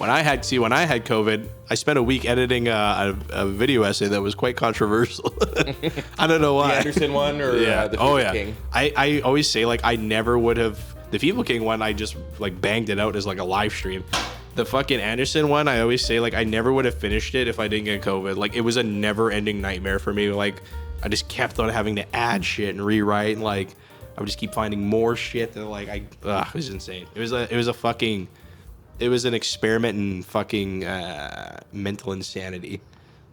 When I had COVID, I spent a week editing a video essay that was quite controversial. I don't know why. The Anderson one or the People King? I always say like I never would have the People King one. I just like banged it out as like a live stream. The fucking Anderson one, I always say like I never would have finished it if I didn't get COVID. Like it was a never-ending nightmare for me. Like I just kept on having to add shit and rewrite, and like I would just keep finding more shit. And like it was insane. It was an experiment in fucking mental insanity.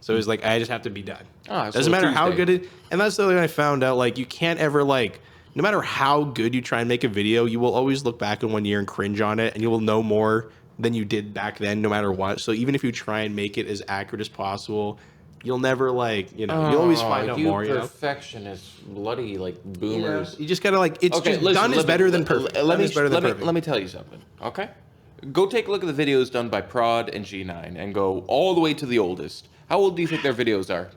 So it was like I just have to be done. Doesn't matter how good it. And that's the other thing I found out. Like you can't ever like, no matter how good you try and make a video, you will always look back in 1 year and cringe on it, and you will know more than you did back then, no matter what. So even if you try and make it as accurate as possible, you'll never like, you'll always find out more. Perfectionists, bloody like boomers. You just gotta like, it's just done is better than perfect. Let me tell you something, okay? Go take a look at the videos done by Prod and G9 and go all the way to the oldest. How old do you think their videos are?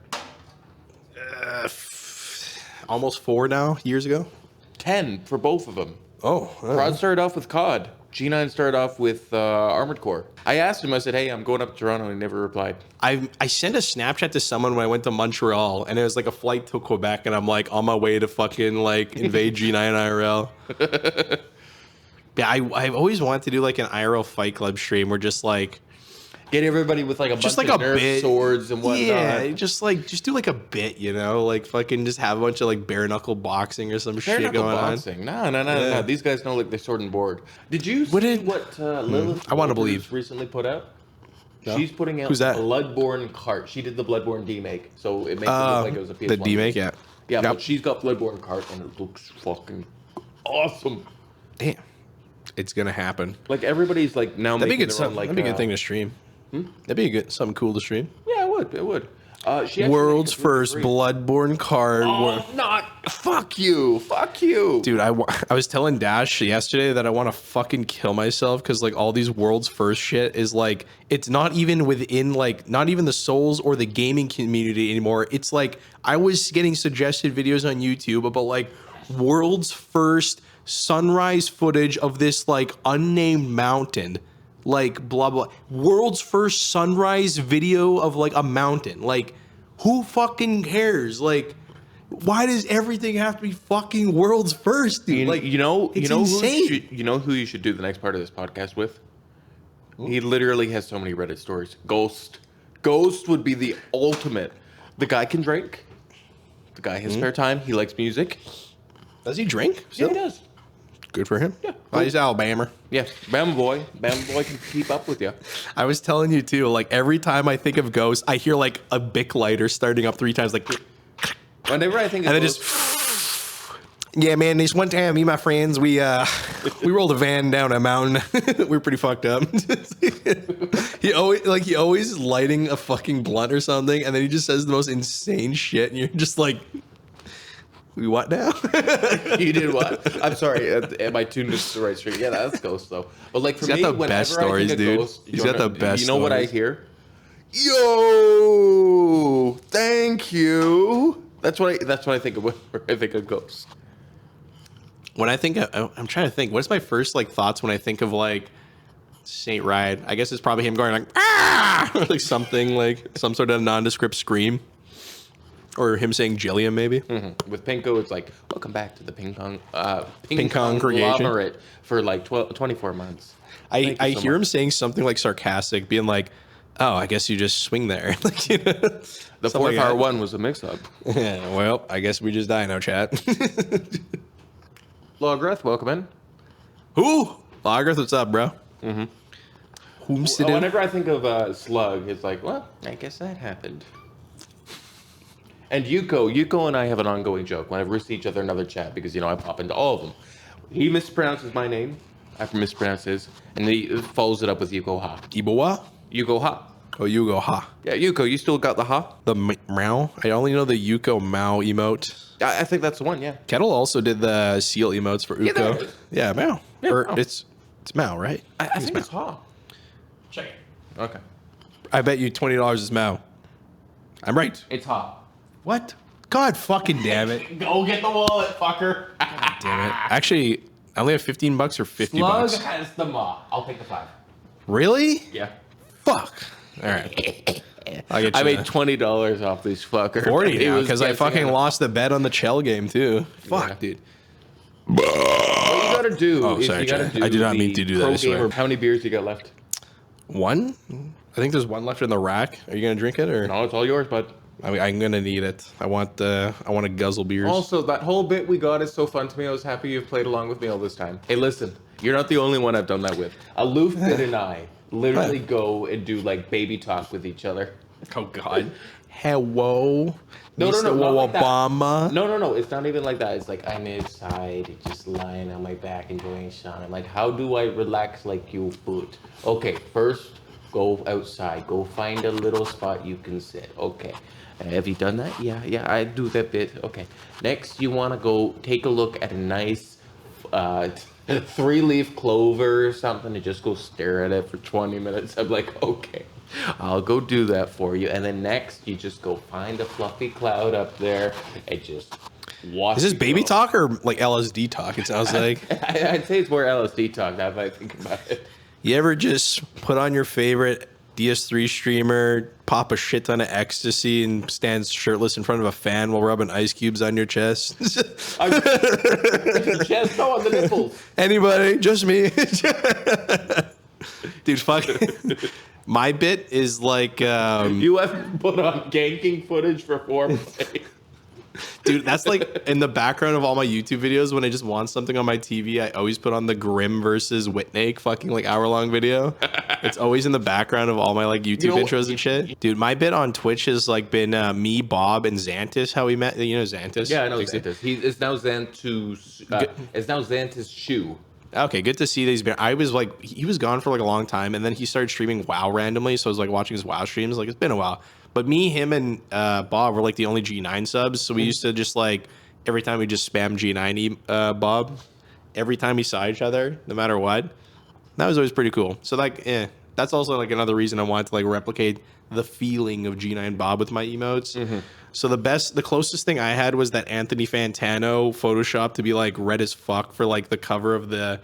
Almost 4 now, years ago. 10 for both of them. Oh. Prod started off with COD. G9 started off with Armored Core. I asked him, I said, hey, I'm going up to Toronto, and he never replied. I sent a Snapchat to someone when I went to Montreal, and it was like a flight to Quebec, and I'm like on my way to fucking like invade G9 IRL. Yeah, I've always wanted to do like an IRL Fight Club stream where just like get everybody with like a bunch of Nerf swords and whatnot. Yeah, just do like a bit, like fucking just have a bunch of like bare knuckle boxing or some shit going on. No. These guys know like they're sword and board. Did you see what Lilith I want to believe recently put out? No? She's putting out Who's that? Bloodborne cart. She did the Bloodborne demake, so it makes it look like it was a PS1. The demake, yeah. Yeah, but she's got Bloodborne cart and it looks fucking awesome. Damn. It's gonna happen. Like everybody's like now that'd making be good. That'd be a good thing to stream. That'd be something cool to stream. Yeah, it would. World's first Bloodborne card. Fuck you, dude. I was telling Dash yesterday that I want to fucking kill myself because like all these world's first shit is like it's not even within like not even the Souls or the gaming community anymore. It's like I was getting suggested videos on YouTube about like world's first sunrise footage of this like unnamed mountain, like blah blah, world's first sunrise video of like a mountain. Like who fucking cares? Like why does everything have to be fucking world's first, dude? Like insane. You know who you should do the next part of this podcast with? Ooh. He literally has so many Reddit stories. Ghost would be the ultimate. The guy can drink. The guy has spare time. He likes music. Does he drink? Yeah, he does. Good for him. Yeah. Oh, he's Alabama. Yeah. Bama boy can keep up with you. I was telling you too, like every time I think of Ghost, I hear like a Bic lighter starting up 3 times, like whenever I think of Ghost. Yeah, man, this one time me and my friends, we rolled a van down a mountain. We were pretty fucked up. he always is lighting a fucking blunt or something, and then he just says the most insane shit, and you're just like, we what now? You did what? I'm sorry. Am I tuned into the right stream? Yeah, that's Ghost though. But like for me, got the best stories, dude. He's got the best. You know what I hear? Yo, thank you. That's what I think of when I think of Ghost. When I think I'm trying to think. What's my first like thoughts when I think of like Saint Ride? I guess it's probably him going like ah, or like something like some sort of nondescript scream. Or him saying Jillian, maybe. Mm-hmm. With Pinko, it's like, welcome back to the ping pong creation for like 24 months. I hear him saying something like sarcastic, being like, oh, I guess you just swing there. Like, the 4-hour one was a mix-up. Yeah, well, I guess we just die now, chat. Logreth, welcome in. Who? Logreth, what's up, bro? Mm-hmm. Whenever I think of Slug, it's like, well, I guess that happened. And Yuko and I have an ongoing joke whenever we see each other in another chat because, I pop into all of them. He mispronounces my name. I mispronounce his. And he follows it up with Yuko Ha. Ibowa? Yuko Ha. Oh, Yuko Ha. Yeah, Yuko, you still got the Ha? The Mao? I only know the Yuko Mao emote. I think that's the one, yeah. Kettle also did the seal emotes for Uko. Yeah, Mao. Yeah, or it's Mao, right? I think it's Ha. Check it. Okay. I bet you $20 is Mao. I'm right. It's Ha. What? God fucking damn it. Go get the wallet, fucker. God damn it. Actually, I only have $15 or $50. Slug has the Ma. I'll take the 5. Really? Yeah. Fuck. All right. I'll get you I made $20 off this fucker. 40 He now was because I guessing fucking it. lost the bet on the Chell game too. Fuck, Yeah. dude. What you gotta do Oh, is sorry, you gotta Chad. do I did not the mean to do that, pro I swear. gamer. How many beers you got left? One? I think there's one left in the rack. Are you gonna drink it or? No, it's all yours, bud. I mean, I'm gonna need it. I want to guzzle beers. Also, that whole bit we got is so fun to me. I was happy you've played along with me all this time. Hey, listen, you're not the only one I've done that with. Aloof and I literally go and do like baby talk with each other. Oh God. Hello. No, Mr. not like that. Obama. No. It's not even like that. It's like I'm inside, just lying on my back, enjoying sun. I'm like, how do I relax like you would? Okay, first go outside. Go find a little spot you can sit. Okay. Have you done that? Yeah, I do that bit. Okay. Next, you want to go take a look at a nice 3-leaf clover or something and just go stare at it for 20 minutes. I'm like, okay, I'll go do that for you. And then next, you just go find a fluffy cloud up there and just watch. Is this it baby go. talk or like LSD talk? It sounds like. I'd say it's more LSD talk now if I think about it. You ever just put on your favorite DS3 streamer, pop a shit ton of ecstasy, and stand shirtless in front of a fan while rubbing ice cubes on your chest? Chest on the nipples. Anybody? Just me. Dude, fuck. My bit is like, You haven't put on ganking footage for 4 months. dude, that's like in the background of all my YouTube videos. When I just want something on my TV, I always put on the Grimm versus Whitnake fucking like hour-long video. It's always in the background of all my like YouTube intros and shit. Dude, my bit on Twitch has like been me, Bob, and Xanthous. How we met? You know Xanthous? Yeah, I know Xanthous. It's now Xanthous Shoe. Okay, good to see that he's been. I was like, he was gone for like a long time, and then he started streaming WoW randomly. So I was like watching his WoW streams. Like it's been a while, but me, him, and Bob were like the only G9 subs. So we used to just like every time we just spam G9 Bob, every time we saw each other, no matter what. That was always pretty cool. So like, that's also like another reason I wanted to like replicate the feeling of G9 Bob with my emotes. So the closest thing I had was that Anthony Fantano Photoshop to be like red as fuck for like the cover of the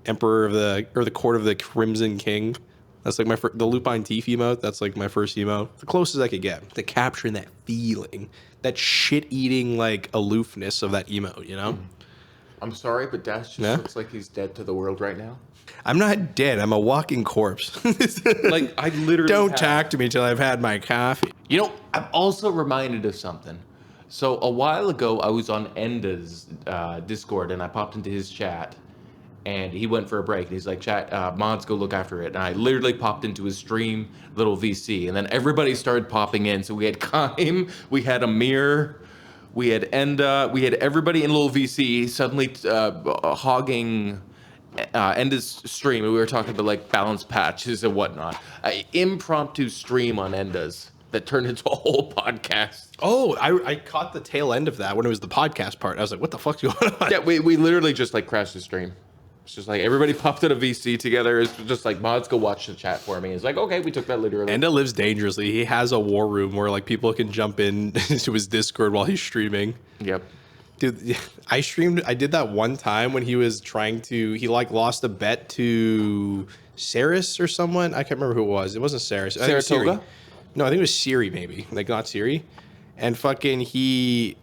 Emperor of the Court of the Crimson King. That's like the Lupine Teeth emote. That's like my first emote. The closest I could get to capturing that feeling, that shit-eating like aloofness of that emote, you know? I'm sorry, but Dash just looks like he's dead to the world right now. I'm not dead. I'm a walking corpse. Like, I literally Don't talk to me till I've had my coffee. You know, I'm also reminded of something. So a while ago, I was on Enda's Discord, and I popped into his chat, and he went for a break. And he's like, chat, mods, go look after it. And I literally popped into his stream, little VC, and then everybody started popping in. So we had Kaim, we had Amir, we had Enda, we had everybody in little VC suddenly hogging Enda's stream, and we were talking about like balance patches and whatnot. Impromptu stream on Enda's that turned into a whole podcast. Oh, I caught the tail end of that when it was the podcast part. I was like, what the fuck's going on? Yeah, we literally just like crashed the stream. It's just like everybody popped in a VC together. It's just like, mods, go watch the chat for me. It's like, okay, we took that literally. Enda lives dangerously. He has a war room where like people can jump in to his Discord while he's streaming. Yep. Dude, I did that one time when he was he like lost a bet to Saris or someone. I can't remember who it was. It wasn't Saris. I think it was Siri. Saratoga? No, I think it was Siri maybe. Like not Siri. And fucking he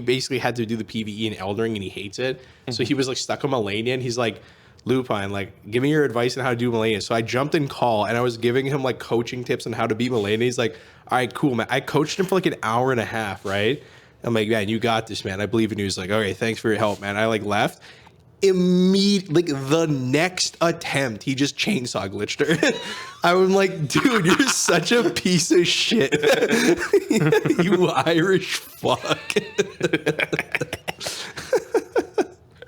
basically had to do the PvE in Elden Ring and he hates it. So he was like stuck on Melania and he's like, Lupine, like, give me your advice on how to do Melania. So I jumped in call and I was giving him like coaching tips on how to beat Melania. He's like, all right, cool, man. I coached him for like an hour and a half, right? I'm like, man, you got this, man. I believe in you. He's like, okay, thanks for your help, man. I like left. Immediately, like the next attempt, he just chainsaw glitched her. I was like, dude, you're such a piece of shit. You Irish fuck.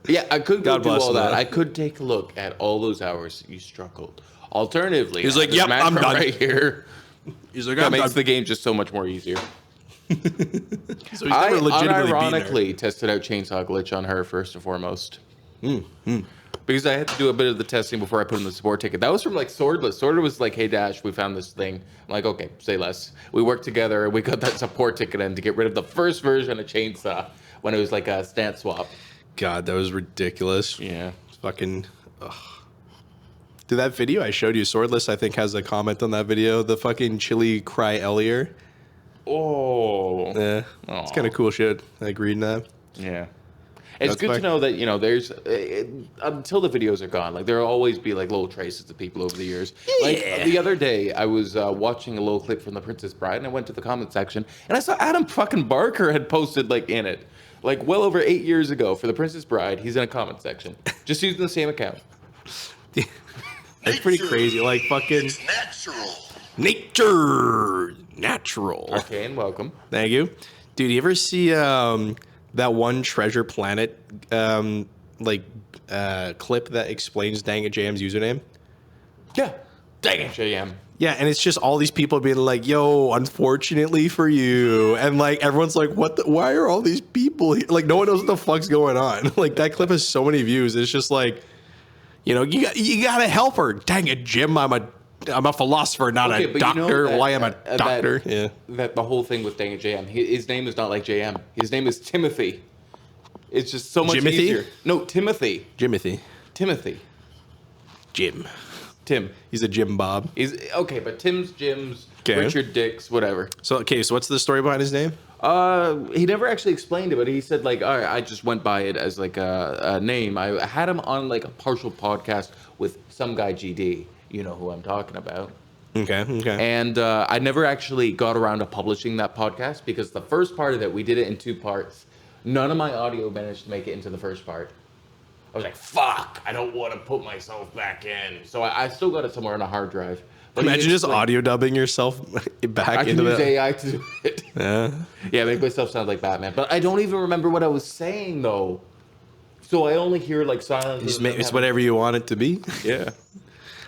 Yeah, I could go God do bless all him, that. though. I could take a look at all those hours you struggled. Alternatively, He's like, this yep, I'm macro done. right here. He's like, That I'm makes done. the game just so much more easier. So he's I never legitimately beaten her. unironically tested out Chainsaw Glitch on her first and foremost. Because I had to do a bit of the testing before I put in the support ticket. That was from like Swordless. Swordless was like, hey Dash, we found this thing. I'm like, okay, say less. We worked together and we got that support ticket in to get rid of the first version of Chainsaw when it was like a stance swap. God, that was ridiculous. Yeah. Fucking. Ugh. Dude, that video I showed you, Swordless, I think has a comment on that video. The fucking chili cry Ellier. Oh. Yeah, it's kind of cool shit. I reading that. Yeah. It's That's good to fine. know that, there's until the videos are gone, like there'll always be like little traces of people over the years. Like the other day, I was watching a little clip from The Princess Bride, and I went to the comment section, and I saw Adam fucking Barker had posted like in it, like well over 8 years ago for The Princess Bride. He's in a comment section, just using the same account. That's pretty crazy. Like fucking natural. Arcane, welcome. Thank you, dude. You ever see that one Treasure Planet clip that explains Dang It JM's username? Yeah. Dang it, JM. Yeah, and it's just all these people being like, "Yo, unfortunately for you," and like everyone's like, "What? Why are all these people here?" Like no one knows what the fuck's going on. Like that clip has so many views. It's just like, you gotta help her. Dang it, Jim. I'm a philosopher, not a doctor. Why am a doctor? Yeah. That the whole thing with Dang It JM, his name is not like JM. His name is Timothy. It's just so much easier. No, Timothy. Jimothy. Timothy. Jim. Tim. He's a Jim Bob. He's okay, but Tim's, Jim's, Okay. Richard Dix, whatever. So what's the story behind his name? He never actually explained it, but he said like, all right, I just went by it as like a name. I had him on like a partial podcast with some guy GD. You know who I'm talking about. Okay. And I never actually got around to publishing that podcast because the first part of it, we did it in 2 parts. None of my audio managed to make it into the first part. I was like, fuck, I don't want to put myself back in. So I still got it somewhere on a hard drive. But Imagine just audio dubbing yourself back I can into use that. AI to do it. Yeah, make myself sound like Batman. But I don't even remember what I was saying, though. So I only hear, like, silence. It's whatever you want it to be. Yeah.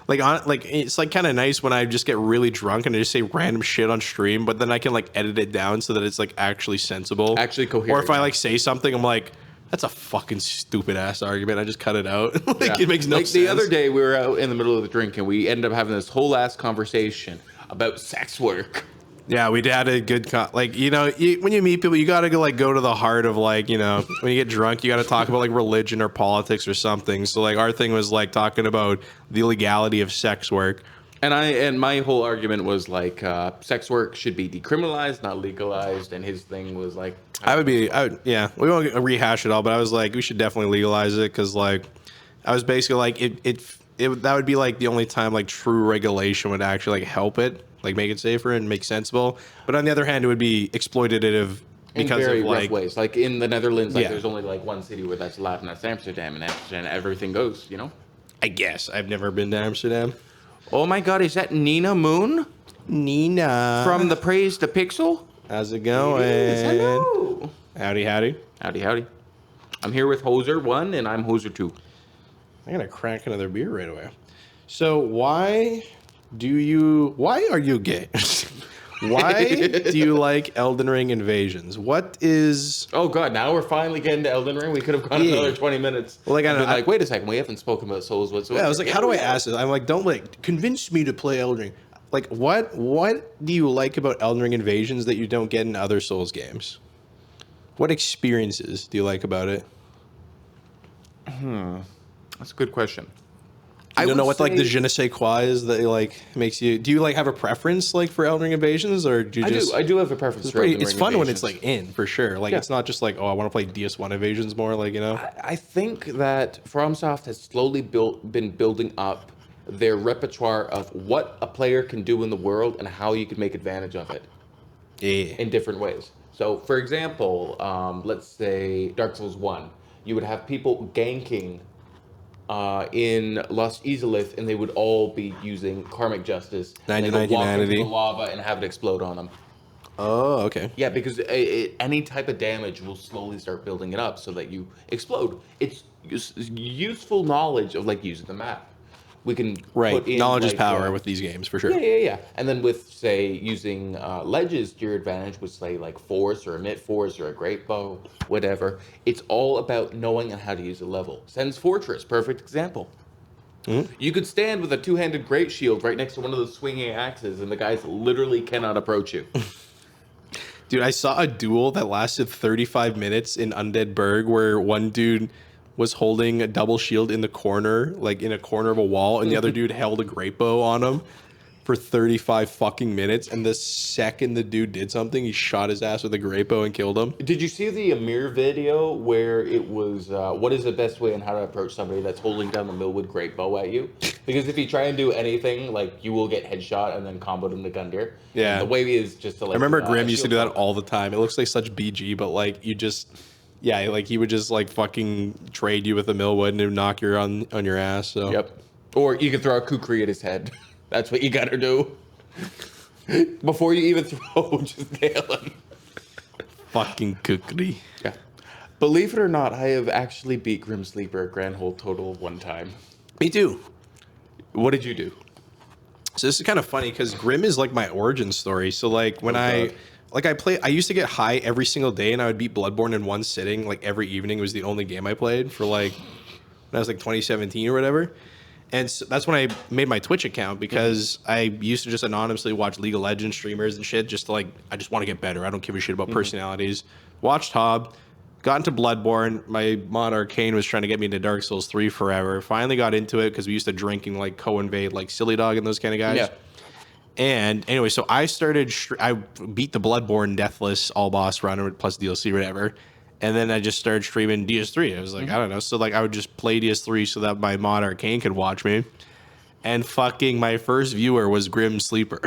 It's like kind of nice when I just get really drunk and I just say random shit on stream, but then I can like edit it down so that it's like actually sensible, actually coherent. Or if I like say something, I'm like, that's a fucking stupid ass argument. I just cut it out. It makes no sense. The other day we were out in the middle of the drink and we ended up having this whole ass conversation about sex work. Yeah, we had a good when you meet people, you gotta go to the heart of when you get drunk, you gotta talk about like religion or politics or something. So like our thing was like talking about the illegality of sex work. And my whole argument was like sex work should be decriminalized, not legalized. And his thing was like, we won't rehash it all, but I was like, we should definitely legalize it because like I was basically like that would be like the only time like true regulation would actually like help it, like make it safer and make sensible. But on the other hand, it would be exploitative because in very of rough ways. Like in the Netherlands, Yeah. there's only like one city where that's allowed, and that's Amsterdam. And Amsterdam, everything goes, I guess I've never been to Amsterdam. Oh my God, is that Nina Moon Nina from the Praise the Pixel? How's it going? Hello. Howdy. Howdy. I'm here with Hoser 1 and I'm Hoser 2. I'm gonna crack another beer right away. So why are you gay? Why do you like Elden Ring Invasions? What is... Oh God, now we're finally getting to Elden Ring. We could have gone another 20 minutes. Well, like, wait a second, we haven't spoken about Souls whatsoever. Yeah, I was like, how do I ask this? I'm like, don't convince me to play Elden Ring. Like, what do you like about Elden Ring Invasions that you don't get in other Souls games? What experiences do you like about it? That's a good question. I don't know what like the je ne sais quoi is that like makes you. Do you like have a preference like for Elden Ring Invasions, or do you just? I do have a preference for Elden Ring It's fun when Invasions. it's like in for sure. Like it's not just like, oh, I want to play DS1 Invasions more. Like I think that FromSoft has slowly been building up their repertoire of what a player can do in the world and how you can make advantage of it. Yeah. In different ways. So, for example, let's say Dark Souls 1, you would have people ganking in Lost Izalith, and they would all be using Karmic Justice. And they would walk into the lava and have it explode on them. Oh, okay. Yeah, because any type of damage will slowly start building it up so that you explode. It's useful knowledge of like using the map. We can put in, knowledge is power with these games for sure. Yeah. And then with say using ledges to your advantage with say like force or emit force or a great bow, whatever. It's all about knowing how to use a level. Sen's Fortress, perfect example. You could stand with a two-handed great shield right next to one of those swinging axes, and the guys literally cannot approach you. Dude, I saw a duel that lasted 35 minutes in Undead Burg where one dude was holding a double shield in the corner, like in a corner of a wall, and the other dude held a great bow on him for 35 fucking minutes. And the second the dude did something, he shot his ass with a great bow and killed him. Did you see the Amir video where it was, what is the best way and how to approach somebody that's holding down the Millwood great bow at you? Because if you try and do anything, like, you will get headshot and then comboed him to gun deer. Yeah. And the way is just to, like... I remember Grim used to do that all the time. It looks like such BG, but, like, you just... Yeah, like, he would just, like, fucking trade you with a Millwood and it would knock you on your ass, so... Yep. Or you could throw a kukri at his head. That's what you gotta do. Before you even throw, just nail him. Fucking kukri. Yeah. Believe it or not, I have actually beat Grim Sleeper a grand whole total of 1 time. Me too. What did you do? So this is kind of funny because Grim is like my origin story. So like when I used to get high every single day and I would beat Bloodborne in one sitting. Like every evening was the only game I played for like when I was like 2017 or whatever. And so that's when I made my Twitch account because I used to just anonymously watch League of Legends streamers and shit. Just to like, I just want to get better. I don't give a shit about personalities. Watched Hob, got into Bloodborne. My mod Arcane was trying to get me into Dark Souls 3 forever. Finally got into it because we used to drinking like Invade, like Silly Dog and those kind of guys. Yeah. And anyway, so I beat the Bloodborne Deathless all boss run plus DLC or whatever. And then I just started streaming DS3. I was like, I don't know. So like I would just play DS3 so that my mod Arcane could watch me. And fucking my first viewer was Grim Sleeper.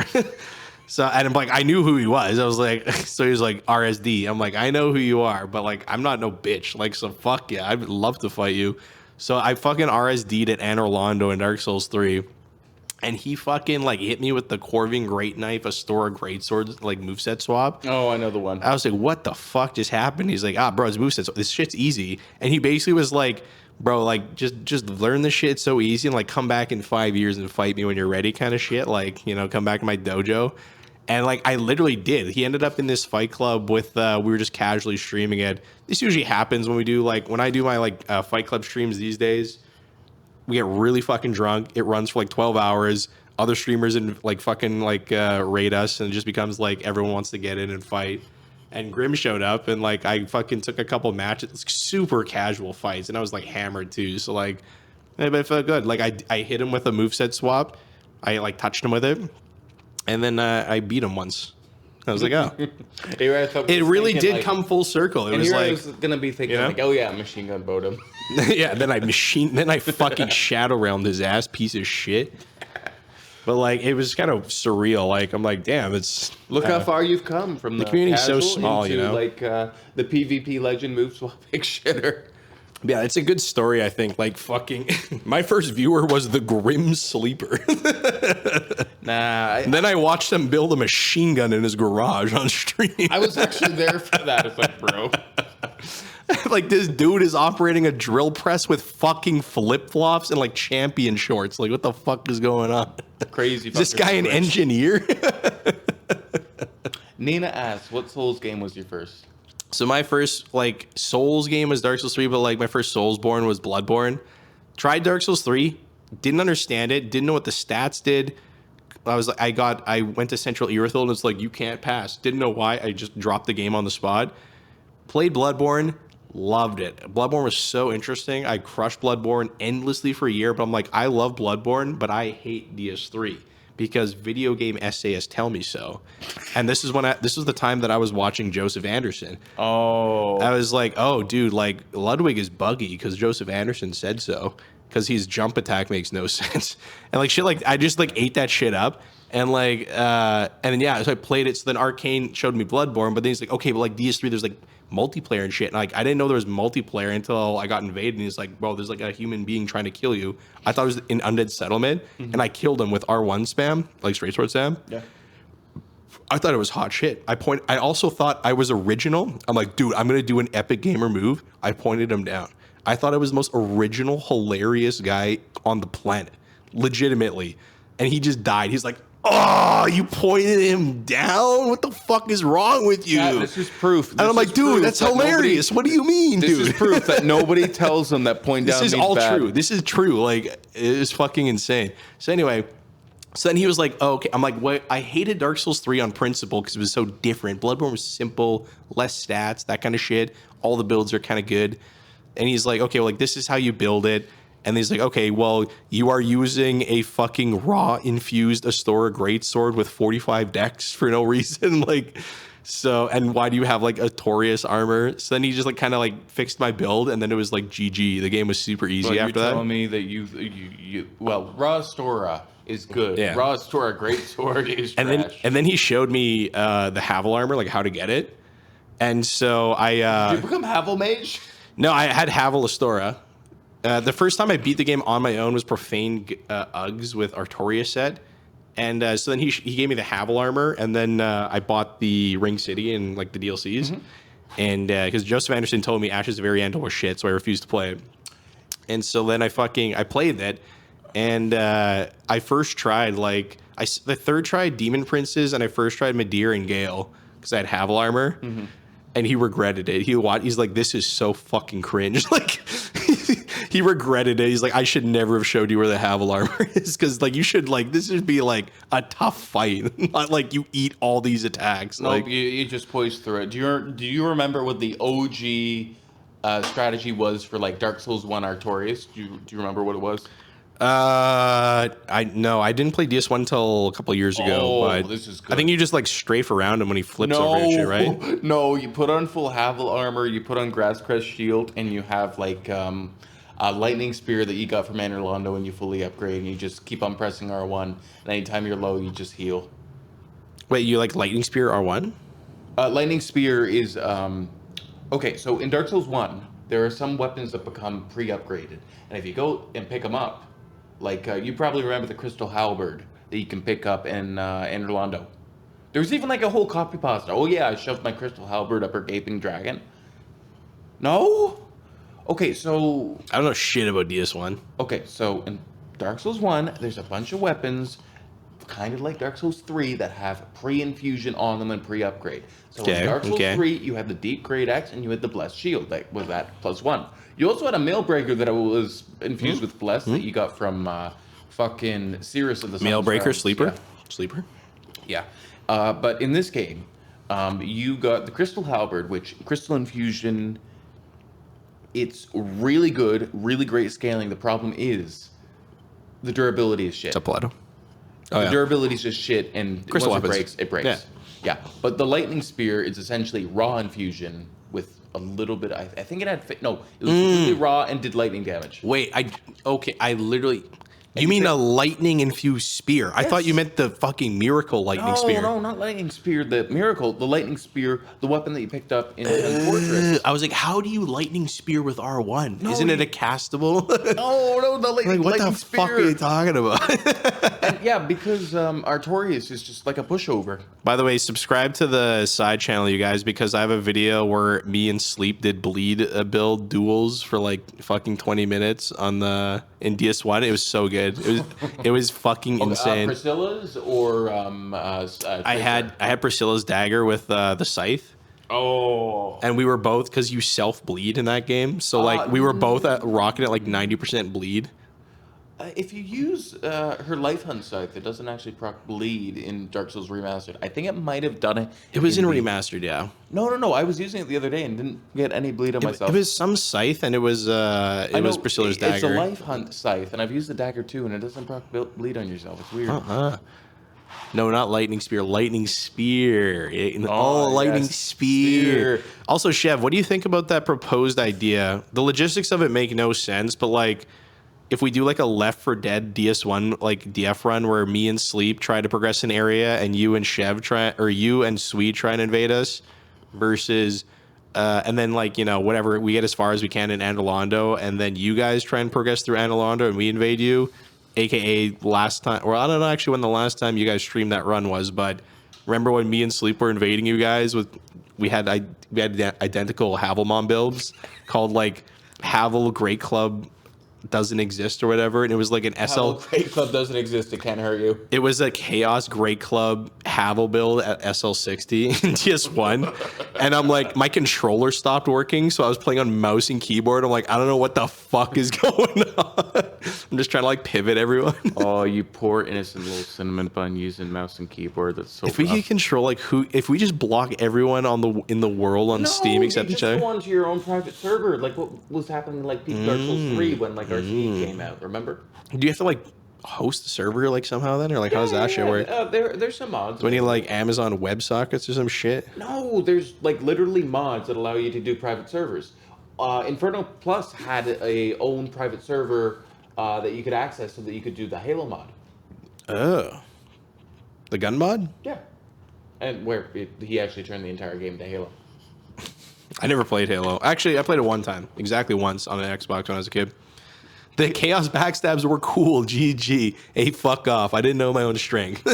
So, and I'm like, I knew who he was. I was like, so he was like, RSD. I'm like, I know who you are, but like, I'm not no bitch. Like, so fuck yeah, I would love to fight you. So I fucking RSD'd at Anor Londo in Dark Souls 3. And he fucking like hit me with the Corving Great Knife, a Store Greatsword, like moveset swap. Oh, I know the one. I was like, what the fuck just happened? He's like, bro, it's moveset. This shit's easy. And he basically was like, bro, like just learn this shit. It's so easy and like come back in 5 years and fight me when you're ready kind of shit. Like, you know, come back to my dojo. And like I literally did. He ended up in this fight club with we were just casually streaming it. This usually happens when we do like when I do my like fight club streams these days. We get really fucking drunk. It runs for like 12 hours. Other streamers and like fucking like raid us, and it just becomes like everyone wants to get in and fight. And Grim showed up, and like I fucking took a couple matches, super casual fights, and I was like hammered too. So like, but it felt good. Like I hit him with a moveset swap. I like touched him with it, and then I beat him once. I was like, oh, it really did like, come full circle. It was like I was gonna be thinking, you know? Like, oh yeah, machine gun bowed him. Yeah, then I fucking shadow realmed his ass, piece of shit. But like, it was kind of surreal. Like, I'm like, damn, it's look how far you've come from the community's so small, into, you know, like the PvP legend move swapping shitter. Yeah, it's a good story, I think. Like, fucking, my first viewer was the Grim Sleeper. And then I watched him build a machine gun in his garage on stream. I was actually there for that. It's like, bro. Like, this dude is operating a drill press with fucking flip-flops and, like, champion shorts. Like, what the fuck is going on? Crazy. Is this guy an engineer? Nina asks, what Souls game was your first? So my first like Souls game was Dark Souls 3, but like my first Soulsborne was Bloodborne. Tried Dark Souls 3, didn't understand it, didn't know what the stats did. I went to Central Irithyll and it's like, you can't pass. Didn't know why. I just dropped the game on the spot. Played Bloodborne, loved it. Bloodborne was so interesting. I crushed Bloodborne endlessly for a year, but I'm like, I love Bloodborne, but I hate DS3. Because video game essayists tell me so. And this is the time that I was watching Joseph Anderson. Oh. I was like, oh, dude, like Ludwig is buggy because Joseph Anderson said so. Because his jump attack makes no sense. And like shit, like I just like ate that shit up. And like, and then yeah, so I played it. So then Arcane showed me Bloodborne, but then he's like, okay, but like DS3, there's like multiplayer and shit. And like, I didn't know there was multiplayer until I got invaded. And he's like, bro, there's like a human being trying to kill you. I thought it was in Undead Settlement, and I killed him with R1 spam, like straight sword spam. Yeah. I thought it was hot shit. I also thought I was original. I'm like, dude, I'm gonna do an epic gamer move. I pointed him down. I thought I was the most original, hilarious guy on the planet, legitimately. And he just died. He's like, oh, you pointed him down? What the fuck is wrong with you? Yeah, this is proof. And I'm like, dude, that's hilarious. What do you mean, dude? This is proof that nobody tells them that point down This is means all bad. true. This is true. Like, it is fucking insane. So anyway, so then he was like, oh, okay. I'm like, what? I hated Dark Souls 3 on principle because it was so different. Bloodborne was simple, less stats, that kind of shit. All the builds are kind of good. and he's like, okay, well, like this is how you build it. And he's like, okay, well, you are using a fucking raw infused Astora greatsword with 45 decks for no reason. Like, so, and why do you have like a Torius armor? So then he just like kind of like fixed my build, and then it was like GG. The game was super easy Well, after you're that. telling me that you well, raw Astora is good. Yeah. Raw Astora greatsword is trash. And then he showed me the Havel armor, like how to get it. And so Did you become Havel Mage? no, I had Havel Astora. The first time I beat the game on my own was Profane Uggs with Artorias set. And so then he gave me the Havel armor, and then I bought the Ring City and like the DLCs. And because Joseph Anderson told me Ashes of Ariandel was shit, so I refused to play it. And so then I played it, and I first tried the third tried Demon Princes, and I first tried Madeir and Gale because I had Havel armor. And he regretted it. He's like, this is so fucking cringe. Like, he regretted it. He's like, I should never have showed you where the Havel armor is, because like you should like this should be like a tough fight, not like you eat all these attacks. Nope, Like, you just poise through it. Do you remember what the OG strategy was for like Dark Souls 1 Artorias? Do you remember what it was? I didn't play DS1 until a couple years ago. Oh, but this is I good. think you just like strafe around him when he flips over and shit, right? No, you put on full Havel armor, you put on Grasscrest shield, and you have like a lightning spear that you got from Anorlando, and you fully upgrade, and you just keep on pressing R1, and anytime you're low, you just heal. Wait, you like Lightning Spear R1? Lightning spear is okay. So in Dark Souls 1, there are some weapons that become pre-upgraded, and if you go and pick them up, like you probably remember the Crystal Halberd that you can pick up in Orlando. There's even like a whole copy pasta. Oh yeah, I shoved my Crystal Halberd up her gaping dragon. No? Okay, so... I don't know shit about DS1. Okay, so in Dark Souls 1, there's a bunch of weapons, kind of like Dark Souls 3, that have pre-infusion on them and pre-upgrade. So in Dark Souls 3, you had the Deep Great Axe and you had the Blessed Shield that was at +1. You also had a Mailbreaker that was infused with Bless that you got from fucking Cirrus of the Sun's Mailbreaker, Realms. Sleeper? Yeah. Sleeper? Yeah. But in this game, you got the Crystal Halberd, which Crystal Infusion, it's really good, really great scaling. The problem is the durability is shit. It's a Plato. The durability is just shit, and Crystal once weapons. it breaks. Yeah. But the Lightning Spear is essentially raw infusion with a little bit. I think it had it was completely raw and did lightning damage. Wait, I literally. You mean a lightning infused spear? I thought you meant the fucking miracle lightning spear. No, not Lightning Spear. The Miracle, the Lightning Spear, the weapon that you picked up in Fortress. I was like, how do you lightning spear with R1? No, Isn't it a castable? No, the Like, what Lightning the fuck are you talking about? And yeah, because Artorias is just like a pushover. By the way, subscribe to the side channel, you guys, because I have a video where me and Sleep did bleed build duels for like fucking 20 minutes on in DS1. It was so good. It was fucking insane. Priscilla's or I had Priscilla's dagger with the scythe. Oh. And we were both, because you self bleed in that game, so like we were both rocking at like 90% bleed. If you use her Life Hunt Scythe, it doesn't actually proc bleed in Dark Souls Remastered. I think it might have done it. It was in the- remastered, yeah. No. I was using it the other day and didn't get any bleed on myself. It was some scythe, and it was Priscilla's dagger. It's a Life Hunt Scythe, and I've used the dagger too, and it doesn't proc bleed on yourself. It's weird. No, not lightning spear. Lightning spear. Oh, lightning yes. spear. Spear. Also, Chev, what do you think about that proposed idea? The logistics of it make no sense, but like, if we do like a Left 4 Dead DS1 like DF run where me and Sleep try to progress an area and you and you and Swede try and invade us, versus and then like, you know, whatever, we get as far as we can in Anorlando, and then you guys try and progress through Anorlando and we invade you, aka last time, or I don't know actually when the last time you guys streamed that run was, but remember when me and Sleep were invading you guys we had identical Havelmon builds called like Havel Great Club doesn't exist or whatever, and it was like an SL Great Club doesn't exist. It can't hurt you. It was a Chaos Great Club Havel build at SL60 in TS1, and I'm like, my controller stopped working, so I was playing on mouse and keyboard. I'm like, I don't know what the fuck is going on. I'm just trying to like pivot everyone. Oh, you poor innocent little cinnamon bun using mouse and keyboard. That's so. If we could control like if we just block everyone in the world on Steam except each other. Go onto your own private server, like what was happening like Dark Souls 3 when like RC came out. Remember? Do you have to like host the server like somehow then, or like how does that shit work? There's some mods. Do we need like Amazon WebSockets or some shit? No, there's like literally mods that allow you to do private servers. Inferno Plus had a own private server that you could access so that you could do the Halo mod. Oh, the gun mod? Yeah, and he actually turned the entire game to Halo. I never played Halo. Actually, I played it one time, exactly once on an Xbox when I was a kid. The chaos backstabs were cool. GG. Hey, fuck off. I didn't know my own strength.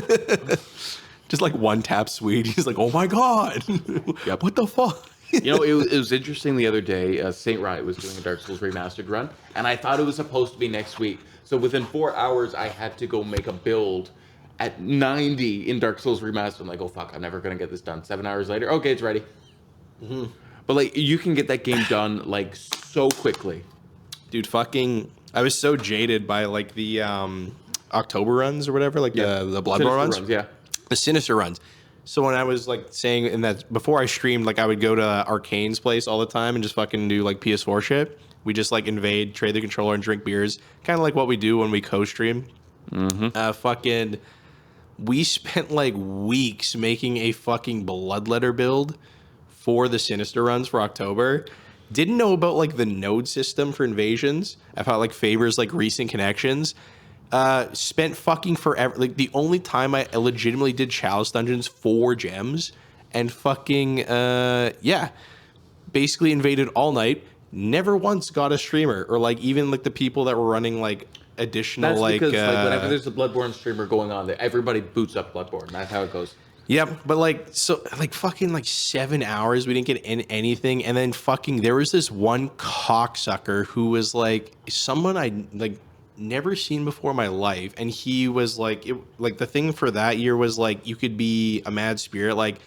Just like one tap Swede. He's like, oh my god. Yep. What the fuck? You know, it was interesting the other day. Saint Riot was doing a Dark Souls remastered run, and I thought it was supposed to be next week. So within 4 hours, I had to go make a build at 90 in Dark Souls remastered. I'm like, oh fuck, I'm never gonna get this done. 7 hours later, okay, it's ready. Mm-hmm. But like, you can get that game done like so quickly, dude. Fucking, I was so jaded by like the October runs or whatever, like the Bloodborne runs, the Sinister runs. So when I was like saying in that before I streamed, like I would go to Arcane's place all the time and just fucking do like PS4 shit. We just like invade, trade the controller, and drink beers, kind of like what we do when we co-stream. Mm-hmm. We spent like weeks making a fucking bloodletter build for the Sinister runs for October. Didn't know about like the node system for invasions. I thought like favors like recent connections. Spent fucking forever. Like the only time I legitimately did chalice dungeons for gems, and fucking basically invaded all night. Never once got a streamer or like even like the people that were running like additional. That's like because like whenever there's a Bloodborne streamer going on there, everybody boots up Bloodborne. That's how it goes. Yep, but like so like fucking like 7 hours we didn't get in anything, and then fucking there was this one cocksucker who was like someone I like never seen before in my life, and he was like like the thing for that year was like you could be a mad spirit, like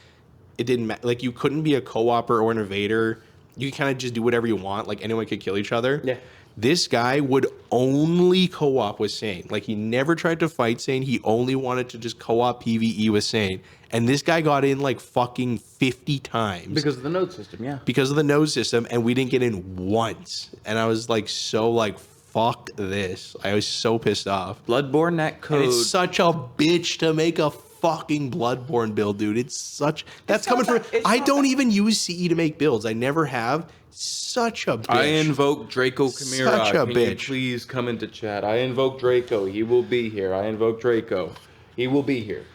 it didn't like you couldn't be a co-opper or an invader. You could kind of just do whatever you want, like anyone could kill each other. Yeah. This guy would only co-op with Sane. Like he never tried to fight Sane. He only wanted to just co-op PvE with Sane. And this guy got in like fucking 50 times. Because of the node system, yeah. Because of the node system, and we didn't get in once. And I was like so like, fuck this. I was so pissed off. Bloodborne net code. And it's such a bitch to make a fucking Bloodborne build, dude. It's such that's coming from I don't even use CE to make builds. I never have. Such a bitch. I invoke Draco Chimera. Such a Can bitch. You please come into chat. I invoke Draco. He will be here. I invoke Draco. He will be here.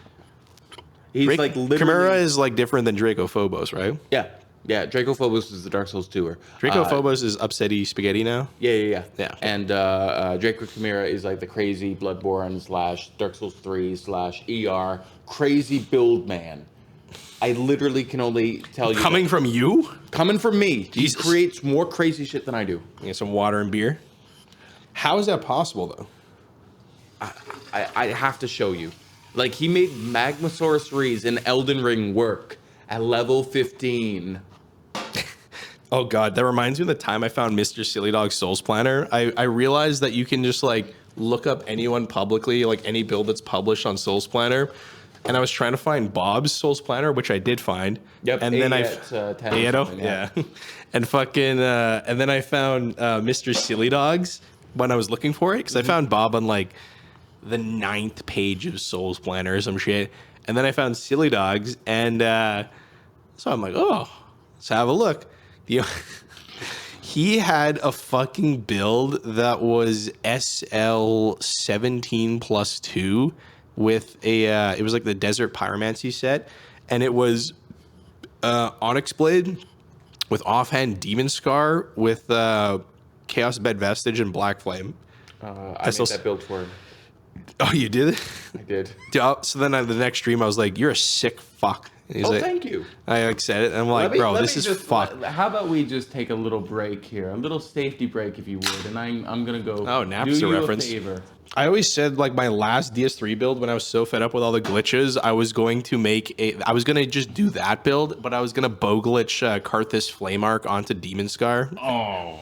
He's like literally. Chimera is like different than Draco Phobos, right? Yeah. Yeah, Draco Phobos is the Dark Souls 2er. Draco Phobos is upsetty spaghetti now? Yeah. And Draco Chimera is like the crazy Bloodborne / Dark Souls 3 / ER crazy build man. I literally can only tell you. Coming from you? Coming from me. Jesus. He creates more crazy shit than I do. Get some water and beer. How is that possible, though? I have to show you. Like, he made Magmasaurus Rees in Elden Ring work at level 15. Oh, God. That reminds me of the time I found Mr. Silly Dog's Souls Planner. I realized that you can just, like, look up anyone publicly, like, any build that's published on Souls Planner. And I was trying to find Bob's Souls Planner, which I did find. Yep. And then yeah. And fucking, and then I found Mr. Silly Dogs when I was looking for it, because I found Bob on like the 9th page of Souls Planner or some shit. And then I found Silly Dogs, and so I'm like, oh, let's have a look. He had a fucking build that was SL 17+2 with a it was like the Desert Pyromancy set, and it was Onyx Blade with offhand Demon Scar with Chaos Bed Vestige and Black Flame. I made that build for him. Oh, you did it? I did. So then the next stream, I was like, "You're a sick fuck." And he's Oh, like, thank you. I like said it, and I'm like, "Bro, this is fuck." How about we just take a little break here, a little safety break, if you would, and I'm gonna go. Oh, Napster do you reference. a favor. I always said like my last DS3 build when I was so fed up with all the glitches, I was going to just do that build, but I was gonna bow glitch Karthus Flame Arc onto Demon Scar. Oh.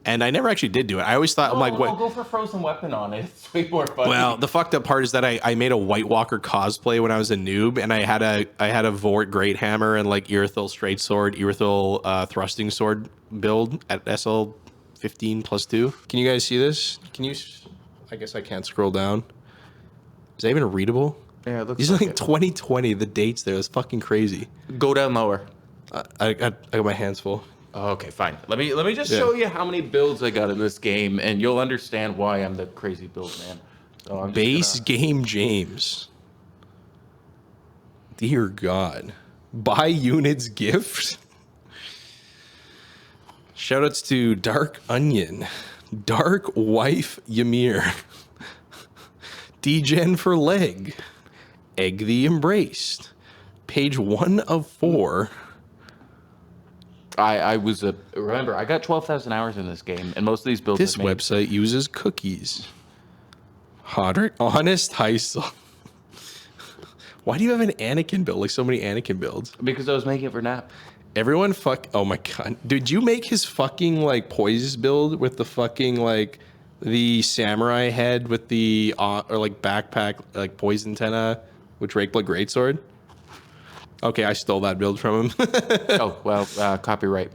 And I never actually did do it. I always thought, I'm like, what? I'll go for Frozen Weapon on it. It's way more fun. Well, the fucked up part is that I made a White Walker cosplay when I was a noob, and I had a Vort Great Hammer and like Irithyll Straight Sword, Irithyll Thrusting Sword build at SL 15+2. Can you guys see this? Can you? I guess I can't scroll down. Is that even readable? Yeah, it looks These are like it. 2020. The dates there. That's fucking crazy. Go down lower. I got my hands full. Oh, okay, fine. Let me just show you how many builds I got in this game, and you'll understand why I'm the crazy build man. So I'm Base game James. Dear God. Buy units gift. Shoutouts to Dark Onion, Dark Wife Ymir, Degen for Leg, Egg the Embraced, page 1 of 4. Remember, I got 12,000 hours in this game, and most of these builds. This website uses cookies. Honest Heisel. Why do you have an Anakin build? Like so many Anakin builds. Because I was making it for Nap. Everyone oh my God. Did you make his fucking like poise build with the fucking like the samurai head with the or like backpack like poison antenna with Drakeblood Greatsword? Okay, I stole that build from him. Oh, well, copyright.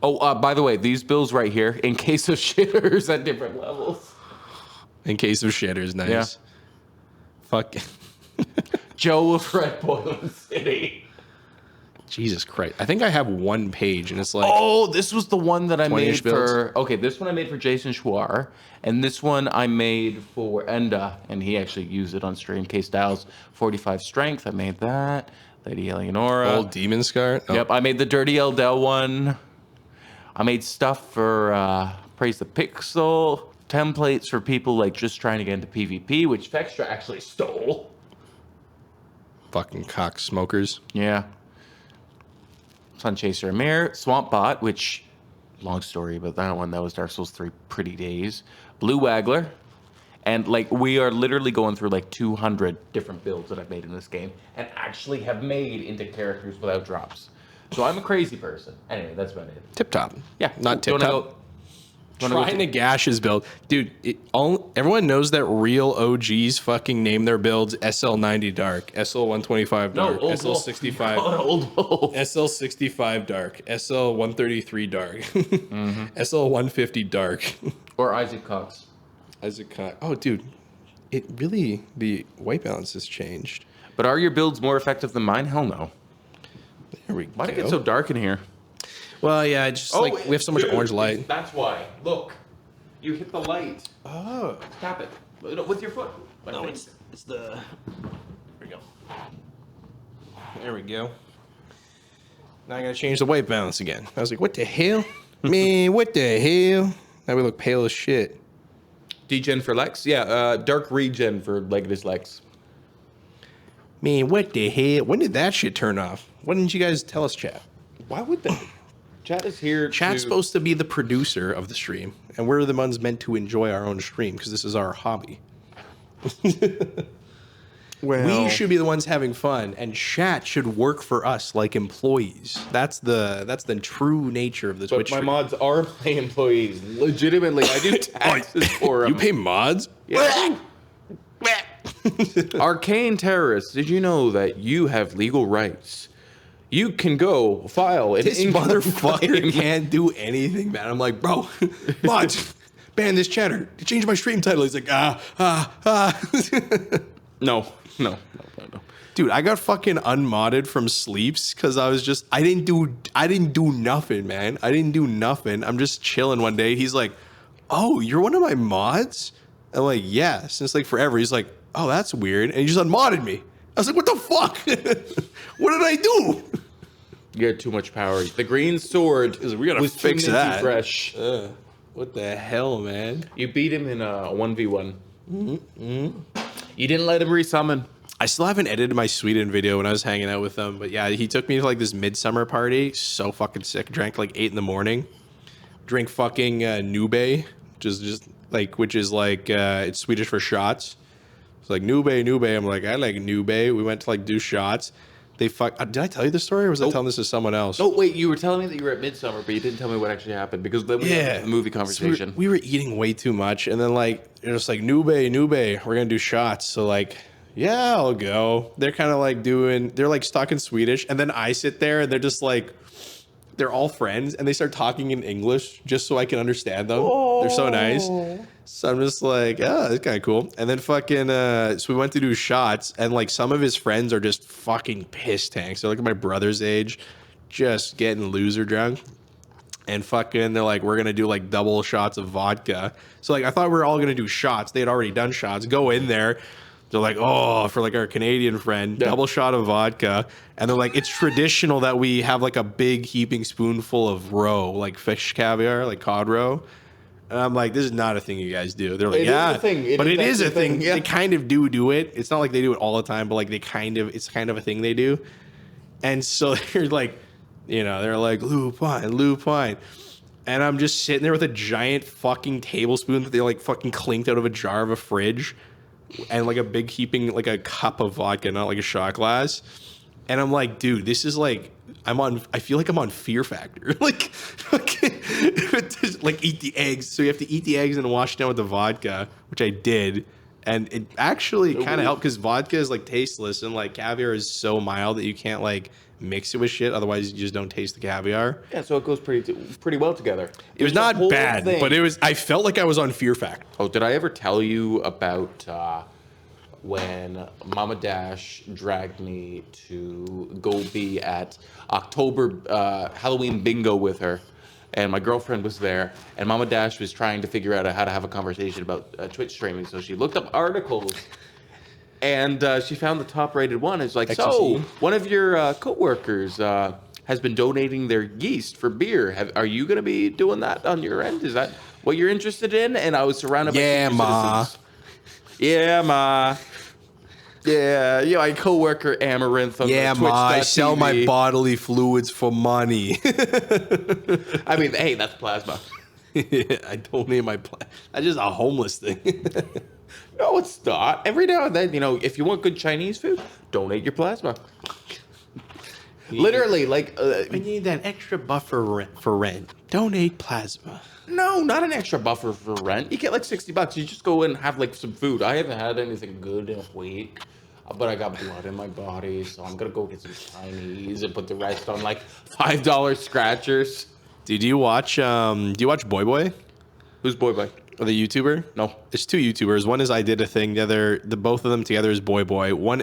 Oh, by the way, these builds right here, in case of shitters at different levels. In case of shitters, nice. Yeah. Fuck. Joe of Red Boiling City. Jesus Christ. I think I have one page and it's like. Oh, this was the one that I 20-ish made builds. for. Okay, this one I made for Jason Schwar, and this one I made for Enda, and he actually used it on stream. K Styles 45 Strength. I made that. Lady Eleonora. Old Demon Scar? Oh. Yep, I made the Dirty Eldel one. I made stuff for Praise the Pixel. Templates for people like just trying to get into PvP, which Fextra actually stole. Fucking cock smokers. Yeah. Sun Chaser Amir. Swamp Bot, which, long story about that one. That was Dark Souls 3 pretty days. Blue Waggler. And like we are literally going through like 200 different builds that I've made in this game and actually have made into characters without drops. So I'm a crazy person. Anyway, that's about it. Tip top. Yeah. Not Do you tip wanna top. go Trying to gash his build. Dude, everyone knows that real OGs fucking name their builds SL90 Dark, SL125 Dark, Old SL65. Old Wolf. SL65 Dark, SL133 Dark, SL150 Dark. Or Isaac Cox. Isaac Cox. Oh, dude, the white balance has changed. But are your builds more effective than mine? Hell no. There we Why'd it go. get so dark in here? Well, yeah, it's just like we have so much dude, orange light. That's why. Look. You hit the light. Oh. Tap it. With your foot. No, it's the. There we go. There we go. Now I gotta change the white balance again. I was like, what the hell? Man, what the hell? Now we look pale as shit. Degen for Lex? Yeah, Dark Regen for Legatus Lex. Man, what the hell? When did that shit turn off? Why didn't you guys tell us, chat? Why would that? Chat is here. Chat's supposed to be the producer of the stream, and we're the ones meant to enjoy our own stream because this is our hobby. Well, We should be the ones having fun, and chat should work for us like employees. That's the true nature of the Twitch But my stream. mods are my employees. Legitimately, I do taxes for them. You pay mods? Yeah. Arcane terrorists, did you know that you have legal rights? You can go file an This income motherfucker claim. can't do anything, man. I'm like, bro, mods, ban this chatter. Change my stream title. He's like, No. Dude, I got fucking unmodded from Sleeps because I didn't do nothing, man. I didn't do nothing. I'm just chilling one day. He's like, oh, you're one of my mods? I'm like, yeah, since like forever. He's like, oh, that's weird. And he just unmodded me. I was like, what the fuck? What did I do? You had too much power. The green sword We gotta was fix too minty that. fresh. What the hell, man? You beat him in a 1v1. You didn't let him resummon. I still haven't edited my Sweden video when I was hanging out with him, but yeah, he took me to like this midsummer party. So fucking sick. Drank like 8 in the morning. Drink fucking Nube, which is like it's Swedish for shots. It's like Nube. I'm like, I like Nube. We went to like do shots. Did I tell you this story, or was I telling this to someone else? Oh wait, you were telling me that you were at Midsummer, but you didn't tell me what actually happened because then we had the movie conversation. So we were eating way too much, and then like it was like Nube, we're gonna do shots. So like, yeah, I'll go. They're kind of like they're like stuck in Swedish, and then I sit there, and they're just like, they're all friends, and they start talking in English just so I can understand them. Oh. They're so nice. So I'm just like, oh, that's kind of cool. And then fucking, so we went to do shots, and like some of his friends are just fucking piss tanks. They're like my brother's age, just getting loser drunk. And fucking, they're like, we're gonna do like double shots of vodka. So like, I thought we were all gonna do shots. They had already done shots. Go in there. They're like, oh, for like our Canadian friend, double shot of vodka. And they're like, it's traditional that we have like a big heaping spoonful of roe, like fish caviar, like cod roe. And I'm like, this is not a thing you guys do. They're like, yeah, but it is a thing. Yeah. They kind of do it. It's not like they do it all the time, but like it's kind of a thing they do. And so they're like, they're like, Lupine. And I'm just sitting there with a giant fucking tablespoon that they like fucking clinked out of a jar of a fridge. And like a big heaping, like a cup of vodka, not like a shot glass. And I'm like, dude, this is like, I feel like I'm on Fear Factor. like eat the eggs. So you have to eat the eggs and wash it down with the vodka, which I did. And it actually kind of helped because vodka is like tasteless and like caviar is so mild that you can't like mix it with shit. Otherwise you just don't taste the caviar. Yeah, so it goes pretty well together. It was not bad, but I felt like I was on Fear Factor. Oh, did I ever tell you about when Mama Dash dragged me to go be at October Halloween bingo with her? And my girlfriend was there, and Mama Dash was trying to figure out how to have a conversation about Twitch streaming. So she looked up articles, and she found the top-rated one. It's like, so one of your coworkers has been donating their yeast for beer. Are you going to be doing that on your end? Is that what you're interested in? And I was surrounded by citizens. Yeah, Ma. Yeah, my coworker Amaranth on Twitch. Ma, I sell my bodily fluids for money. I mean, hey, that's plasma. I donate my plasma. That's just a homeless thing. No, it's not. Every now and then, if you want good Chinese food, donate your plasma. Literally, like... I need that extra buffer for rent. Donate plasma. No, not an extra buffer for rent. You get like $60. You just go in and have like some food. I haven't had anything good in a week, but I got blood in my body, so I'm gonna go get some Chinese and put the rest on like $5 scratchers. Do you watch Boy Boy? Who's Boy Boy? Or the YouTuber? No. There's two YouTubers. One is I Did a Thing. The both of them together is Boy Boy. One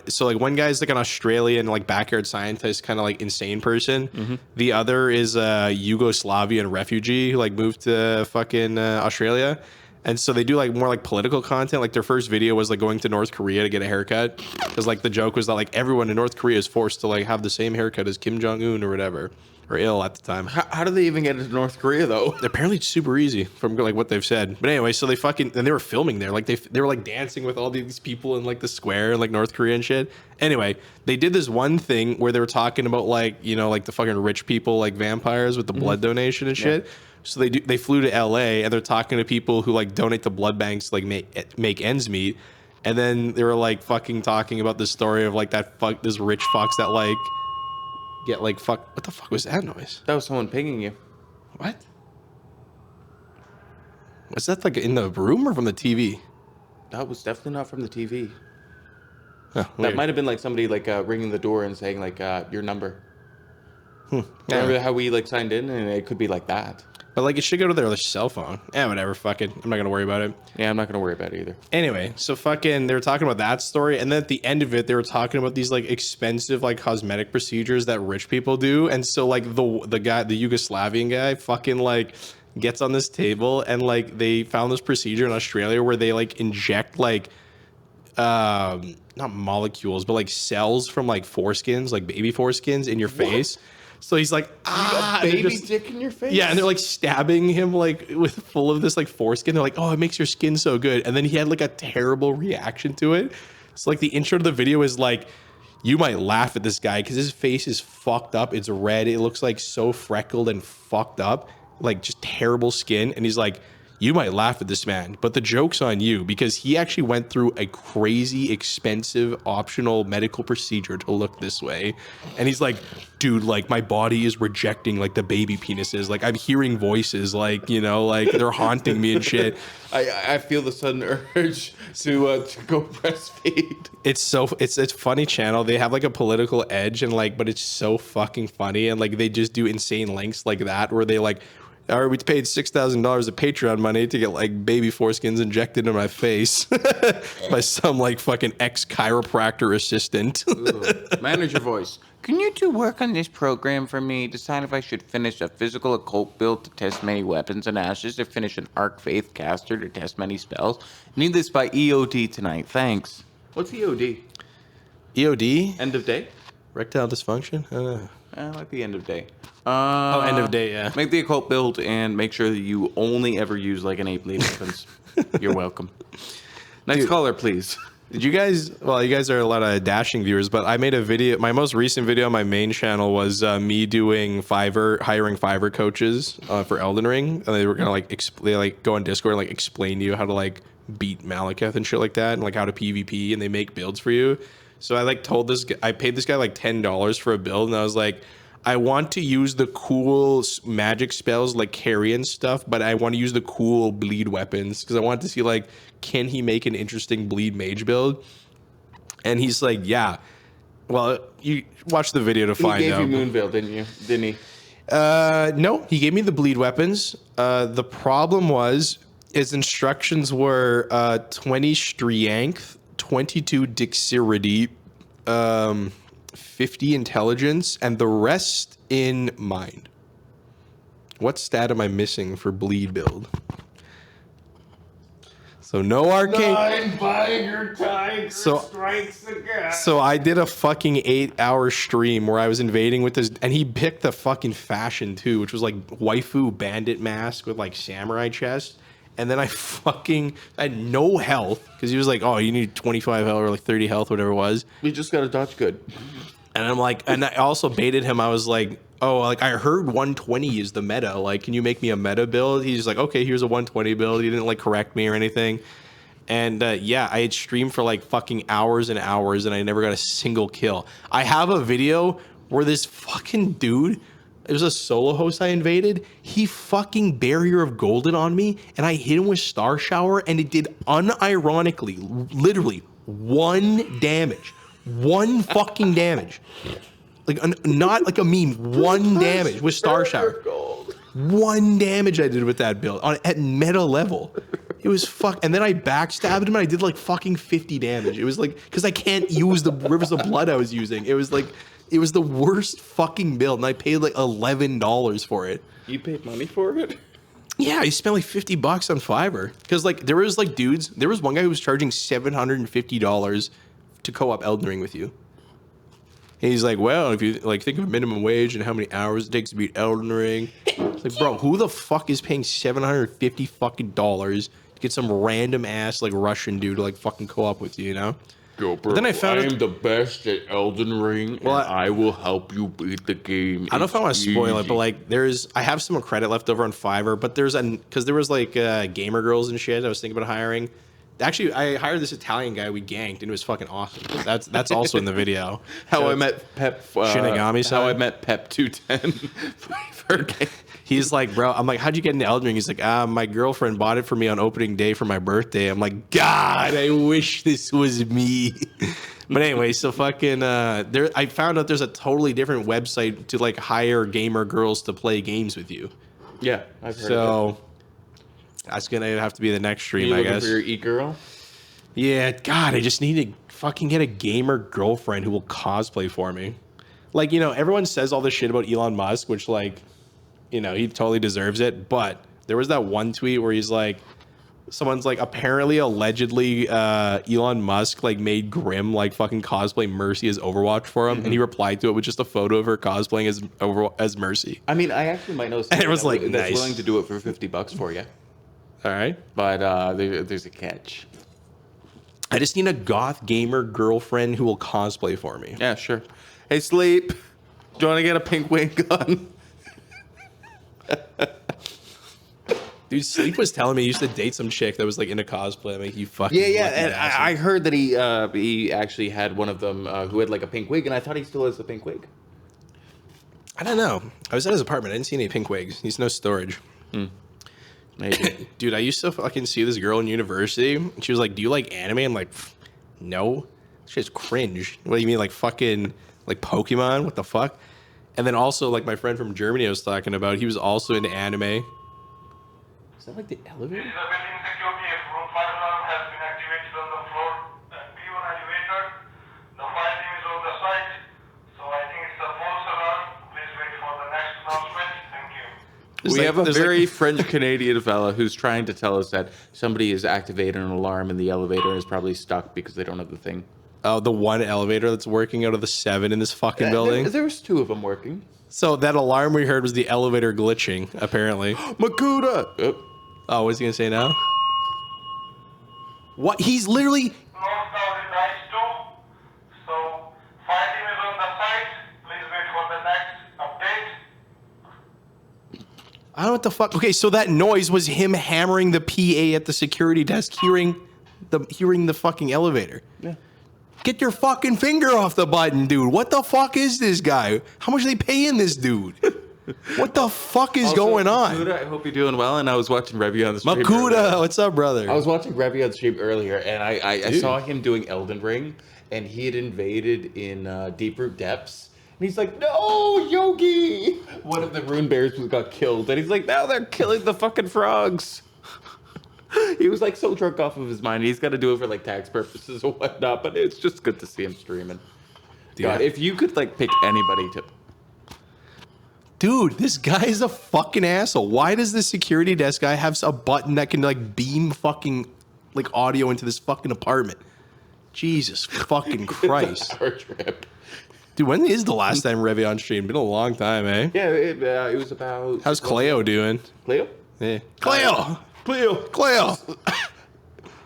guy's like an Australian like backyard scientist, kind of like insane person. Mm-hmm. The other is a Yugoslavian refugee who like moved to fucking Australia. And so they do like more like political content. Like their first video was like going to North Korea to get a haircut. Because like the joke was that like everyone in North Korea is forced to like have the same haircut as Kim Jong-un or whatever. Or ill at the time. How do they even get into North Korea though? Apparently it's super easy from like what they've said. But anyway, so and they were filming there. Like they were like dancing with all these people in like the square in like North Korea and shit. Anyway, they did this one thing where they were talking about like, like the fucking rich people like vampires with the blood donation and shit. Yeah. So they flew to LA and they're talking to people who like donate to blood banks to like make ends meet. And then they were like fucking talking about the story of like this rich fox that like get like fuck. What the fuck was that noise? That was someone pinging you. What? Was that like in the room or from the TV? That was definitely not from the TV. Oh, that might have been like somebody like ringing the door and saying like your number. Yeah. Remember how we like signed in, and it could be like that. But like it should go to their cell phone. Yeah, whatever. Fuck it. I'm not gonna worry about it. Yeah, I'm not gonna worry about it either. Anyway, so fucking they were talking about that story, and then at the end of it, they were talking about these like expensive like cosmetic procedures that rich people do, and so like the guy, the Yugoslavian guy, fucking like gets on this table, and like they found this procedure in Australia where they like inject like not molecules, but like cells from like foreskins, like baby foreskins in your face. So he's like, A and they're baby just- dick in your face. yeah, and they're like stabbing him like with full of this like foreskin. They're like, oh, it makes your skin so good. And then he had like a terrible reaction to it. So like the intro to the video is like, you might laugh at this guy because his face is fucked up. It's red. It looks like so freckled and fucked up, like just terrible skin. And he's like, you might laugh at this man, but the joke's on you because he actually went through a crazy, expensive, optional medical procedure to look this way. And he's like, dude, like my body is rejecting like the baby penises. Like I'm hearing voices, like, you know, like they're haunting me and shit. I feel the sudden urge to go breastfeed. It's funny channel. They have like a political edge and like, but it's so fucking funny. And like, they just do insane lengths like that where they like, all right, we paid $6,000 of Patreon money to get like baby foreskins injected in my face by some like fucking ex-chiropractor assistant. Manage your voice. Can you two work on this program for me? Decide if I should finish a physical occult build to test many weapons and ashes, or finish an Arc Faith caster to test many spells. Need this by EOD tonight. Thanks. What's EOD? EOD? End of day? Erectile dysfunction? I don't know. I like the end of day. Oh, end of day, yeah. Make the occult build and make sure that you only ever use like an 8-bleed weapons. You're welcome. Next Dude. caller, please. Did you guys, well, you guys are a lot of dashing viewers, but I made a video, my most recent video on my main channel was me doing hiring Fiverr coaches for Elden Ring. And they were going to like, go on Discord and like explain to you how to like beat Malekith and shit like that and like how to PvP and they make builds for you. So I like told this guy, I paid this guy like $10 for a build and I was like, I want to use the cool magic spells like carrion stuff, but I want to use the cool bleed weapons because I want to see like, can he make an interesting bleed mage build? And he's like, yeah. Well, you watch the video to find He gave out. you Moonveil, didn't you? Didn't he? No, he gave me the bleed weapons. The problem was his instructions were 20 strength, 22 dexterity, 50 intelligence, and the rest in mind. What stat am I missing for bleed build? So no arcane. Strikes again. So I did a fucking 8-hour stream where I was invading with this, and he picked the fucking fashion too, which was like waifu bandit mask with like samurai chest. And then I had no health because he was like, oh, you need 25 health or like 30 health, whatever it was. We just got to dodge good. And I'm like, and I also baited him. I was like, oh, like I heard 120 is the meta. Like, can you make me a meta build? He's like, okay, here's a 120 build. He didn't like correct me or anything. And yeah, I had streamed for like fucking hours and hours and I never got a single kill. I have a video where this fucking dude, it was a solo host I invaded. He fucking barrier of golden on me and I hit him with Star Shower and it did unironically, literally 1 damage. 1 fucking damage. Like not like a meme. 1 damage with Star Shower. 1 damage I did with that build at meta level. It was and then I backstabbed him and I did like fucking 50 damage. It was like, because I can't use the rivers of blood I was using. It was like, it was the worst fucking build and I paid like $11 for it. You paid money for it? Yeah, I spent like $50 on Fiverr. Because like there was like dudes, there was one guy who was charging $750 to co-op Elden Ring with you. And he's like, well, if you like think of minimum wage and how many hours it takes to beat Elden Ring. It's like, bro, who the fuck is paying $750 fucking dollars to get some random ass like Russian dude to like fucking co-op with you, you know? Yo, bro, Then I found I'm the best at Elden Ring, Well, and I will help you beat the game. I don't know if I want to spoil it, but like I have some credit left over on Fiverr, but because there was like gamer girls and shit I was thinking about hiring. Actually, I hired this Italian guy we ganked, and it was fucking awesome. That's also in the video. How I met Pep. Shinigami-san? How I met Pep 210. He's like, bro, I'm like, how'd you get into Elden Ring? He's like, my girlfriend bought it for me on opening day for my birthday. I'm like, God, I wish this was me. But anyway, so fucking, I found out there's a totally different website to like hire gamer girls to play games with you. Yeah, I've heard of So that's gonna have to be the next it. stream, You I looking guess. for your e-girl? Yeah, God, I just need to fucking get a gamer girlfriend who will cosplay for me. Like, you know, everyone says all this shit about Elon Musk, which, like, you know, he totally deserves it. But there was that one tweet where he's like, Someone's like, apparently, allegedly, Elon Musk like made Grim like fucking cosplay Mercy as Overwatch for him, and he replied to it with just a photo of her cosplaying as Mercy. I mean, I actually might know And someone it was like, that's nice. willing to do it for $50 for you. All right, But there's a catch. I just need a goth gamer girlfriend who will cosplay for me. Yeah, sure. Hey, Sleep. Do you want to get a pink wig on? Dude, Sleep was telling me he used to date some chick that was like into cosplay. I'm like, you fucking Yeah, lucky and bastard. I heard that he actually had one of them who had like a pink wig, and I thought he still has the pink wig. I don't know. I was at his apartment. I didn't see any pink wigs. He's no storage. Maybe. Dude, I used to fucking see this girl in university. And she was like, do you like anime? I'm like, no. She's cringe. What do you mean, like fucking, like Pokemon? What the fuck? And then also, like my friend from Germany I was talking about, he was also into anime. Is that like the elevator? This is a building security. If room 5 alarm has been activated on the floor B1 elevator, the fire team is on the site. So I think it's a false alarm. Please wait for the next announcement. Thank you. There's We like- have a there's very like- French-Canadian fella who's trying to tell us that somebody has activated an alarm and the elevator is probably stuck because they don't have the thing. Oh, the one elevator that's working out of the 7 in this fucking building. There was 2 of them working. So that alarm we heard was the elevator glitching, apparently. Makuda! Oh, what's he gonna say now? What? He's literally. North Tower is nice too. So fire team is on the site. Please wait for the next update. I don't know what the fuck. Okay, so that noise was him hammering the PA at the security desk, hearing the fucking elevator. Yeah. Get your fucking finger off the button, dude. What the fuck is this guy? How much are they paying this dude? What the fuck is going on? Makuda, I hope you're doing well. And I was watching Revy on the stream. Makuda, earlier. what's up, brother? I was watching Revy on stream earlier, and I Dude. saw him doing Elden Ring, and he had invaded in Deep Root Depths. And he's like, no, Yogi! One of the rune bears got killed. And he's like, now they're killing the fucking frogs. He was like so drunk off of his mind. He's got to do it for like tax purposes or whatnot, but it's just good to see him streaming. God, if you could like pick anybody to... Dude, this guy is a fucking asshole. Why does the security desk guy have a button that can like beam fucking like audio into this fucking apartment? Jesus fucking Christ. Our trip. Dude, when is the last time Revy on stream? Been a long time, eh? Yeah, it was about... How's Cleo doing? Cleo? Yeah. Cleo! Cleo!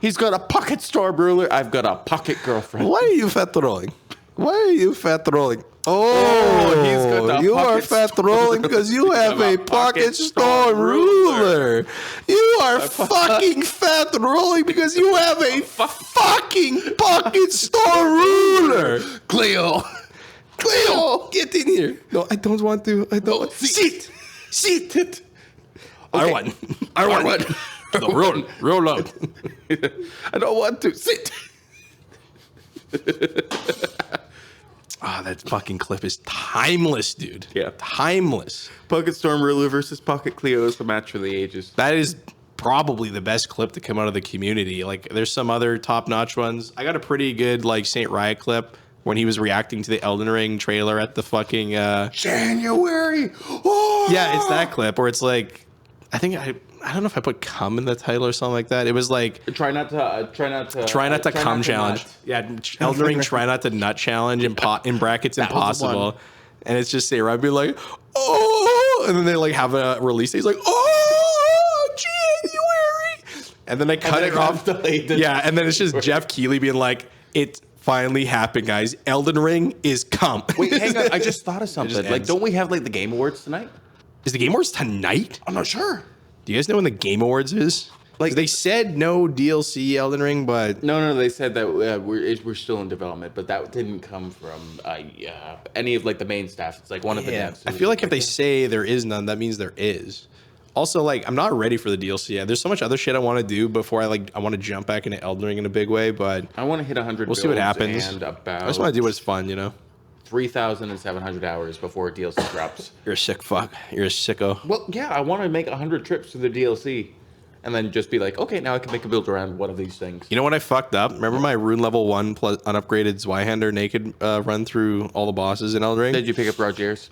He's got a pocket storm ruler. I've got a pocket girlfriend. Why are you fat trolling? Why are you fat trolling? Oh, he's got the you are pocket fat storm trolling because you have a pocket storm ruler. You are fucking fat trolling because you have a fucking pocket storm ruler. Cleo. Cleo, get in here. No, I don't want to. I don't. Want. Sit. Sit. R1. R1. No, roll out. I don't want to. Sit. Ah, that fucking clip is timeless, dude. Yeah. Timeless. Pocket Storm Ruler versus Pocket Cleo is the match for the ages. That is probably the best clip to come out of the community. Like, there's some other top-notch ones. I got a pretty good, like, Saint Riot clip when he was reacting to the Elden Ring trailer at the fucking... January! Oh! Yeah, it's that clip where it's like... I don't know if I put cum in the title or something like that. It was like... Try not to cum challenge. nut. Yeah, Elden Ring try not to nut challenge in brackets That was the one. impossible. And it's just Saint Riot being like, oh, and then they like have a release date. He's like, oh, January. And then they cut it off. Yeah, and then it's just Jeff Keighley being like, it finally happened, guys. Elden Ring is cum. Wait, hang on. I just thought of something. just Like, ends. don't we have like the Game Awards tonight? Is the Game Awards tonight? I'm not sure. Do you guys know when the Game Awards is? Like, they said no DLC Elden Ring, but No. They said that we're still in development, but that didn't come from any of like the main staff. It's like one of the devs. I feel like if they say there is none, that means there is. Also, like, I'm not ready for the DLC yet. There's so much other shit I want to do before I want to jump back into Elden Ring in a big way, but I want to hit 100. we'll see what builds happens. And about I just want to do what's fun, you know? 3,700 hours before DLC drops. You're a sick fuck. You're a sicko. Well, yeah, I want to make 100 trips to the DLC, and then just be like, okay, now I can make a build around one of these things. You know what I fucked up? Remember my rune level 1 plus unupgraded Zweihander naked run through all the bosses in Elden Ring? Did you pick up Rogers?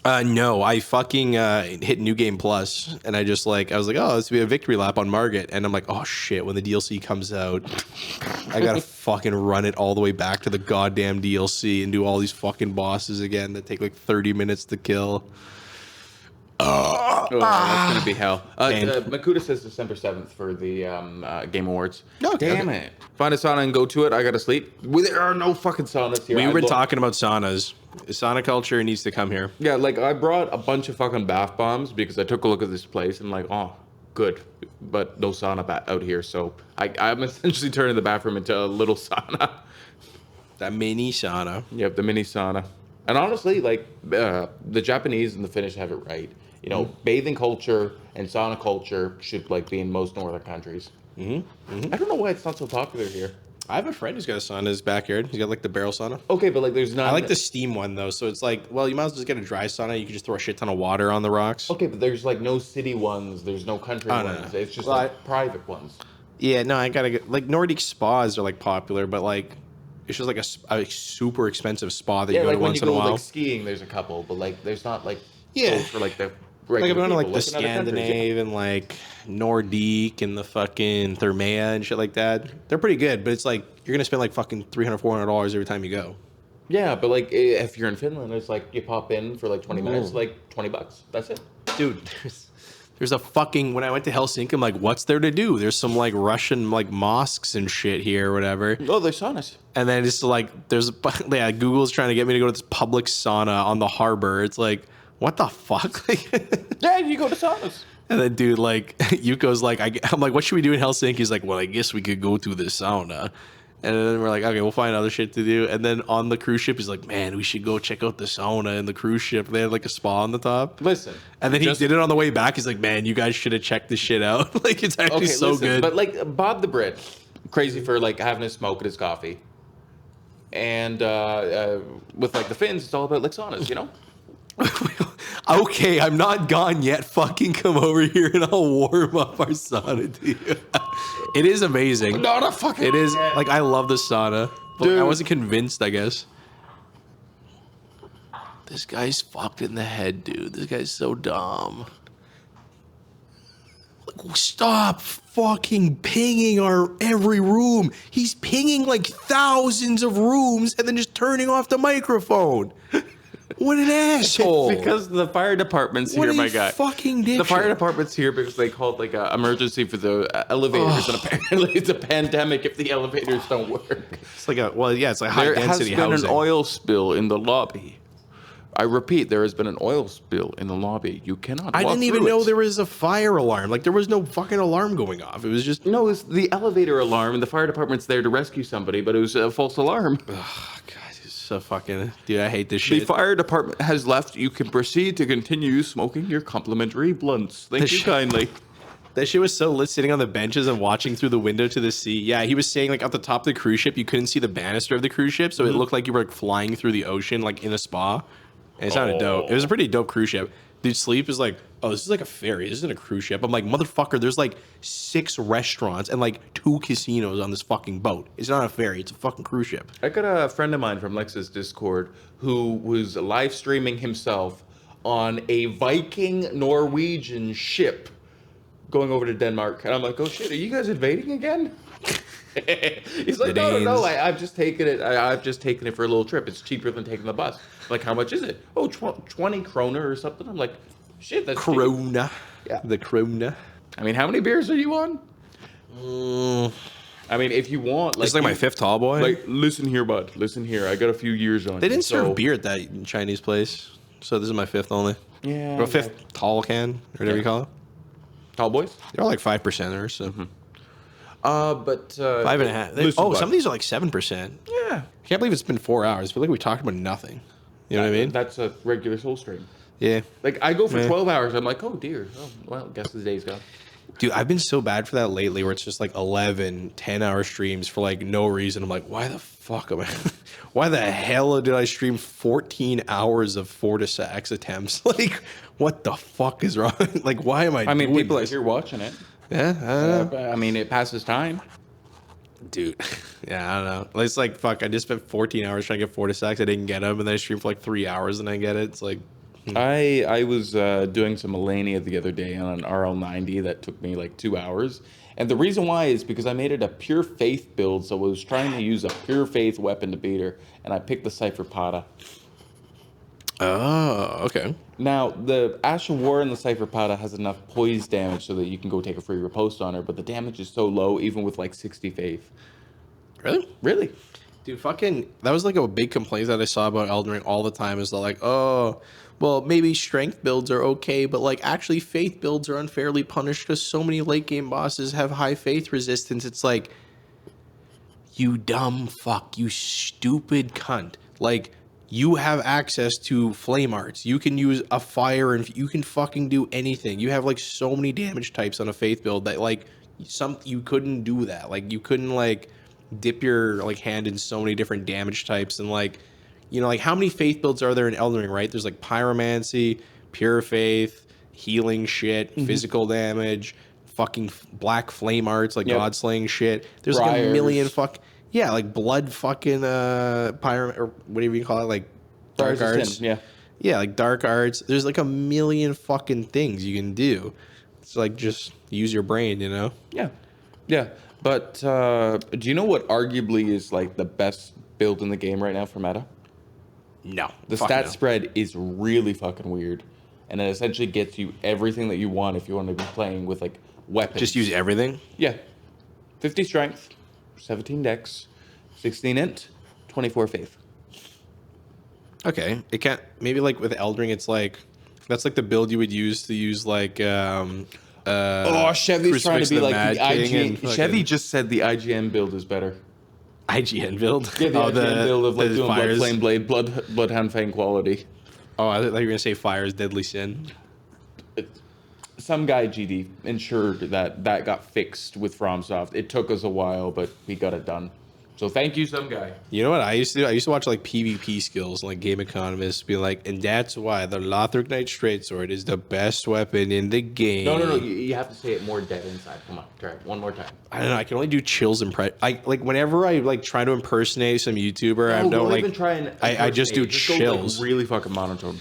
No, I fucking hit New Game Plus, and I was like, oh, this will be a victory lap on Margit, and I'm like, oh shit, when the DLC comes out, I gotta fucking run it all the way back to the goddamn DLC and do all these fucking bosses again that take like 30 minutes to kill. Oh, that's gonna be hell. And- Makuta says December 7th for the Game Awards. No, Damn it. Find a sauna and go to it. I gotta sleep. There are no fucking saunas here. We were looked- talking about saunas. Sauna culture needs to come here. Yeah, like I brought a bunch of fucking bath bombs because I took a look at this place and like, oh, good, but no sauna out here. So I'm essentially turning the bathroom into a little sauna. That mini sauna. Yep, the mini sauna. And honestly, like the Japanese and the Finnish have it right. You know, bathing culture and sauna culture should like be in most northern countries. I don't know why it's not so popular here. I have a friend who's got a sauna in his backyard. He's got like the barrel sauna. Okay, but like there's not. I like the steam one though, so it's like, well, you might as well just get a dry sauna. You can just throw a shit ton of water on the rocks. Okay, but there's like no city ones. There's no country Oh, no, ones. no. It's just Well, like private ones. Yeah, no, I gotta get like Nordic spas are like popular, but like it's just like a super expensive spa that you Yeah, go like to when once you in a go while. like skiing, there's a couple, but like there's not like Yeah. those for like the Like regular I'm going to like people, the in other countries, yeah. Scandinave and like Nordique and the fucking Thermea and shit like that. They're pretty good, but it's like you're gonna spend like fucking $300, $400 every time you go. Yeah, but like if you're in Finland, it's like you pop in for like 20 minutes, like $20. That's it. Dude, there's a fucking when I went to Helsinki, I'm like, what's there to do? There's some like Russian like mosques and shit here or whatever. Oh, there's saunas. And then it's like there's yeah, Google's trying to get me to go to this public sauna on the harbor. It's like, what the fuck? Like, Yeah, you go to saunas. and then dude, like Yuko's like, I'm like, what should we do in Helsinki? He's like, well, I guess we could go to the sauna. And then we're like, okay, we'll find other shit to do. And then on the cruise ship, he's like, man, we should go check out the sauna in the cruise ship. They had like a spa on the top. Listen. And then he just- did it on the way back. He's like, man, you guys should have checked this shit out. Like, it's actually so listen, good. But like Bob the Brit, crazy for like having a smoke at his coffee. And with like the Finns, it's all about like saunas, you know? Okay, I'm not gone yet. Fucking come over here and I'll warm up our sauna to you. It is amazing. Not a fucking. It is like I love the sauna. But Dude. I wasn't convinced, I guess. This guy's fucked in the head, dude. This guy's so dumb. Like, stop fucking pinging our every room. He's pinging like thousands of rooms and then just turning off the microphone. What an asshole. Because the fire department's What here, a my guy. fucking The fire dipshit. department's here because they called like an emergency for the elevators, and apparently it's a pandemic if the elevators don't work. It's like it's like high There has density been housing. an oil spill in the lobby. I repeat, there has been an oil spill in the lobby. You cannot. I walk didn't even through know it. there was a fire alarm. Like there was no fucking alarm going off. It was just No, it's the elevator alarm, and the fire department's there to rescue somebody, but it was a false alarm. oh, God, it's so fucking dude. I hate this The shit. fire department has left. You can proceed to continue smoking your complimentary blunts. Thank The you sh- kindly. That shit was so lit sitting on the benches and watching through the window to the sea. Yeah, he was saying like at the top of the cruise ship, you couldn't see the banister of the cruise ship, so it looked like you were like, flying through the ocean like in a spa. And it sounded dope. It was a pretty dope cruise ship. Dude, Sleep is like, oh, this is like a ferry. This isn't a cruise ship. I'm like, motherfucker, there's like 6 restaurants and like 2 casinos on this fucking boat. It's not a ferry. It's a fucking cruise ship. I got a friend of mine from Lex's Discord who was live streaming himself on a Viking Norwegian ship going over to Denmark. And I'm like, oh shit, are you guys invading again? He's like, The no, Danes. I've just taken it. I've just taken it for a little trip. It's cheaper than taking the bus. Like, how much is it? Oh, 20 kroner or something. I'm like, shit, that's cheap. Krona. Yeah. The Krona. I mean, how many beers are you on? I mean, if you want, It's like my you- 5th tall boy. Like, listen here, bud. Listen here. I got a few years on. They you, didn't serve so- beer at that Chinese place. So this is my 5th only. Yeah. Or 5th tall can, or whatever you call it. Tall boys. They're all like 5%ers. So. But 5.5. listen, Oh, bud. some of these are like 7%. Yeah. Can't believe it's been 4 hours. I feel like we talked about nothing. You know what I mean? That's a regular soul stream. Yeah. Like I go for Yeah. 12 hours. I'm like, oh dear. Oh, well, guess the day's gone. Dude, I've been so bad for that lately where it's just like 11, 10-hour streams for like no reason. I'm like, why the fuck am I... why the hell did I stream 14 hours of 4 to 6 attempts? Like, what the fuck is wrong? Like, why am I I mean, doing people this? are here watching it. Yeah, I don't know. I mean, it passes time. Dude, yeah, I don't know. It's like, fuck, I just spent 14 hours trying to get 4 to 6. I didn't get them, and then I streamed for like 3 hours and I get it. It's like, I was doing some Melania the other day on an RL90 that took me like 2 hours. And the reason why is because I made it a pure faith build, so I was trying to use a pure faith weapon to beat her, and I picked the Cypher Pata. Oh, okay. Now, the Ash of War and the Cypher Pata has enough poise damage so that you can go take a free riposte on her, but the damage is so low, even with like 60 faith. Really? Really? Dude, fucking, that was like a big complaint that I saw about Elden Ring all the time is like, oh, well, maybe strength builds are okay, but like actually faith builds are unfairly punished because so many late game bosses have high faith resistance. It's like, you dumb fuck, you stupid cunt. Like, you have access to flame arts. You can use a fire and you can fucking do anything. You have like so many damage types on a faith build that like you couldn't do that. Like you couldn't like dip your like hand in so many different damage types and like, you know, like how many faith builds are there in Elden Ring, right? There's like pyromancy, pure faith, healing shit, physical damage, fucking black flame arts, like god slaying shit. There's like a million yeah, like blood fucking pyro or whatever you call it, like dark arts. Yeah. Yeah, like dark arts. There's like a million fucking things you can do. It's like just use your brain, you know? Yeah. Yeah. But do you know what arguably is like the best build in the game right now for meta? No. The stat spread is really fucking weird. And it essentially gets you everything that you want if you want to be playing with like weapons. Just use everything? Yeah. 50 strength, 17 dex, 16 int, 24 faith. Okay. It can't maybe like with Elden Ring it's like that's like the build you would use to use like Chevy's trying to be like the IGN. Chevy just said the IGN build is better. IGN build? Yeah, the IGN build of like doing fires. Blood Flame Blade, Bloodhound Fang quality. Oh, I thought you were gonna say fire's deadly sin. Some guy GD ensured that got fixed with FromSoft. It took us a while, but we got it done. So thank you, some guy. You know what I used to do? I used to watch like PvP skills, like Game Economists, be like, and that's why the Lothric Knight Straight-Sword is the best weapon in the game. No. You have to say it more dead inside. Come on, try it one more time. I don't know. I can only do chills and like whenever I like try to impersonate some YouTuber, I No, don't like. even try and I just do just chills. Go, like, really fucking monotone.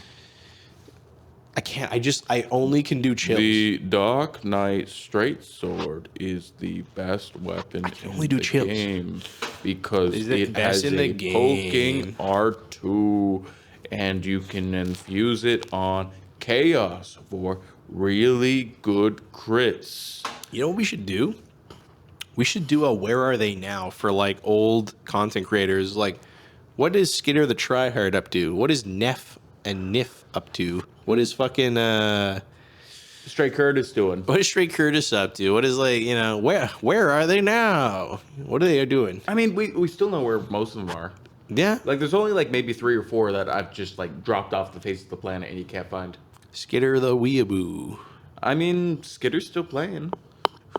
I can't. I only can do chills. The Dark Knight Straight-Sword is the best weapon in the game because it has a poking R2 and you can infuse it on Chaos for really good crits. You know what we should do? We should do a Where Are They Now for like old content creators. Like, what is Skidder the Tryhard up to? What is Neff and Niff up to? What is fucking Stray Curtis doing? What is Stray Curtis up to? What is like, you know, where are they now? What are they doing? I mean, we still know where most of them are. Yeah. Like there's only like maybe 3 or 4 that I've just like dropped off the face of the planet and you can't find. Skidder the Weeaboo. I mean, Skidder's still playing.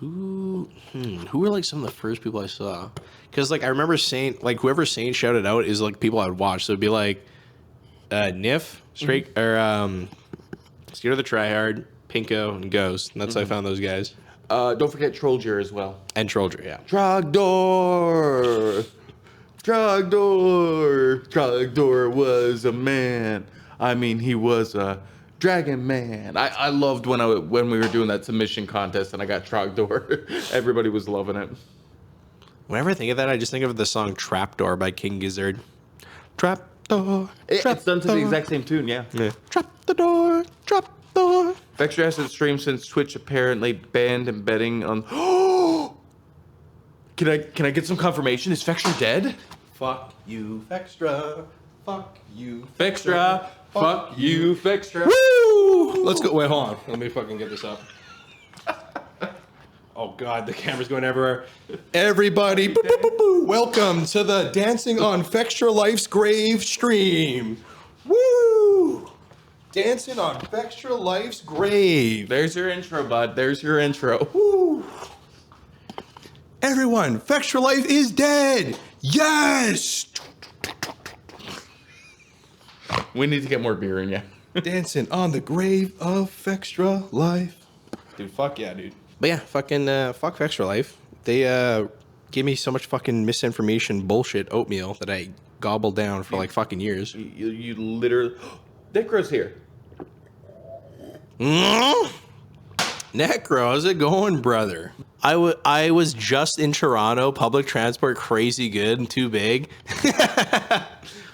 Who were like some of the first people I saw? Because like I remember saying like whoever Saint shouted out is like people I'd watch. So it'd be like Niff, Straight or Skidder the Tryhard, Pinko, and Ghost. And that's how I found those guys. Don't forget Trollger as well. And Trollger, yeah. Trogdor was a man. I mean, he was a dragon man. I loved when we were doing that submission contest and I got Trogdor. Everybody was loving it. Whenever I think of that, I just think of the song Trapdoor by King Gizzard. Trapdoor. It's done to the exact same tune, yeah. Trap the door. Fextra hasn't streamed since Twitch apparently banned embedding on. Can I get some confirmation? Is Fextra dead? Fuck you, Fextra. Fuck you, Fextra. Fuck you, Fextra. Woo! Let's go. Wait, hold on. Let me fucking get this up. Oh God, the camera's going everywhere. Everybody, welcome to the Dancing on Fextra Life's Grave stream. Woo! Dancing on Fextra Life's Grave. There's your intro, bud. There's your intro. Woo! Everyone, Fextra Life is dead. Yes. We need to get more beer in you. Dancing on the grave of Fextra Life. Dude, fuck yeah, dude. But yeah, fucking fuck Fextra Life. They gave me so much fucking misinformation bullshit oatmeal that I gobbled down for like fucking years. You literally... Dick Crow's here. Necro, how's it going, brother? I was just in Toronto. Public transport crazy good and too big.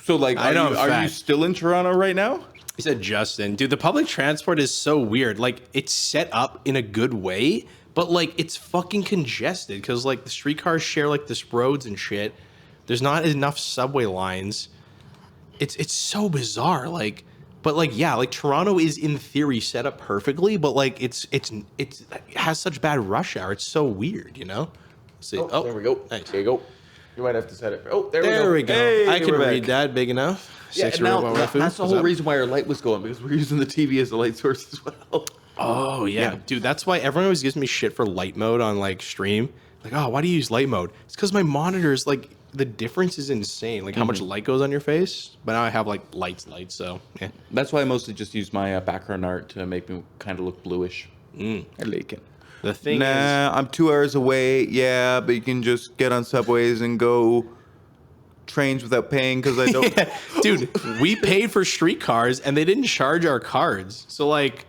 So like, are you still in Toronto right now? He said Justin. Dude, the public transport is so weird. Like, it's set up in a good way, but like it's fucking congested because like the streetcars share like this roads and shit. There's not enough subway lines. It's so bizarre. Like, but like yeah, like Toronto is in theory set up perfectly, but like it has such bad rush hour. It's so weird, you know. See, oh, there we go. Nice. There you go. You might have to set it. Oh, there we go. Hey, I can read that big enough. Yeah, that's the whole reason why our light was going, because we're using the TV as a light source as well. Oh yeah, dude. That's why everyone always gives me shit for light mode on like stream. Like, oh, why do you use light mode? It's because my monitors like. The difference is insane, like how much light goes on your face. But now I have like lights, so yeah. That's why I mostly just use my background art to make me kind of look bluish. I like it. The thing is, I'm 2 hours away. Yeah, but you can just get on subways and go trains without paying because I don't. Yeah. Dude, we paid for streetcars and they didn't charge our cards. So like,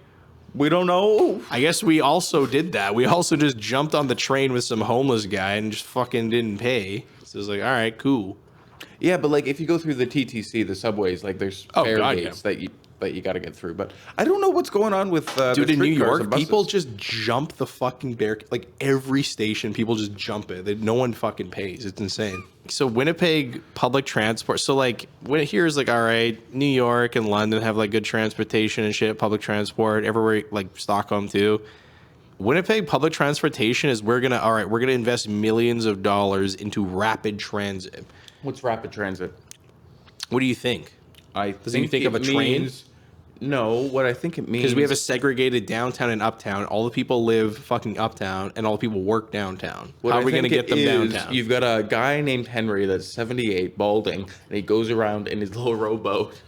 we don't know. I guess we also did that. We also just jumped on the train with some homeless guy and just fucking didn't pay. So it's like, all right, cool. Yeah, but like if you go through the TTC, the subways, like there's fare gates that you got to get through. But I don't know what's going on with dude in New York. People just jump the fucking barricade. Like every station, people just jump it. No one fucking pays. It's insane. So Winnipeg public transport. So like when here's like, all right, New York and London have like good transportation and shit, public transport everywhere, like Stockholm too. Winnipeg public transportation is we're gonna invest millions of dollars into rapid transit. What's rapid transit? What do you think? Doesn't you think of a train? No, what I think it means because we have a segregated downtown and uptown. All the people live fucking uptown, and all the people work downtown. How are we gonna get them downtown? You've got a guy named Henry that's 78, balding, and he goes around in his little rowboat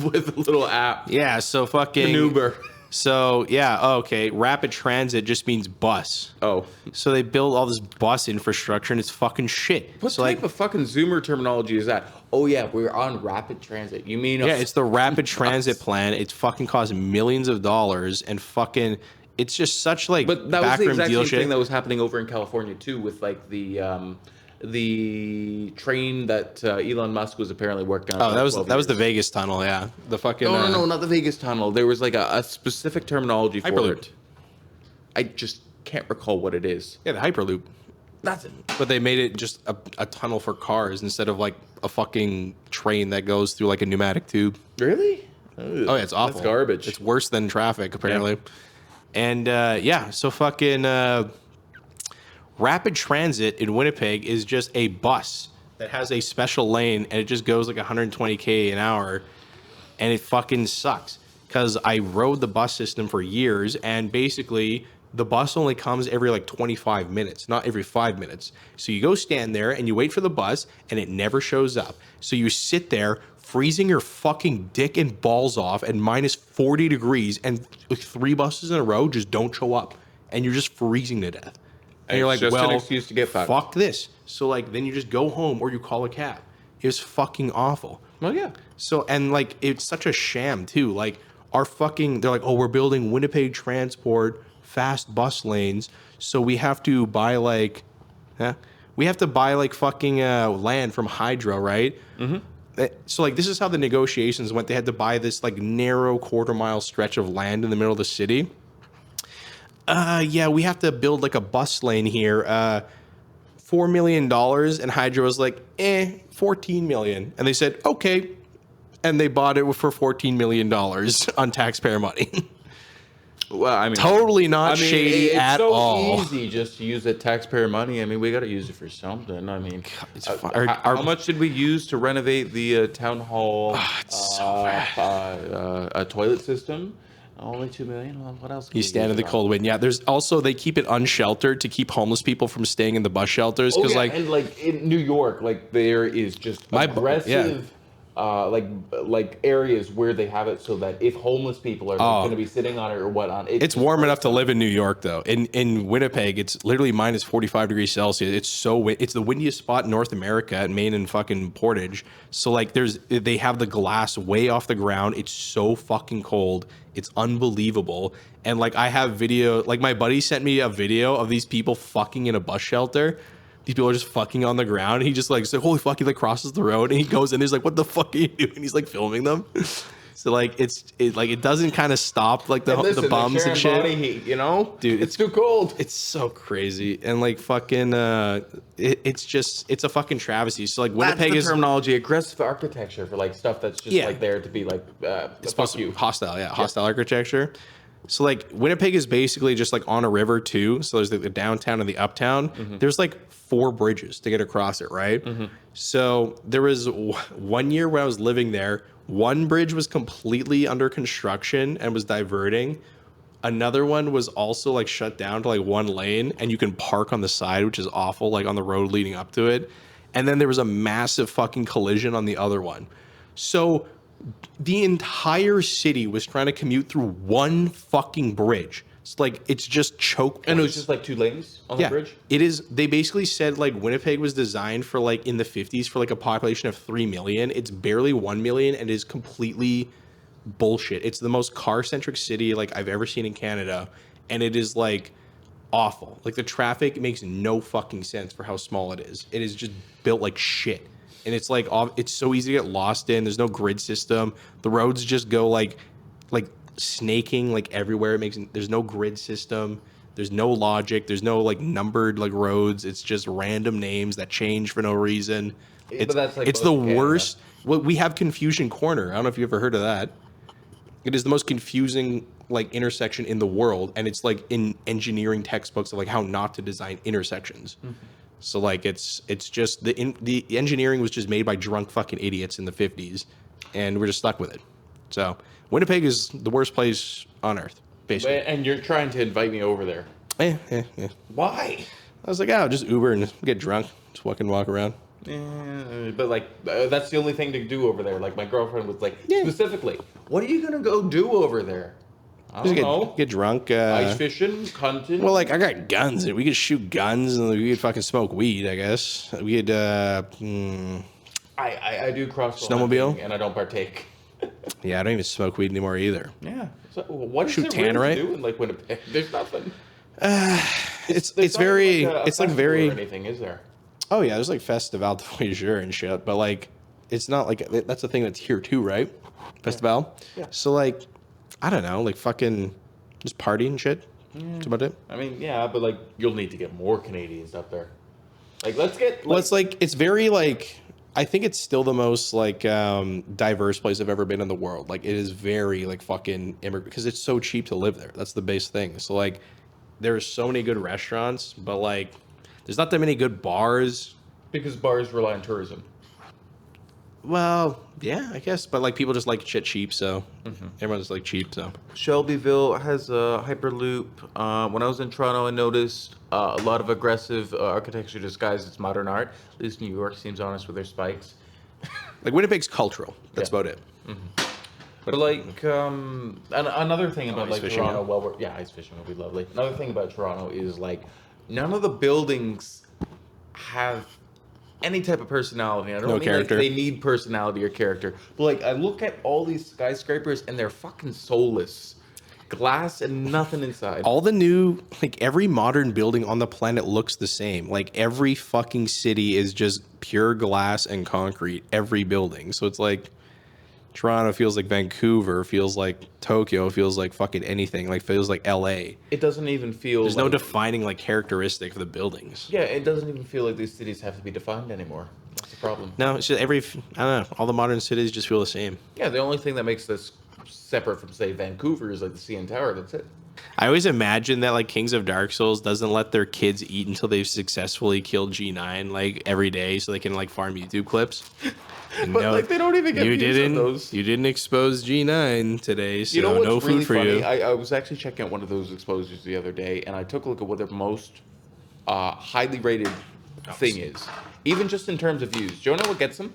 with a little app. Yeah, so fucking an Uber. So, yeah, okay, rapid transit just means bus. Oh. So they build all this bus infrastructure, and it's fucking shit. What type of fucking Zoomer terminology is that? Oh, yeah, we're on rapid transit. You mean... Yeah, it's the rapid transit plan. It fucking costs millions of dollars, and fucking... It's just such, like, but that was the exact same thing that was happening over in California, too, with, like, the train that Elon Musk was apparently working on. Oh, that was the Vegas tunnel, yeah. The fucking no, not the Vegas tunnel. There was like a specific terminology for it. I just can't recall what it is. Yeah, the Hyperloop. That's it. But they made it just a tunnel for cars instead of like a fucking train that goes through like a pneumatic tube. Really? Oh, yeah, it's awful. That's garbage. It's worse than traffic apparently. Yeah. And yeah, so fucking. Rapid transit in Winnipeg is just a bus that has a special lane and it just goes like 120k an hour, and it fucking sucks because I rode the bus system for years, and basically the bus only comes every like 25 minutes, not every 5 minutes. So you go stand there and you wait for the bus and it never shows up. So you sit there freezing your fucking dick and balls off at minus 40 degrees, and like 3 buses in a row just don't show up, and you're just freezing to death. And you're like, just well, an excuse to get fucked. Fuck this. So like, then you just go home or you call a cab. It was fucking awful. Well, yeah. So, and like, it's such a sham too. Like they're like, oh, we're building Winnipeg transport, fast bus lanes. So we have to buy like fucking land from Hydro, right? Mm-hmm. So like, this is how the negotiations went. They had to buy this like narrow quarter-mile stretch of land in the middle of the city. Yeah, we have to build like a bus lane here. $4 million. And Hydro was like, 14 million. And they said, okay. And they bought it for $14 million on taxpayer money. Well, I mean, totally not shady at all. It's so easy just to use that taxpayer money. I mean, we got to use it for something. I mean, how much did we use to renovate the town hall a toilet system? Only $2 million. Well, what else? You stand in the cold wind. Yeah, there's also they keep it unsheltered to keep homeless people from staying in the bus shelters. And like in New York, like there is just aggressive like areas where they have it so that if homeless people are going to be sitting on it or whatnot, it's warm enough to live in New York though. In Winnipeg, it's literally minus 45 degrees Celsius. It's the windiest spot in North America at Maine and fucking Portage. So like they have the glass way off the ground. It's so fucking cold. It's unbelievable. And like I have video, like my buddy sent me a video of these people fucking in a bus shelter. These people are just fucking on the ground. And he just like, holy fuck, he like crosses the road and he goes in. He's like, what the fuck are you doing? He's like filming them. So like it doesn't kind of stop like the bums and shit. Body heat, you know, dude, it's too cold. It's so crazy and like fucking it's a fucking travesty. So like Winnipeg is terminology, aggressive architecture for like stuff that's just like there to be like it's supposed to be hostile, hostile architecture. So like Winnipeg is basically just like on a river too. So there's like the downtown and the uptown. Mm-hmm. There's like 4 bridges to get across it, right? Mm-hmm. So there was 1 year when I was living there, one bridge was completely under construction and was diverting. Another one was also like shut down to like 1 lane and you can park on the side, which is awful, like on the road leading up to it. And then there was a massive fucking collision on the other one. So the entire city was trying to commute through one fucking bridge. It's like, it's just choke points. And it was just like 2 lanes on the bridge? It is. They basically said like Winnipeg was designed for like in the 50s for like a population of 3 million. It's barely 1 million and is completely bullshit. It's the most car-centric city like I've ever seen in Canada. And it is like awful. Like the traffic makes no fucking sense for how small it is. It is just built like shit. And it's like, it's so easy to get lost in. There's no grid system. The roads just go like snaking like everywhere. There's no grid system. There's no logic. There's no like numbered like roads. It's just random names that change for no reason. It's the worst. Well, we have Confusion Corner. I don't know if you ever heard of that. It is the most confusing like intersection in the world, and it's like in engineering textbooks of like how not to design intersections. Mm-hmm. So like it's just the engineering was just made by drunk fucking idiots in the 50s, and we're just stuck with it. So Winnipeg is the worst place on earth, basically. And you're trying to invite me over there. Yeah. Why? I was like, just Uber and get drunk, just fucking walk around. Yeah, but like that's the only thing to do over there. Like my girlfriend was like, specifically, what are you gonna go do over there? I don't know. Get drunk. Ice fishing, hunting. Well, like I got guns, and we could shoot guns, and we could fucking smoke weed. I guess we could. I do cross snowmobile, and I don't partake. Yeah, I don't even smoke weed anymore either. Yeah. So what shoot tannerite? Do in like Winnipeg? There's nothing. It's very it's like very or anything, is there? Oh yeah, there's like Festival de Voyageur and shit, but like it's not like that's a thing that's here too, right? Festival. Yeah. So like I don't know, like fucking just party and shit. That's about it. I mean, yeah, but like you'll need to get more Canadians up there. Like it's very like I think it's still the most like diverse place I've ever been in the world. Like it is very like fucking immigrant because it's so cheap to live there. That's the base thing. So like there's so many good restaurants, but like there's not that many good bars. Because bars rely on tourism. Well, yeah, I guess, but like people just like shit cheap, so everyone's like cheap. So Shelbyville has a Hyperloop. When I was in Toronto, I noticed a lot of aggressive architecture disguised as modern art. At least New York seems honest with their spikes. Like Winnipeg's cultural. That's about it. Mm-hmm. But like another thing about like fishing, Toronto, ice fishing would be lovely. Another thing about Toronto is like none of the buildings have any type of personality. I don't mean character. Like they need personality or character. But like I look at all these skyscrapers and they're fucking soulless. Glass and nothing inside. All the new, like every modern building on the planet looks the same. Like every fucking city is just pure glass and concrete. Every building. So it's like Toronto feels like Vancouver, feels like Tokyo, feels like fucking anything. Like feels like LA. It doesn't even feel. There's no defining like characteristic for the buildings. Yeah, it doesn't even feel like these cities have to be defined anymore. That's the problem. No, it's just I don't know. All the modern cities just feel the same. Yeah, the only thing that makes this separate from say Vancouver is like the CN Tower. That's it. I always imagine that like Kings of Dark Souls doesn't let their kids eat until they've successfully killed G9 like every day, so they can like farm YouTube clips. But like they don't even get views on those. You didn't expose G9 today, so what's no food really for funny? you. I was actually checking out one of those exposures the other day, and I took a look at what their most highly rated thing is, even just in terms of views. Do you know what gets them?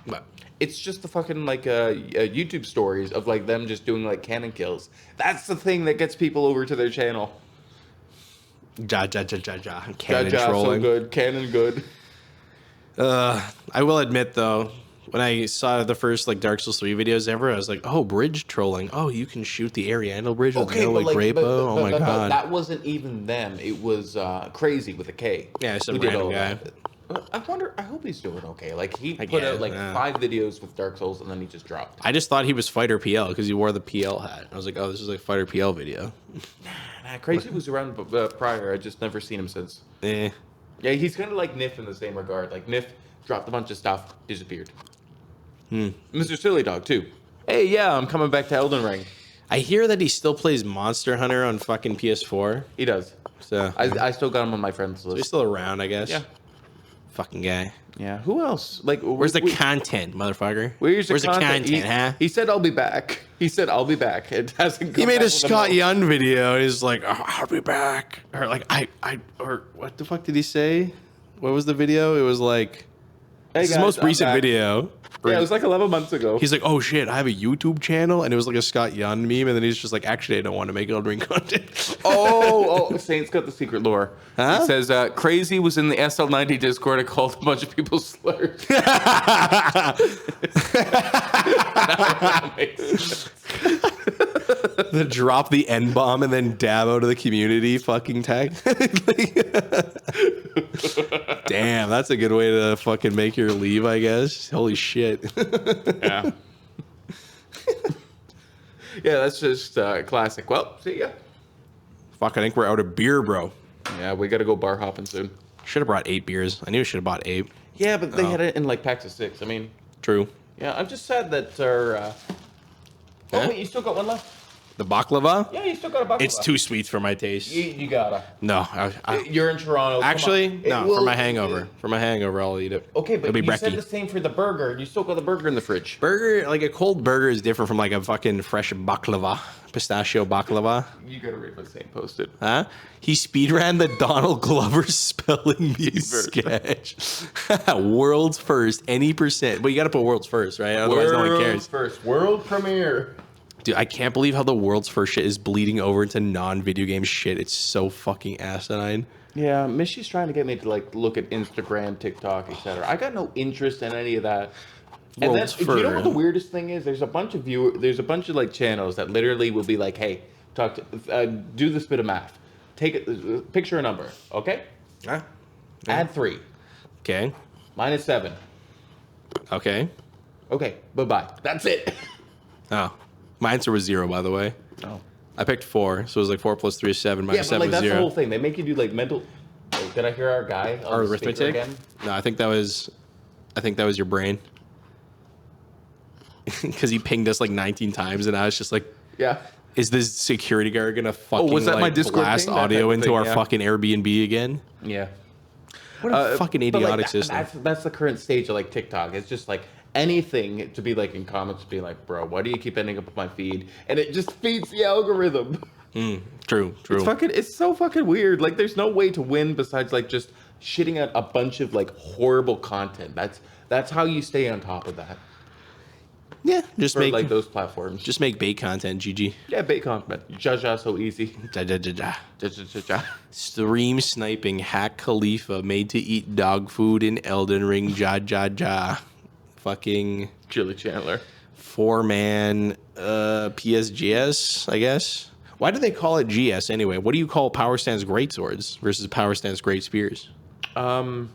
What? It's just the fucking like YouTube stories of like them just doing like cannon kills. That's the thing that gets people over to their channel. Cannon So trolling. good, cannon good. I will admit though, when I saw the first like Dark Souls 3 videos ever, I was like, oh, bridge trolling. Oh, you can shoot the Ariandel bridge with no like great bow. Oh my god. That wasn't even them. It was Crazy with a K. Yeah, some who did random all guy. that. I hope he's doing okay. Like he put guess, out like yeah. 5 videos with Dark Souls and then he just dropped. I just thought he was Fighter PL because he wore the PL hat. I was like, oh, this is like Fighter PL video. Nah, Crazy was around prior. I just never seen him since. Eh. Yeah, he's kind of like Nif in the same regard. Like Nif dropped a bunch of stuff, disappeared. Mr. Silly Dog too. Hey, yeah, I'm coming back to Elden Ring. I hear that he still plays Monster Hunter on fucking PS4. He does. So I still got him on my friends list. he's still around, I guess. Yeah. Fucking guy. Yeah. Who else? Like, Where's the content, motherfucker? Where's the content? huh? He said, "I'll be back." He said, "I'll be back." It hasn't. He come made back a with Scott note. Young video. And he's like, oh, I'll be back. Or like, or what the fuck did he say? What was the video? It was like, Hey his guys, most I'm recent back. video. Yeah, it was like 11 months ago. He's like, oh shit, I have a YouTube channel. And it was like a Scott Young meme. And then he's just like, actually, I don't want to make Elden Ring content. oh, Saint's got the secret lore. Huh? He says, Crazy was in the SL90 Discord and called a bunch of people slurs. That makes sense. The drop the N bomb and then dab out of the community fucking tag. Damn, that's a good way to fucking make your leave, I guess. Holy shit. Yeah. Yeah, that's just classic. Well, see ya. Fuck, I think we're out of beer, bro. Yeah, we gotta go bar hopping soon. Should have brought 8 beers. I knew I should have bought 8. Yeah, but they had it in like packs of 6. I mean, True. yeah, I'm just sad that our. Huh? Oh, wait, you still got one left? The baklava? Yeah, you still got a bucket It's left. too sweet for my taste. You gotta. No, You're in Toronto. come actually, on. It no. will- For my hangover, I'll eat it. Okay, but It'll be you said brekkie. the same for the burger. You still got the burger in the fridge. Burger, like a cold burger, is different from like a fucking fresh baklava, pistachio baklava. You gotta read what Saint posted. Huh? He speedran the Donald Glover spelling bee version. sketch. World's first, any percent. But you gotta put world's first, right? Otherwise, no one cares. First world premiere. Dude, I can't believe how the world's first shit is bleeding over into non-video game shit. It's so fucking asinine. Yeah, Mishy's trying to get me to like look at Instagram, TikTok, etc. I got no interest in any of that. And then, World's do you know what first. the weirdest thing is? There's a bunch of like channels that literally will be like, "Hey, do this bit of math. Take it, picture a number, okay? Huh? Add 3, Okay. minus 7. Okay. Okay, bye. That's it." Oh. My answer was 0, by the way. Oh. I picked 4, so it was like 4 plus 3 is 7, Yeah, minus but 7 like was that's 0. the whole thing. They make you do like mental. Wait, did I hear our guy? On Our the speaker arithmetic? again? No, I think that was your brain. Because he pinged us like 19 times, and I was just like, Yeah. is this security guard gonna fucking was that like my Discord blast thing? That audio type of into thing, our yeah. fucking Airbnb again? Yeah. What a fucking But, like, idiotic system. That's the current stage of like TikTok. It's just like anything to be like in comments, be like, "Bro, why do you keep ending up with my feed?" And it just feeds the algorithm. True. It's so fucking weird. Like, there's no way to win besides like just shitting out a bunch of like horrible content. That's how you stay on top of that Yeah, just for make like those platforms. just make bait content, GG. Yeah, bait content. Jaja, so easy. Ja, ja, ja, ja. Ja. Stream sniping hack Khalifa made to eat dog food in Elden Ring. Ja ja ja. Fucking Chili Chandler. 4-man PSGS, I guess. Why do they call it GS anyway? What do you call power stance great swords versus power stance great spears? And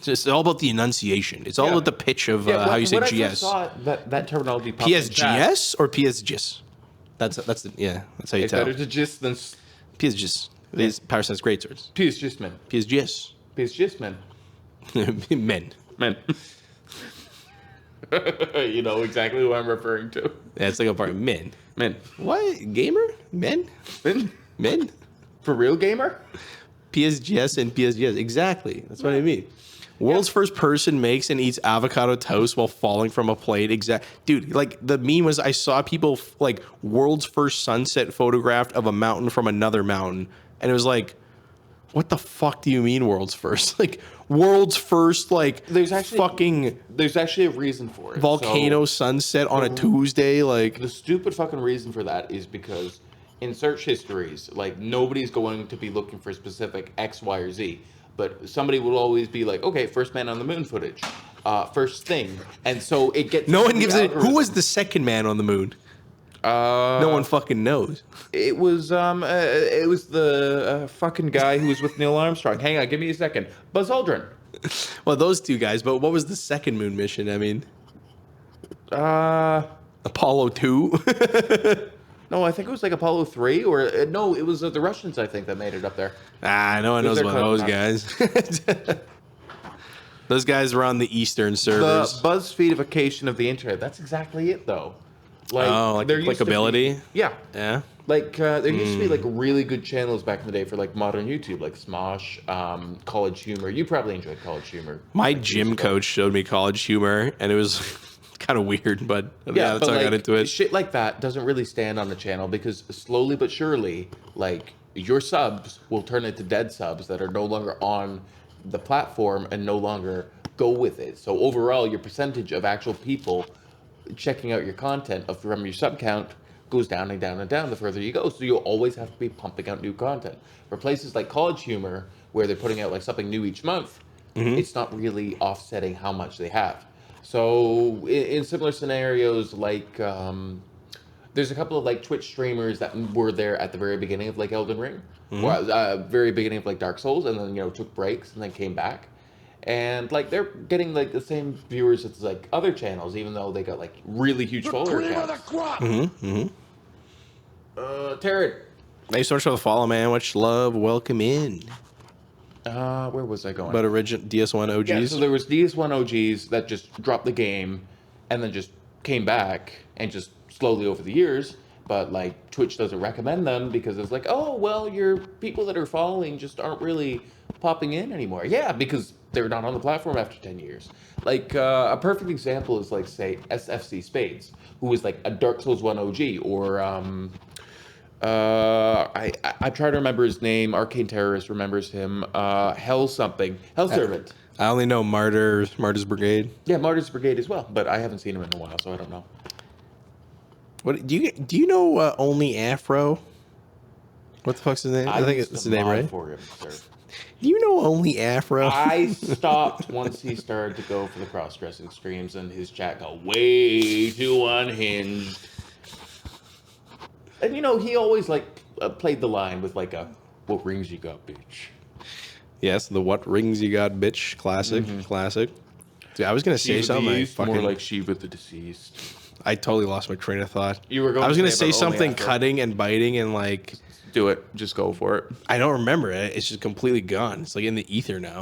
It's all about the enunciation. It's all Yeah. about the pitch of yeah, how you say when I GS. first saw that terminology pop in chat, PSGS or PSGS? That's how you it's tell. better to just than PSGS. These power stance great swords. Peace just man. PSGS. Peace just man. Men. Man. You know exactly who I'm referring to. Yeah, it's like a part men. Men. What? Gamer? Men? Men? Men? For real gamer? PSGS and PSGS. Exactly. That's what I mean. World's first person makes and eats avocado toast while falling from a plane. Dude, like the meme was I saw people like world's first sunset photographed of a mountain from another mountain. And it was like, what the fuck do you mean world's first? Like, World's first like There's actually fucking there's actually a reason for it. volcano sunset on a Tuesday. Like The stupid fucking reason for that is because in search histories, like nobody's going to be looking for specific X, Y, or Z, but somebody will always be like, okay, first man on the moon footage, first thing, and so it gets. no one gives it. Who was the second man on the moon? No one fucking knows. It was the fucking guy who was with Neil Armstrong. Hang on, give me a second. Buzz Aldrin. Well, those two guys. But what was the second moon mission? I mean, Apollo 2. No, I think it was like Apollo 3, or no, it was the Russians, I think, that made it up there. No one knows about those guys. Those guys were on the Eastern servers. The BuzzFeedification of the internet. That's exactly it, though. Like there used to clickability? be- Yeah. Yeah. Like, there used to be, like, really good channels back in the day for, like, modern YouTube, like Smosh, College Humor. You probably enjoyed College Humor. My gym coach showed me College Humor, and it was kind of weird, but yeah, that's but, how I got into it. Shit like that doesn't really stand on the channel because slowly but surely, like, your subs will turn into dead subs that are no longer on the platform and no longer go with it. So overall, your percentage of actual people checking out your content from your sub count goes down and down and down the further you go. So you'll always have to be pumping out new content. For places like College Humor, where they're putting out like something new each month, it's not really offsetting how much they have. So in similar scenarios, like there's a couple of like Twitch streamers that were there at the very beginning of like Elden Ring, or very beginning of like Dark Souls, and then took breaks and then came back. And like they're getting like the same viewers as like other channels, even though they got like really huge follower counts. Taryn. Thanks so much for the follow, man. Much love. Welcome in. Where was I going? But original DS1 OGs. Yeah, so there was DS1 OGs that just dropped the game and then just came back and just slowly over the years. But like Twitch doesn't recommend them because it's like, oh, well, your people that are following just aren't really popping in anymore. Yeah, because they're not on the platform after 10 years. Like a perfect example is like, say, SFC Spades, who was like a Dark Souls 1 OG, or I try to remember his name. Arcane Terrorist remembers him. Hell Servant. I only know Martyr's Brigade. Yeah, Martyr's Brigade as well, but I haven't seen him in a while, so I don't know. What do you know? Only Afro. What the fuck's his name? I think it's his name, right? For him, sir. Do you know Only Afro? I stopped once he started to go for the cross-dressing streams, and his chat got way too unhinged. And he always like played the line with like a "What rings you got, bitch?" Yes, the "What rings you got, bitch" classic. Dude, I was gonna say something. More like Shiva the Deceased. I totally lost my train of thought. You were going. I was gonna to say something cutting and biting and like. Do it. Just go for it. I don't remember it. It's just completely gone. It's like in the ether now.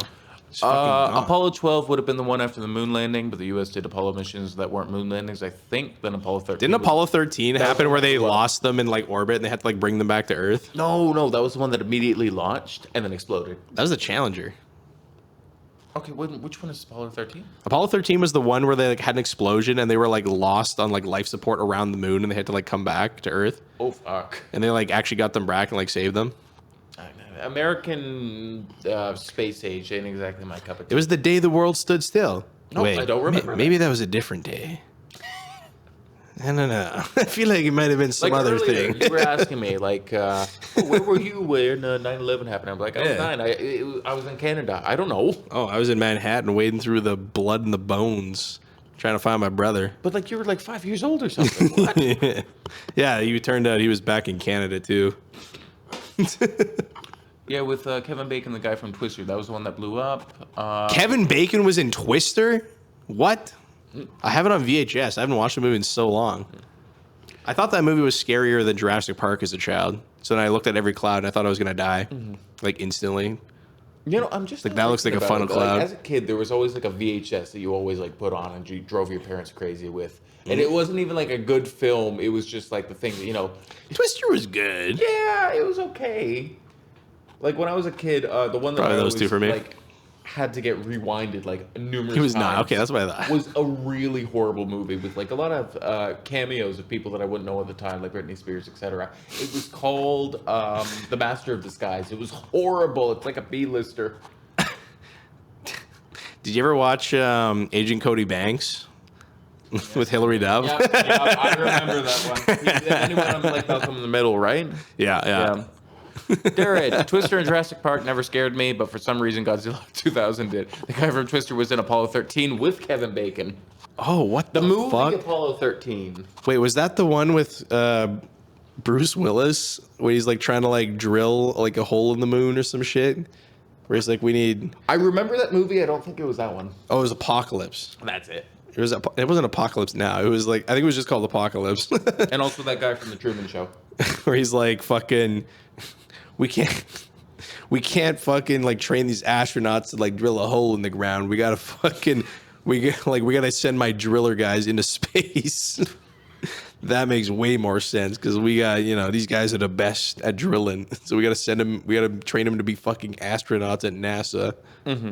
It's fucking gone. Apollo 12 would have been the one after the moon landing, but the U.S. did Apollo missions that weren't moon landings. I think then Apollo 13. Didn't Apollo 13 happen where they lost them in like orbit and they had to like bring them back to Earth? No, that was the one that immediately launched and then exploded. That was the Challenger. Okay, which one is Apollo 13? Apollo 13 was the one where they like had an explosion and they were like lost on like life support around the moon and they had to like come back to Earth. Oh fuck! And they like actually got them back and like saved them. American space age ain't exactly my cup of tea. It was the day the world stood still. No, I don't remember. Maybe that was a different day. I don't know. I feel like it might have been some like other earlier, thing. You were asking me, like, where were you when 9/11 happened? I'm like, I was 9. I was in Canada. I don't know. Oh, I was in Manhattan wading through the blood and the bones trying to find my brother. But, like, you were, like, 5 years old or something. What? Yeah, you turned out he was back in Canada, too. Yeah, with Kevin Bacon, the guy from Twister. That was the one that blew up. Kevin Bacon was in Twister? What? I have it on VHS. I haven't watched the movie in so long. I thought that movie was scarier than Jurassic Park as a child. So then I looked at every cloud and I thought I was going to die. Like, instantly. I'm just like that looks like a fun cloud. Like, as a kid, there was always like a VHS that you always like put on and you drove your parents crazy with. And it wasn't even like a good film. It was just like the thing that, Twister was good. Yeah, it was okay. Like when I was a kid, the one that Probably I those always, two for me. like had to get rewinded like numerous times. He was not. Okay, that's what I thought. Was a really horrible movie with like a lot of cameos of people that I wouldn't know at the time, like Britney Spears, etc. It was called The Master of Disguise. It was horrible. It's like a B-lister. Did you ever watch Agent Cody Banks with Hillary Duff? Yeah, I remember that one. Anyone like Malcolm in the Middle, right? Yeah. Jared, Twister and Jurassic Park never scared me, but for some reason Godzilla 2000 did. The guy from Twister was in Apollo 13 with Kevin Bacon. Oh, what The movie fuck? Apollo 13. Wait, was that the one with Bruce Willis where he's like trying to like drill like a hole in the moon or some shit? Where he's like, we need. I remember that movie. I don't think it was that one. Oh, it was Apocalypse. That's it. It wasn't Apocalypse Now. It was like I think it was just called Apocalypse. And also that guy from the Truman Show. Where he's like, fucking, we can't fucking like train these astronauts to like drill a hole in the ground. We gotta fucking, we gotta send my driller guys into space. That makes way more sense because we got, these guys are the best at drilling. So we gotta send them, we gotta train them to be fucking astronauts at NASA. Mm-hmm.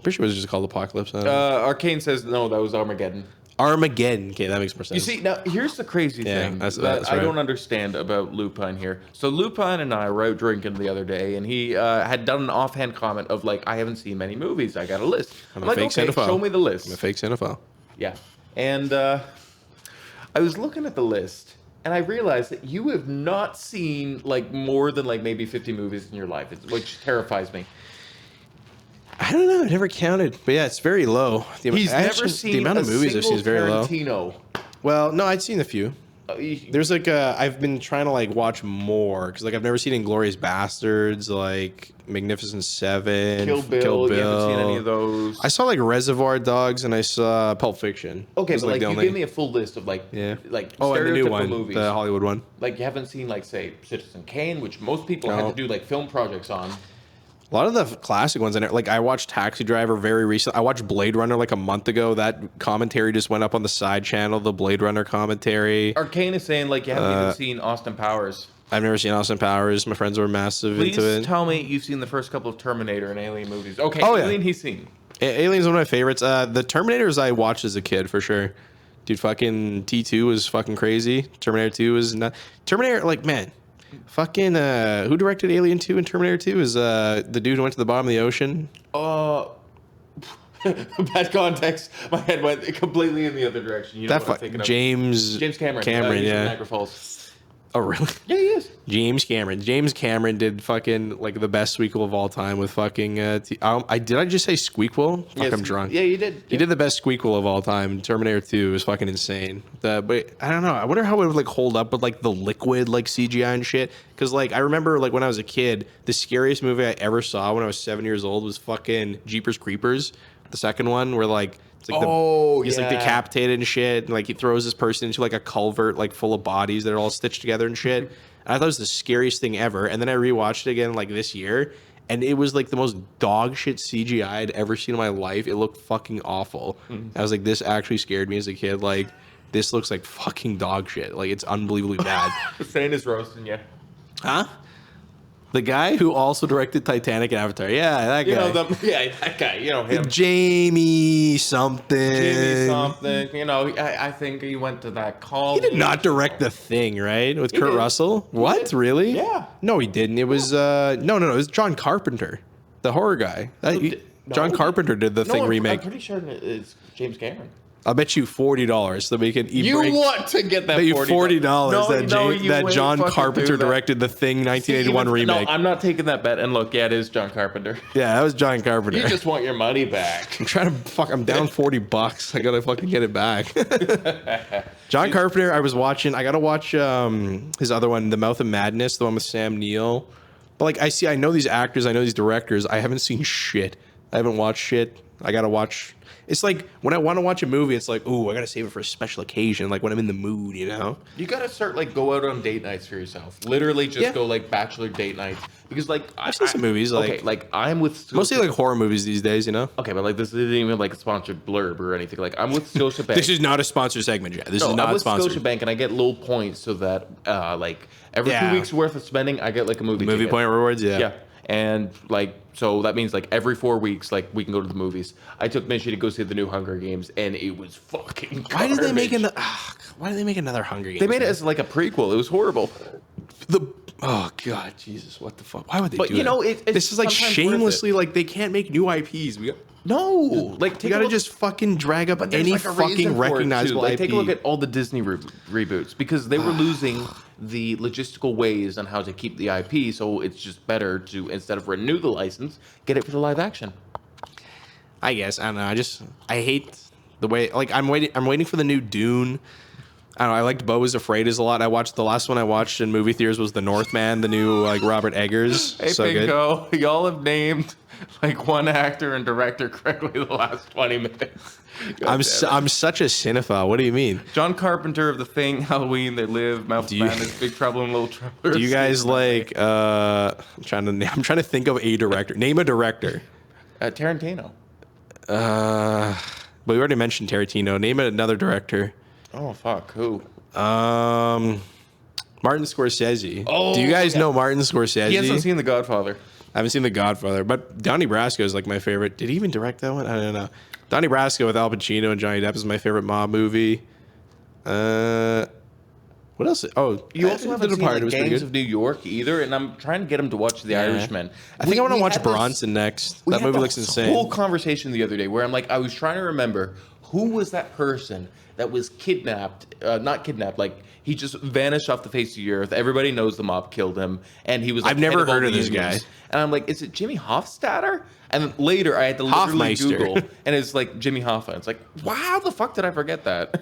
Pretty sure it was just called Apocalypse. Arcane says no, that was Armageddon. Armageddon. Okay, that makes more sense. You see, now here's the crazy thing that's that I right. don't understand about Lupine here. So Lupine and I were out drinking the other day, and he had done an offhand comment of like, "I haven't seen many movies. I got a list." I'm a like, fake "Okay, cinephile. show me the list." I'm a fake cinephile. Yeah, and I was looking at the list, and I realized that you have not seen like more than like maybe 50 movies in your life, which terrifies me. I don't know. I never counted, but yeah, it's very low. He's never seen the amount of a movies I've seen is very low. Tarantino. Well, no, I'd seen a few. There's like I've been trying to like watch more because like I've never seen Inglourious Bastards, like Magnificent Seven, Kill Bill. You haven't seen any of those. I saw like Reservoir Dogs and I saw Pulp Fiction. Okay, Those but are, like the you only- give me a full list of like Yeah. like Oh, and the new stereotypical one, movies. the Hollywood one. Like you haven't seen like say Citizen Kane, which most people No. had to do like film projects on. A lot of the classic ones in it, like I watched Taxi Driver very recently. I watched Blade Runner like a month ago. That commentary just went up on the side channel, the Blade Runner commentary. Arcane is saying like you haven't even seen Austin Powers. I've never seen Austin Powers. My friends were massive Please into it. tell me you've seen the first couple of Terminator and Alien movies. Okay, Oh, yeah. Alien he's seen. Alien's one of my favorites. The Terminators I watched as a kid for sure. Dude, fucking T2 was fucking crazy. Terminator 2 was not. Terminator, like, man. Fucking, who directed Alien 2 and Terminator 2 is the dude who went to the bottom of the ocean. Bad context. My head went completely in the other direction. You know what I'm thinking of. James Cameron. Cameron, He's from yeah. Niagara Falls. Oh, really? Yeah, he is. James Cameron did fucking like the best sequel of all time with fucking. Did I just say squeakquel? Fuck, Yes, I'm drunk. Yeah, you did. He did the best squeakquel of all time. Terminator 2 is fucking insane. But I don't know. I wonder how it would like hold up with like the liquid like CGI and shit. Because like I remember like when I was a kid, the scariest movie I ever saw when I was 7 years old was fucking Jeepers Creepers, the second one where like it's like he's like decapitated and shit, and like he throws this person into like a culvert like full of bodies that are all stitched together and shit. And I thought it was the scariest thing ever. And then I rewatched it again like this year. And it was like the most dog shit CGI I'd ever seen in my life. It looked fucking awful. I was like, this actually scared me as a kid. Like, this looks like fucking dog shit. Like, it's unbelievably bad. Saying is roasting you. Huh? The guy who also directed Titanic and Avatar. Yeah, that guy. You know that guy. You know him. Jamie something. Jimmy something. You know, I think he went to that call. He did not direct The Thing, right? With Kurt did. Russell? What? did. Really? Yeah. No, he didn't. It was no. It was John Carpenter, the horror guy. John Carpenter did the Thing remake. I'm pretty sure it's James Cameron. I'll bet you $40 so we can want to get that bet you $40 $40 that wait, John fucking Carpenter do that. directed the Thing 1981 remake. No, I'm not taking that bet. And look, yeah, it is John Carpenter. Yeah, that was John Carpenter. You just want your money back. I'm trying to I'm down $40. I gotta fucking get it back. John Carpenter, I gotta watch his other one, The Mouth of Madness, the one with Sam Neill. But like I know these actors, I know these directors. I haven't seen shit. I haven't watched shit. I gotta watch. It's like when I want to watch a movie, it's like, ooh, I gotta save it for a special occasion, like when I'm in the mood, you know. You gotta start like go out on date nights for yourself. Literally, just go like bachelor date nights because like I've seen some movies like I'm with mostly like horror movies these days, you know. Okay, but like this isn't even like a sponsored blurb or anything. Like I'm with Scotiabank. This is not a sponsored segment yet. This is I'm not with sponsored. Scotiabank, and I get little points so that like every 2 weeks worth of spending, I get like a movie ticket. Point rewards, Yeah. And like, so that means like every 4 weeks, like we can go to the movies. I took Mishy to go see the new Hunger Games, and it was fucking garbage. Why did they make another Hunger Games? They made it as like a prequel. It was horrible. Oh god, Jesus, what the fuck? Why would they But do you that? know, it's this is like sometimes worth shamelessly like they can't make new IPs. No, like You gotta just fucking drag up there's any like a reason fucking for it, too. recognizable Like, IP. take a look at all the Disney reboots because they were losing the logistical ways on how to keep the IP. So it's just better to, instead of renew the license, get it for the live action. I guess. I don't know. I hate the way, like, I'm waiting for the new Dune. I don't know. I liked Beau is Afraid is a lot. The last one I watched in movie theaters was The Northman, the new, like, Robert Eggers. Hey, so Pinko, y'all have named like one actor and director correctly the last 20 minutes. I'm such a cinephile. What do you mean? John Carpenter of The Thing, Halloween, They Live, Mouth of Madness, Big Trouble in Little Trouble. Do you guys like? I'm trying to think of a director. Name a director. Tarantino. But we already mentioned Tarantino. Name another director. Oh fuck, who? Martin Scorsese. Oh, do you guys yeah. know Martin Scorsese? He hasn't seen The Godfather. I haven't seen The Godfather, but Donnie Brasco is like my favorite. Did he even direct that one? I don't know. Donnie Brasco with Al Pacino and Johnny Depp is my favorite mob movie. What else? Oh, You also haven't seen like, Gangs of New York either, and I'm trying to get him to watch The Irishman. I think I want to watch Bronson next. That movie looks insane. Whole conversation the other day where I was trying to remember who was that person that was kidnapped, not kidnapped, like he just vanished off the face of the earth. Everybody knows the mob killed him, and he was. Like, I've never heard of the this guy. unions. And I'm like, is it Jimmy Hofstadter? And then later I had to literally Hofmeister. Google, and it's like Jimmy Hoffa. It's like, wow, how the fuck did I forget that?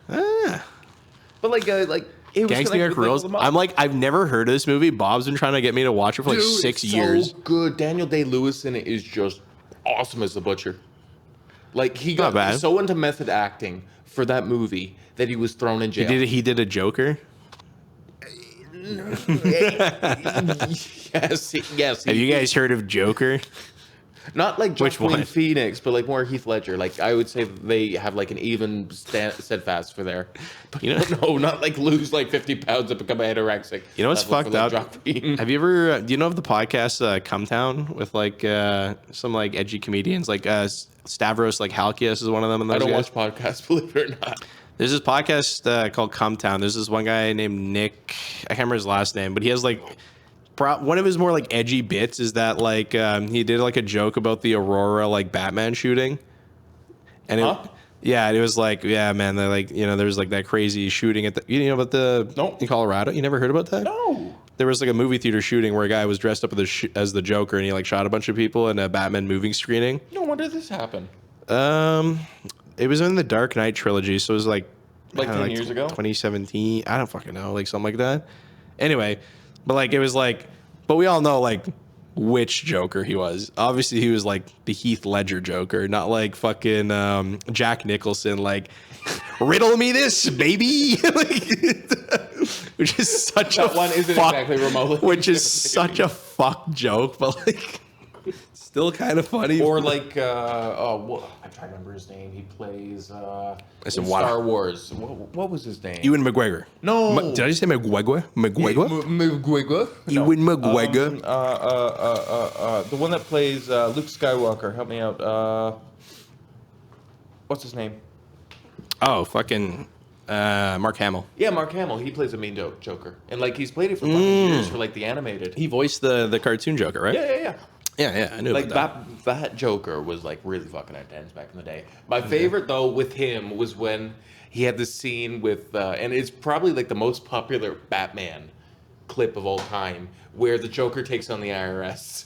But like it was Gangs New York Rules. I'm like, I've never heard of this movie. Bob's been trying to get me to watch it for like 6 years. So good. Daniel Day-Lewis in it is just awesome as the Butcher. Like he Not got bad. so into method acting for that movie that he was thrown in jail. He did a Joker. yes. Have you guys heard of Joker? Not like Which Joaquin one? Phoenix, but like more Heath Ledger. Like I would say they have like an even steadfast for there. But You know- no, not like lose like 50 pounds and become anorexic. You know what's level for, fucked like, up? Joaquin. Have you ever? Do you know of the podcast Come Town with like some like edgy comedians like Stavros like Halkias is one of them. And I those don't guys? watch podcasts, believe it or not. There's this podcast called Come Town. There's this one guy named Nick. I can't remember his last name, but he has like one of his more like edgy bits is that like he did like a joke about the Aurora like Batman shooting, and it was like, yeah, man, they're like, you know, there's like that crazy shooting at the, you know, about the in Colorado. You never heard about that? No. There was like a movie theater shooting where a guy was dressed up as the Joker and he like shot a bunch of people in a Batman movie screening. No wonder this happened. It was in the Dark Knight trilogy, so it was like 10 years ago? 2017. I don't fucking know, like something like that. Anyway, but like it was like, but we all know like which Joker he was. Obviously, he was like the Heath Ledger Joker, not like fucking Jack Nicholson. Like, riddle me this, baby. Like, which is such That a one isn't fuck, exactly remotely. which is such a fuck joke, but like. Still kind of funny. Or like, I'm trying to remember his name. He plays in said, Star Wars. What was his name? Ewan McGregor. No. Did I just say McGregor? McGregor? McGregor. Ewan McGregor. The one that plays Luke Skywalker. Help me out. What's his name? Oh, fucking Mark Hamill. Yeah, Mark Hamill. He plays a mean Joker, and like he's played it for fucking years for like the animated. He voiced the cartoon Joker, right? Yeah. Yeah, I knew Like about that Joker was like really fucking intense back in the day. My favorite though with him was when he had this scene with, and it's probably like the most popular Batman clip of all time, where the Joker takes on the IRS.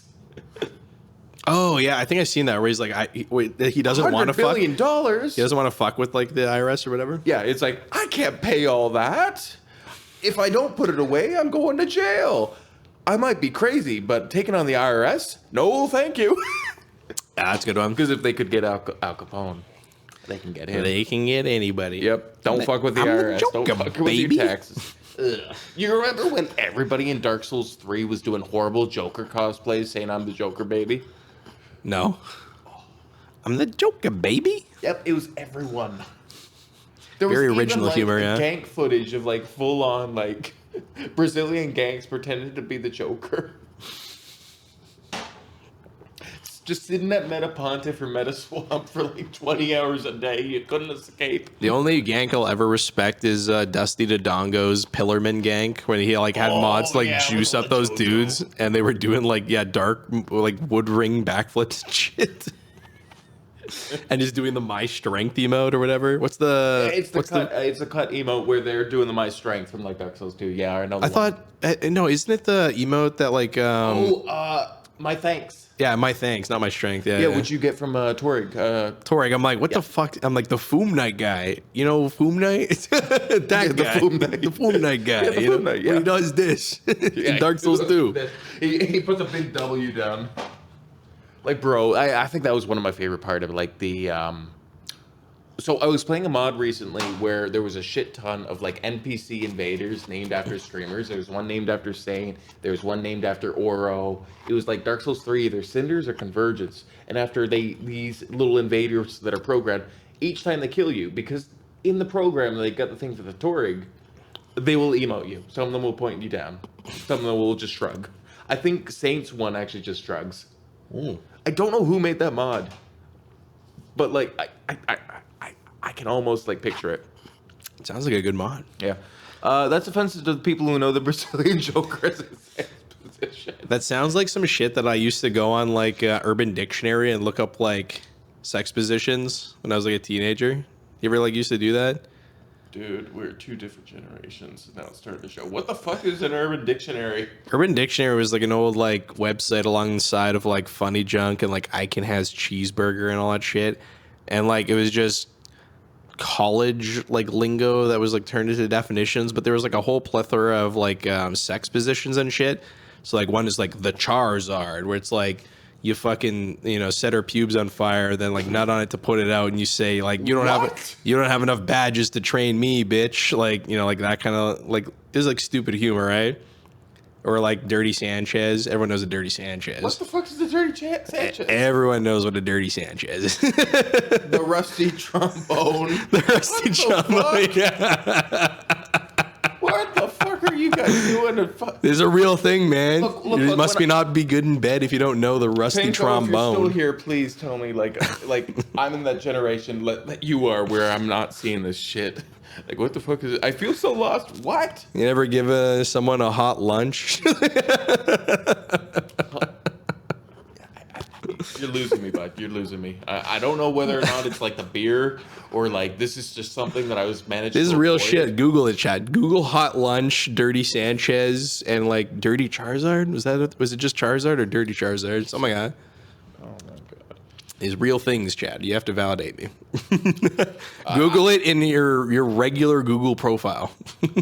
Oh yeah, I think I've seen that where he's like, he doesn't want to fuck. $100 billion. He doesn't want to fuck with like the IRS or whatever. Yeah, it's like I can't pay all that. If I don't put it away, I'm going to jail. I might be crazy, but taking on the IRS? No, thank you. That's a good one. Because if they could get Al Capone, they can get him. They can get anybody. Yep. Don't fuck with the I'm the IRS. Don't Joker, fuck with baby. your taxes. Ugh. You remember when everybody in Dark Souls 3 was doing horrible Joker cosplays saying I'm the Joker, baby? No. I'm the Joker, baby. Yep, it was everyone. There was Very even, original like, humor, yeah. Gank footage of like full on like Brazilian gangs pretending to be the Joker. Just sitting at Metapontiff or Metaswamp for like 20 hours a day. You couldn't escape. The only gank I'll ever respect is Dusty Dodongo's Pillarman gank when he like had mods to, like juice up those dudes and they were doing like dark like wood ring backflips and shit. And just doing the my strength emote or whatever. What's the? It's a cut emote where they're doing the my strength from like Dark Souls 2. Yeah, I know. I thought no, isn't it the emote that like my thanks. Yeah, my thanks, not my strength. Yeah, Yeah, what'd you get from Torig? Torig, I'm like, what the fuck? I'm like the Foom Knight guy. You know Foom Knight? That guy. The Foom Knight. The Foom Knight guy. Yeah, the Foom Knight, yeah. He does this in Dark Souls 2. He puts a big W down. Like, bro, I think that was one of my favorite part of it. Like the so I was playing a mod recently where there was a shit ton of like NPC invaders named after streamers. There was one named after Saint. There was one named after Oro. It was like Dark Souls 3, either Cinders or Convergence. And after these little invaders that are programmed, each time they kill you, because in the program they got the thing for the Torig, they will emote you. Some of them will point you down. Some of them will just shrug. I think Saint's one actually just shrugs. Ooh. I don't know who made that mod, but like I can almost like picture it. It sounds like a good mod. Yeah. That's offensive to the people who know the Brazilian Joker as a position. That sounds like some shit that I used to go on like Urban Dictionary and look up like sex positions when I was like a teenager. You ever like used to do that? Dude, we're two different generations. Now it's starting to show. What the fuck is an Urban Dictionary? Urban Dictionary was like an old like website along the side of like Funny Junk and like Icon Has Cheeseburger and all that shit. And like it was just college like lingo that was like turned into definitions, but there was like a whole plethora of like sex positions and shit. So like one is like the Charizard, where it's like you fucking, you know, set her pubes on fire, then like nut on it to put it out, and you say like you don't have enough badges to train me, bitch. Like, you know, like that kind of like this is like stupid humor, right? Or like Dirty Sanchez. Everyone knows a Dirty Sanchez. What the fuck is the Dirty Sanchez? Everyone knows what a Dirty Sanchez is. The rusty trombone. The rusty trombone. Yeah. What the fuck are you guys doing? It's a real thing, man. Look, You must not be good in bed if you don't know the rusty Pinko, trombone. if you're still here, please tell me. Like I'm in that generation that you are, where I'm not seeing this shit. Like, what the fuck is it? I feel so lost. What? You ever give someone a hot lunch? You're losing me, bud. You're losing me. I don't know whether or not it's like the beer or like this is just something that I was managed. This is real shit. Google it, chat. Google hot lunch, Dirty Sanchez, and like Dirty Charizard. Was it just Charizard or Dirty Charizard? Oh my god. Oh my god. These real things, Chad. You have to validate me. Google it in your regular Google profile.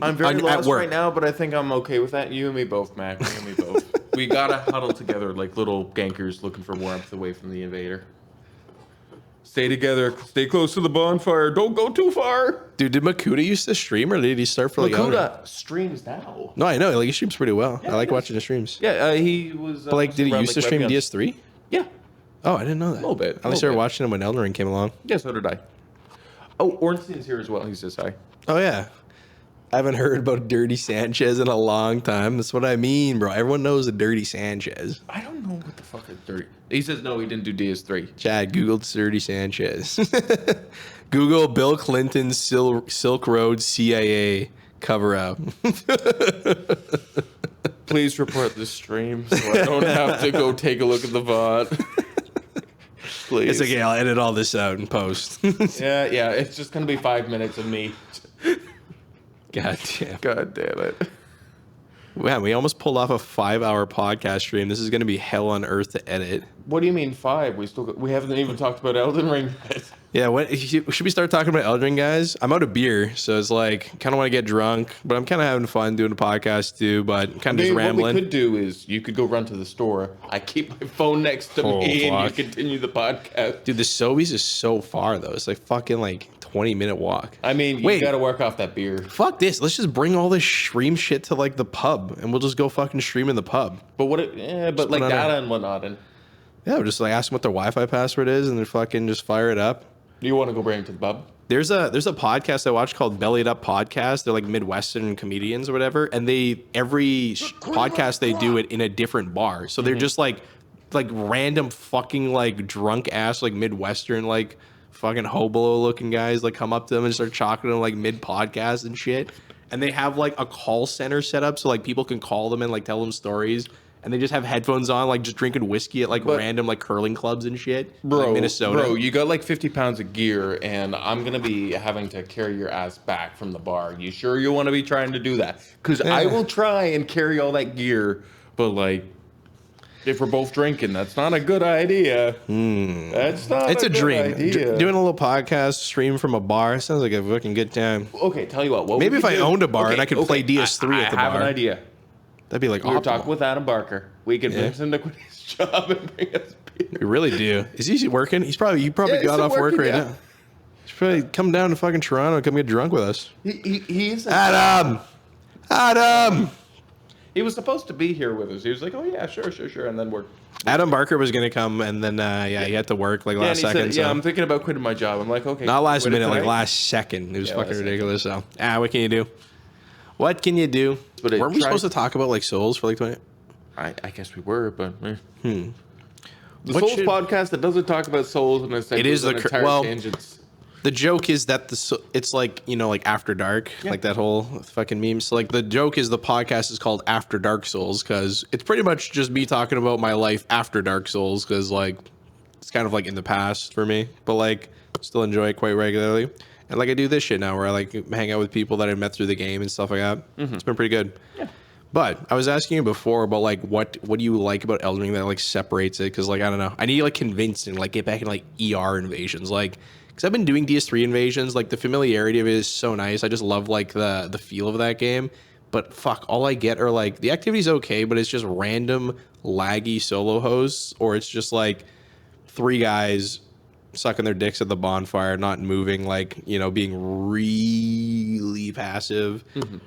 I'm very lost right now, but I think I'm okay with that. You and me both, Mac. You and me both. We gotta huddle together like little gankers looking for warmth away from the invader. Stay together. Stay close to the bonfire. Don't go too far. Dude, did Makuta used to stream, or did he start for like? Makuta streams now. No, I know. Like he streams pretty well. Yeah, I like watching the streams. Yeah, he was. But like, did he used to stream DS3? Yeah, Oh, I didn't know that. a little bit. I only started watching him when Elden Ring came along. Yeah, so did I. Oh, Ornstein's here as well. He says hi. Oh yeah. I haven't heard about Dirty Sanchez in a long time. That's what I mean, bro. Everyone knows a Dirty Sanchez. I don't know what the fuck is dirty. He says no, he didn't do DS3. Chad, Googled Dirty Sanchez. Google Bill Clinton's Silk Road CIA cover-up. Please report this stream so I don't have to go take a look at the VOD. Please. It's okay. I'll edit all this out and post. Yeah. It's just gonna be 5 minutes of me. God damn. God damn it. Man, we almost pulled off a 5-hour podcast stream. This is going to be hell on earth to edit. What do you mean 5? We haven't even talked about Elden Ring yet. Yeah, should we start talking about Elden Ring, guys? I'm out of beer, so it's like, kind of want to get drunk, but I'm kind of having fun doing a podcast too, but kind of just rambling. What we could do is you could go run to the store. I keep my phone next to me and you continue the podcast. Dude, the Sobeys is so far, though. It's like fucking like 20-minute walk. I mean, you got to work off that beer. Fuck this. Let's just bring all this stream shit to like the pub, and we'll just go fucking stream in the pub. But but like data and whatnot. And yeah, we'll just like ask them what their Wi-Fi password is, and then fucking just fire it up. You want to go bring it to the pub? There's a podcast I watch called Bellied Up Podcast. They're like Midwestern comedians or whatever, and every podcast they do it in a different bar. So they're just like random fucking like drunk ass like Midwestern like fucking hobo looking guys like come up to them and start talking to them like mid podcast and shit. And they have like a call center set up so like people can call them and like tell them stories. and they just have headphones on, like just drinking whiskey at like random like curling clubs and shit. Bro, like Minnesota. Bro, you got like 50 pounds of gear, and I'm gonna be having to carry your ass back from the bar. You sure you want to be trying to do that? Because I will try and carry all that gear, but like, if we're both drinking, that's not a good idea. That's not. It's a good dream. idea. Doing a little podcast stream from a bar sounds like a fucking good time. Okay, tell you what. Maybe would if we I do? owned a bar and Okay, I could play DS3 at the I have bar. an idea. That'd be like We were optimal. talking with Adam Barker. We could convince him to quit his job and bring us beer. We really do. Is he working? He probably Yeah, got he's off still work working, right yeah. now. He's probably come down to fucking Toronto and come get drunk with us. He is. Adam. He was supposed to be here with us. He was like, "Oh yeah, sure," and then we're. Adam Barker was gonna come, and then he had to work like Yeah, last and he second. said, "Yeah, so. I'm thinking about quitting my job." I'm like, "Okay." Not last quit it minute, like tonight?" last second. It was Yeah, fucking last ridiculous. So, what can you do? What can you do? But it Weren't we tried- supposed to talk about like Souls for like 20? I guess we were, but. The What Souls should- podcast that doesn't talk about souls and It is the entire well. tangents. The joke is that it's like, like After Dark, like that whole fucking meme. So like the joke is the podcast is called After Dark Souls because it's pretty much just me talking about my life after Dark Souls because like it's kind of like in the past for me, but like still enjoy it quite regularly. And like I do this shit now where I like hang out with people that I met through the game and stuff like that. It's been pretty good. Yeah. But I was asking you before about like what do you like about Elden Ring that like separates it? Because like I don't know, I need to like convince and like get back in like ER invasions, like because I've been doing DS3 invasions. Like the familiarity of it is so nice. I just love like the feel of that game. But fuck, all I get are like the activity's okay, but it's just random laggy solo hosts, or it's just like 3 guys sucking their dicks at the bonfire, not moving, like, being really passive.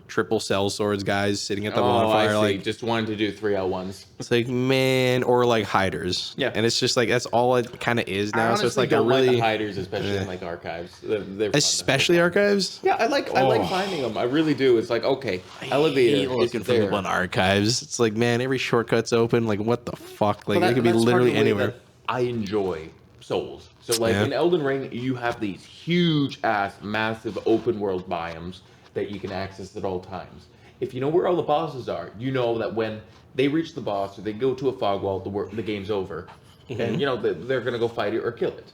Triple cell swords guys sitting at the bonfire, like just wanted to do 3L1s. it's like, man, or like hiders. Yeah. And it's just like that's all it kind of is now. I So it's like don't a really like the hiders, especially in like archives. They're fun to especially have. archives. Yeah, I like finding them. I really do. It's like, okay, I elevator hate looking is for there. them on archives. It's like, man, every shortcut's open. Like, what the fuck? Like, But it could be that's literally part of the way anywhere. that I enjoy Souls. So like Yeah. in Elden Ring, you have these huge ass, massive open world biomes that you can access at all times. If you know where all the bosses are, you know that when they reach the boss or they go to a fog wall, the game's over, and they're gonna go fight it or kill it.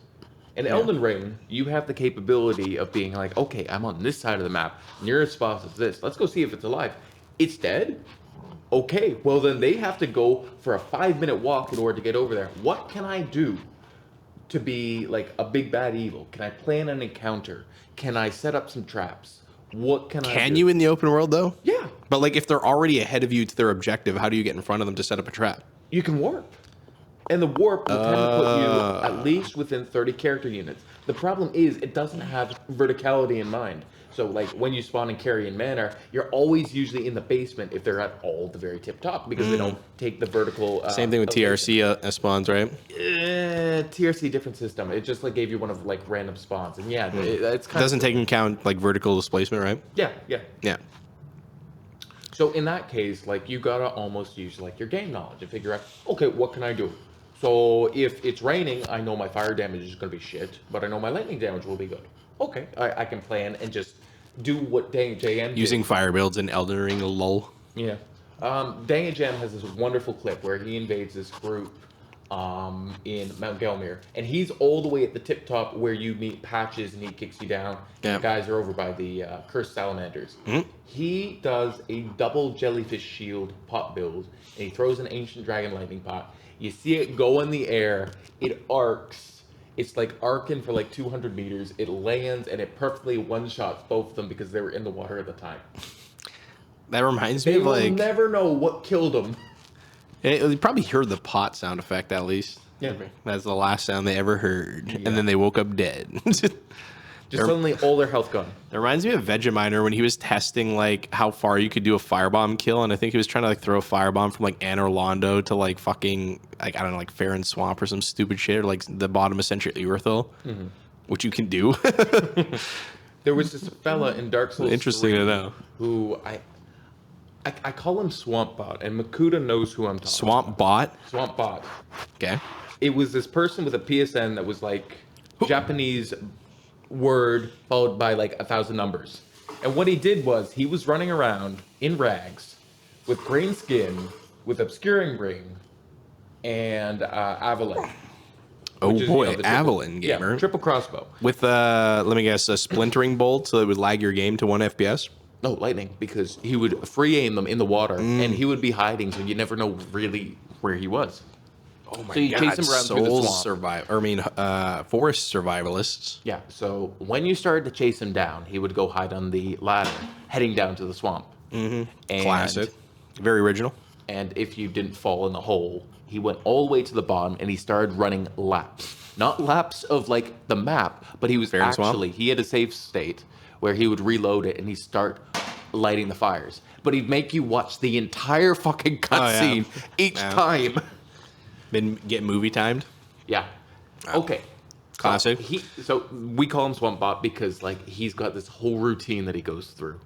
In Elden Ring, you have the capability of being like, okay, I'm on this side of the map. Nearest boss is this. Let's go see if it's alive. It's dead. Okay, well then they have to go for a 5-minute walk in order to get over there. What can I do to be like a big bad evil? Can I plan an encounter? Can I set up some traps? What can I Can do? you in the open world though? Yeah, But like, if they're already ahead of you to their objective, how do you get in front of them to set up a trap? you can warp. And the warp will tend to put you at least within 30 character units. The problem is it doesn't have verticality in mind. So like when you spawn in Carrion Manor, you're always usually in the basement if they're at all the very tip top because they don't take the vertical. Same thing with elevation. TRC spawns, right? TRC different system. It just like gave you one of like random spawns, and yeah, it's It kind doesn't take into account like vertical displacement, right? yeah. Yeah. So in that case, like you gotta almost use like your game knowledge and figure out, okay, what can I do? So if it's raining, I know my fire damage is gonna be shit, but I know my lightning damage will be good. Okay, I can plan and just do what Dang JM did. Using fire builds in Elden Ring, lol. Yeah. Dang Jam has this wonderful clip where he invades this group in Mount Gelmir, and he's all the way at the tip top where you meet Patches and he kicks you down. Yeah. The guys are over by the cursed salamanders. Mhm. He does a double jellyfish shield pot build, and he throws an ancient dragon lightning pot. You see it go in the air, it arcs. It's like arcing for like 200 meters. It lands and it perfectly one-shots both of them because they were in the water at the time. That reminds me They of will like never know what killed them. you probably heard the pot sound effect at least. Yeah. That's the last sound they ever heard, Yeah. and then they woke up dead. Just suddenly all their health gone. It reminds me of Vegeminer when he was testing like how far you could do a firebomb kill, and I think he was trying to like throw a firebomb from like Anne Orlando to like fucking like I don't know like Farron Swamp or some stupid shit, or like the bottom of Central Earthil, which you can do. There was this fella in Dark Souls Interesting 3 to know. who I call him Swamp Bot, and Makuta knows who I'm talking Swamp bot. about. Swamp Bot. Okay. It was this person with a PSN that was like Japanese word followed by like 1,000 numbers. And what he did was he was running around in rags with green skin with Obscuring Ring and Avalon. Oh which is, boy, the Avalon gamer. Yeah, triple crossbow. With let me guess, a splintering bolt so it would lag your game to 1 FPS. No, lightning, because he would free aim them in the water, and he would be hiding, so you never know really where he was. Oh my So you god! chase him around through the Souls swamp. forest survivalists. Yeah, so when you started to chase him down, he would go hide on the ladder, heading down to the swamp. Mm-hmm. Classic, very original. And if you didn't fall in the hole, he went all the way to the bottom, and he started running laps. Not laps of like the map, but he was he had a save state where he would reload it and he'd start lighting the fires. But he'd make you watch the entire fucking cutscene each time. Been getting movie timed. Yeah. Okay. Classic. So we call him Swamp Bot because like he's got this whole routine that he goes through.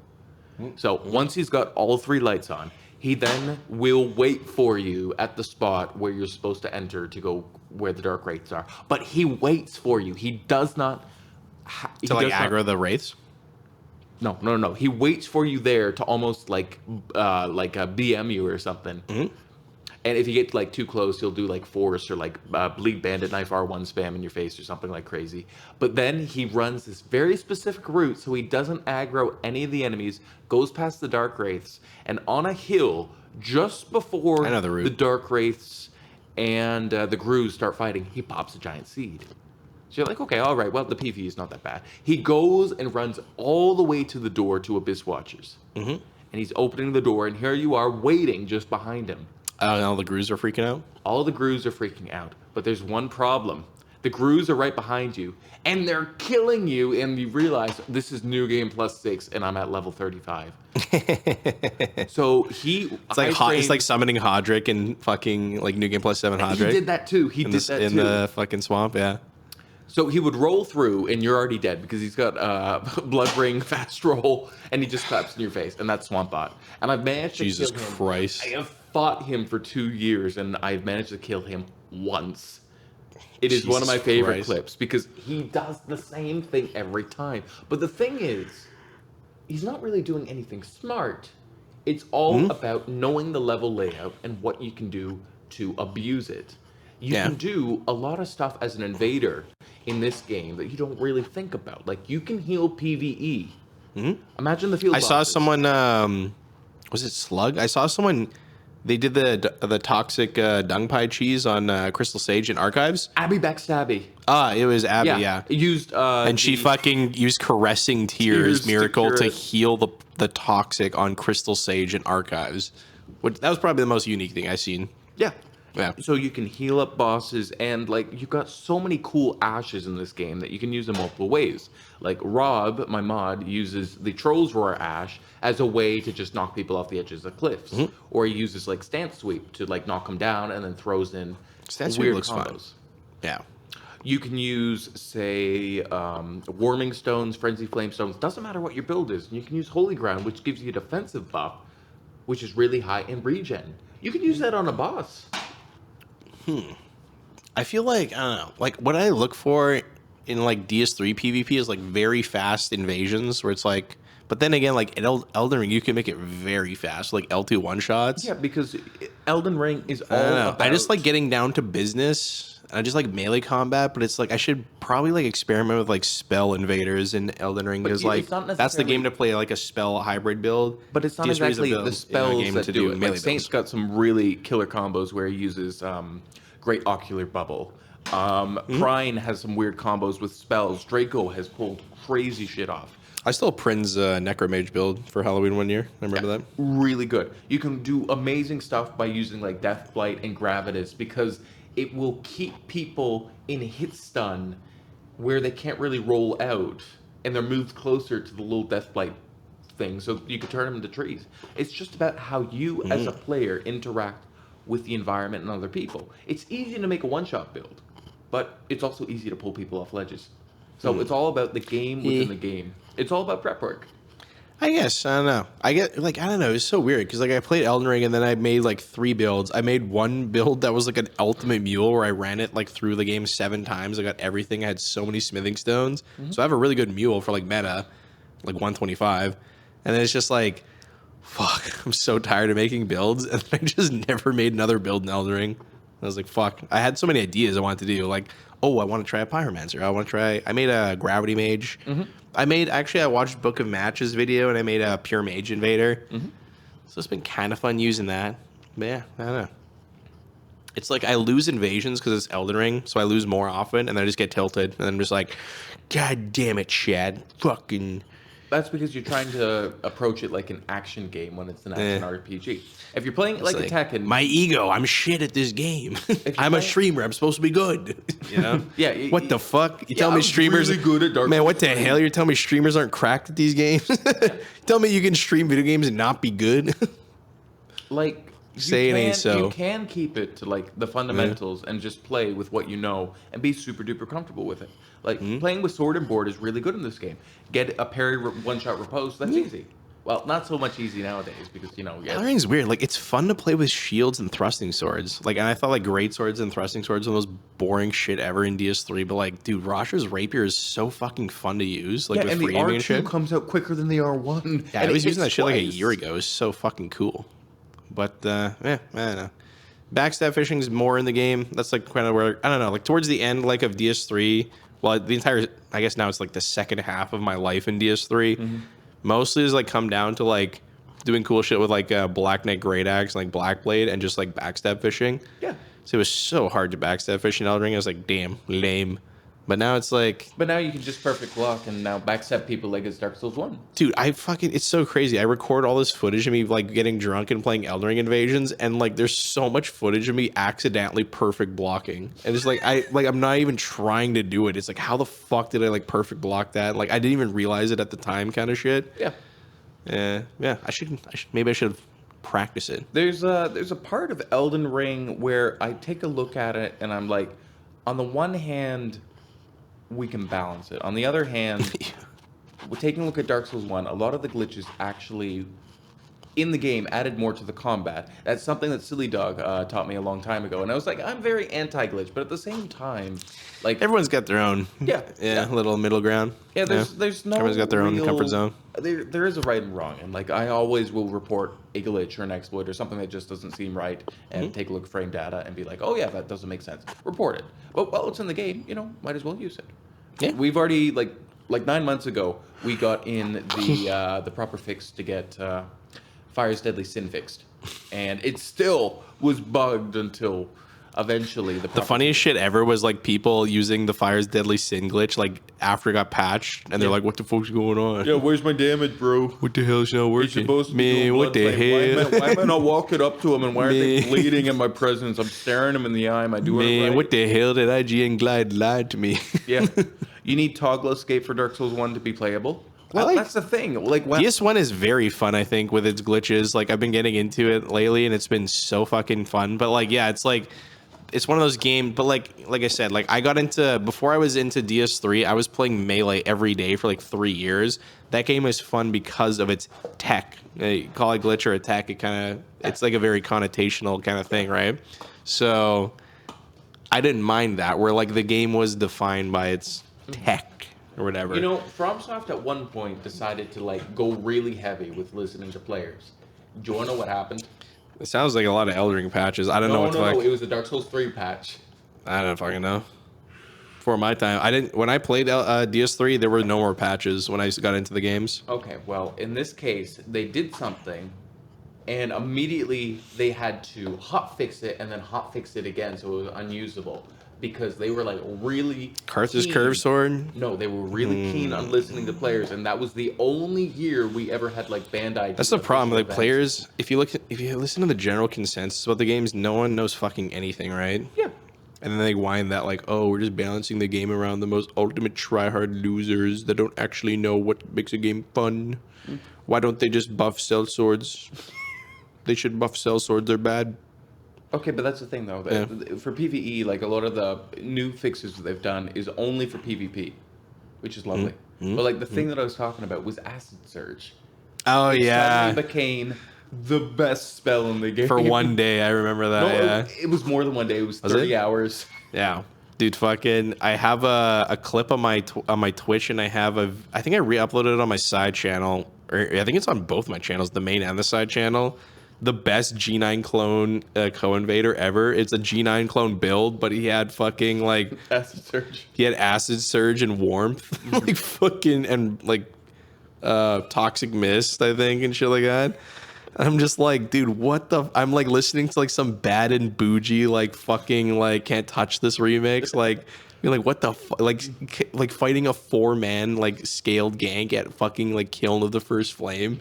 So once he's got all 3 lights on, he then will wait for you at the spot where you're supposed to enter to go where the dark wraiths are. But he waits for you. He does not. Aggro the wraiths. No. He waits for you there to almost like BM you or something. Mm-hmm. And if you get like too close, he'll do like force or like bleed bandit knife R1 spam in your face or something like crazy. But then he runs this very specific route so he doesn't aggro any of the enemies, goes past the dark wraiths, and on a hill just before the dark wraiths and the Grus start fighting, he pops a giant seed. So you're like, okay, all right, well, the PvE is not that bad. He goes and runs all the way to the door to Abyss Watchers. Mm-hmm. And he's opening the door, and here you are waiting just behind him. And all the Grus are freaking out? All the Grus are freaking out. But there's one problem. The Grus are right behind you, and they're killing you, and you realize this is New Game Plus 6, and I'm at level 35. So it's like summoning Hodrick and fucking like New Game Plus 7 Hodrick. He did that too. In the fucking swamp, yeah. So he would roll through, and you're already dead because he's got Blood Ring, Fast Roll, and he just claps in your face, and that's Swamp Bot. And I've managed to kill him. Jesus Christ. I have fought him for 2 years, and I've managed to kill him once. It is one of my favorite clips because he does the same thing every time. But the thing is, he's not really doing anything smart. It's all about knowing the level layout and what you can do to abuse it. You can do a lot of stuff as an invader in this game that you don't really think about. Like, you can heal PvE. Imagine the field bosses. I saw someone, was it Slug? I saw someone, they did the toxic dung pie cheese on Crystal Sage in Archives. Abby Backstabby. It was Abby, yeah. Used, and she fucking used Caressing Tears Miracle to heal the toxic on Crystal Sage in Archives. That was probably the most unique thing I've seen. Yeah. Yeah. So you can heal up bosses, and like you've got so many cool ashes in this game that you can use in multiple ways. Like Rob, my mod, uses the Troll's Roar Ash as a way to just knock people off the edges of cliffs, or he uses like Stance Sweep to like knock them down, and then throws in weird combos. Fun. Yeah. You can use, say, Warming Stones, Frenzy Flame Stones. Doesn't matter what your build is. You can use Holy Ground, which gives you a defensive buff, which is really high in regen. You can use that on a boss. I feel like, I don't know, like what I look for in like DS3 PvP is like very fast invasions where it's like, but then again, like in Elden Ring, you can make it very fast, like L2 one-shots. Yeah, because Elden Ring is all about... I just like getting down to business. I just like melee combat, but it's like I should probably like experiment with like spell invaders in Elden Ring because like that's the game to play like a spell hybrid build. But it's not exactly the spells that do it. Like Saint's got some really killer combos where he uses Great Ocular Bubble. Prine has some weird combos with spells. Draco has pulled crazy shit off. I still Prin's Necromage build for Halloween one year. I remember that. Really good. You can do amazing stuff by using like Death Blight and Gravitas because it will keep people in hit stun where they can't really roll out, and they're moved closer to the little Death Blight thing, so you can turn them into trees. It's just about how you, as a player, interact with the environment and other people. It's easy to make a one-shot build, but it's also easy to pull people off ledges. So it's all about the game within the game. It's all about prep work. I guess. I don't know. I don't know. It's so weird because like I played Elden Ring and then I made like 3 builds. I made one build that was like an ultimate mule where I ran it like through the game 7 times. I got everything. I had so many smithing stones. So I have a really good mule for like meta, like 125. And then it's just like, fuck, I'm so tired of making builds, and I just never made another build in Elden Ring. I was like, fuck. I had so many ideas I wanted to do. Like, oh, I want to try a Pyromancer. I made a Gravity Mage. I watched Book of Matches video, and I made a Pure Mage Invader. So it's been kind of fun using that. But yeah, I don't know. It's like I lose invasions because it's Elden Ring, so I lose more often, and then I just get tilted, and I'm just like, God damn it, Chad. Fucking... That's because you're trying to approach it like an action game when it's an action RPG. If you're playing like a Tekken... My ego, I'm shit at this game. I'm a streamer, I'm supposed to be good. You know? Yeah. What the fuck? You tell me streamers... really good at Dark Man, Souls what the hell? You're telling me streamers aren't cracked at these games? Tell me you can stream video games and not be good? Like... Say it ain't so. You can keep it to like the fundamentals and just play with what you know and be super duper comfortable with it. Like playing with sword and board is really good in this game. Get a parry one-shot repose, that's easy. Well, not so much easy nowadays because, you know... Elden Ring's weird. Like, it's fun to play with shields and thrusting swords. Like, and I thought, like, great swords and thrusting swords were the most boring shit ever in DS3. But, like, dude, Rasha's rapier is so fucking fun to use. Like, with free aiming and shit. And the R2 comes out quicker than the R1. Yeah, I was using that shit like a year ago. It was so fucking cool. But, I don't know. Backstab fishing is more in the game. That's, like, kind of where... I don't know. Like, towards the end, like, of DS3... Well, the entire... I guess now it's, like, the second half of my life in DS3... Mostly is like come down to like doing cool shit with like Black Knight Great Axe, like Black Blade, and just like backstab fishing. Yeah. So it was so hard to backstab fish in Elden Ring. I was like, damn, lame. But now it's like... But now you can just perfect block and now backstab people like it's Dark Souls 1. Dude, it's so crazy. I record all this footage of me like getting drunk and playing Elden Ring Invasions, and like there's so much footage of me accidentally perfect blocking. And it's like I'm not even trying to do it. It's like, how the fuck did I like perfect block that? Like I didn't even realize it at the time kind of shit. Yeah. Yeah. Maybe I should practice it. There's a part of Elden Ring where I take a look at it and I'm like, on the one hand, we can balance it. On the other hand, we're taking a look at Dark Souls 1. A lot of the glitches actually in the game added more to the combat. That's something that Silly Dog taught me a long time ago. And I was like, I'm very anti-glitch, but at the same time, like... Everyone's got their own. Yeah. Little middle ground. Yeah, there's no... Everyone's got their own comfort zone. There is a right and wrong. And like, I always will report a glitch or an exploit or something that just doesn't seem right and take a look at frame data and be like, oh yeah, that doesn't make sense. Report it. But while it's in the game, you know, might as well use it. Yeah. We've already, like 9 months ago, we got in the proper fix to get Fire's Deadly Sin fixed. And it still was bugged until eventually the funniest shit ever was like people using the Fire's Deadly Sin glitch like after it got patched, and they're like, what the fuck's going on? Yeah, where's my damage, bro? What the hell's not working? It's supposed to be what the hell? Why am I not walking up to him, and why are they bleeding in my presence? I'm staring him in the eye. Am I doing it right? What the hell did IGN Glide lied to me? Yeah. You need toggle escape for Dark Souls 1 to be playable. Well, that's the thing. Like, DS1 is very fun, I think, with its glitches. Like, I've been getting into it lately, and it's been so fucking fun. But like, yeah, it's like, it's one of those games. But like I said, like I got into, before I was into DS3, I was playing Melee every day for like 3 years. That game is fun because of its tech. You call it glitch or a tech, it's like a very connotational kind of thing, right? So I didn't mind that, where like the game was defined by its tech or whatever. You know, FromSoft at one point decided to like go really heavy with listening to players. Do you want to know what happened? It sounds like a lot of Elden Ring patches. I don't know what No, it was the Dark Souls 3 patch. I don't fucking know. For my time, when I played DS3, there were no more patches when I got into the games. Okay, well, in this case, they did something, and immediately they had to hotfix it and then hotfix it again, so it was unusable. Because they were like really Carthus Curve Sword? No, they were really keen on listening to players, and that was the only year we ever had like Bandai. That's the problem. Like players, if you listen to the general consensus about the games, no one knows fucking anything, right? Yeah. And then they whine that like, oh, we're just balancing the game around the most ultimate tryhard losers that don't actually know what makes a game fun. Why don't they just buff cell swords? They should buff cell swords. They're bad. Okay, but that's the thing, though. For PvE, like, a lot of the new fixes that they've done is only for PvP, which is lovely. But, like, the thing that I was talking about was Acid Surge. Oh, yeah. It suddenly became the best spell in the game. For one day, I remember that, It was more than one day. It was 30 hours. Yeah. Dude, fucking, I have a clip on my Twitch, and I think I re-uploaded it on my side channel or I think it's on both my channels, the main and the side channel. The best G9 clone co-invader ever. It's a G9 clone build, but he had fucking like Acid Surge. He had acid surge and warmth, like fucking and like toxic mist, I think, and shit like that. I'm just like, dude, what the? I'm like listening to like some bad and bougie like fucking like can't touch this remix, like. You're like, what the like fighting a 4-man like scaled gank at fucking like Kiln of the First Flame.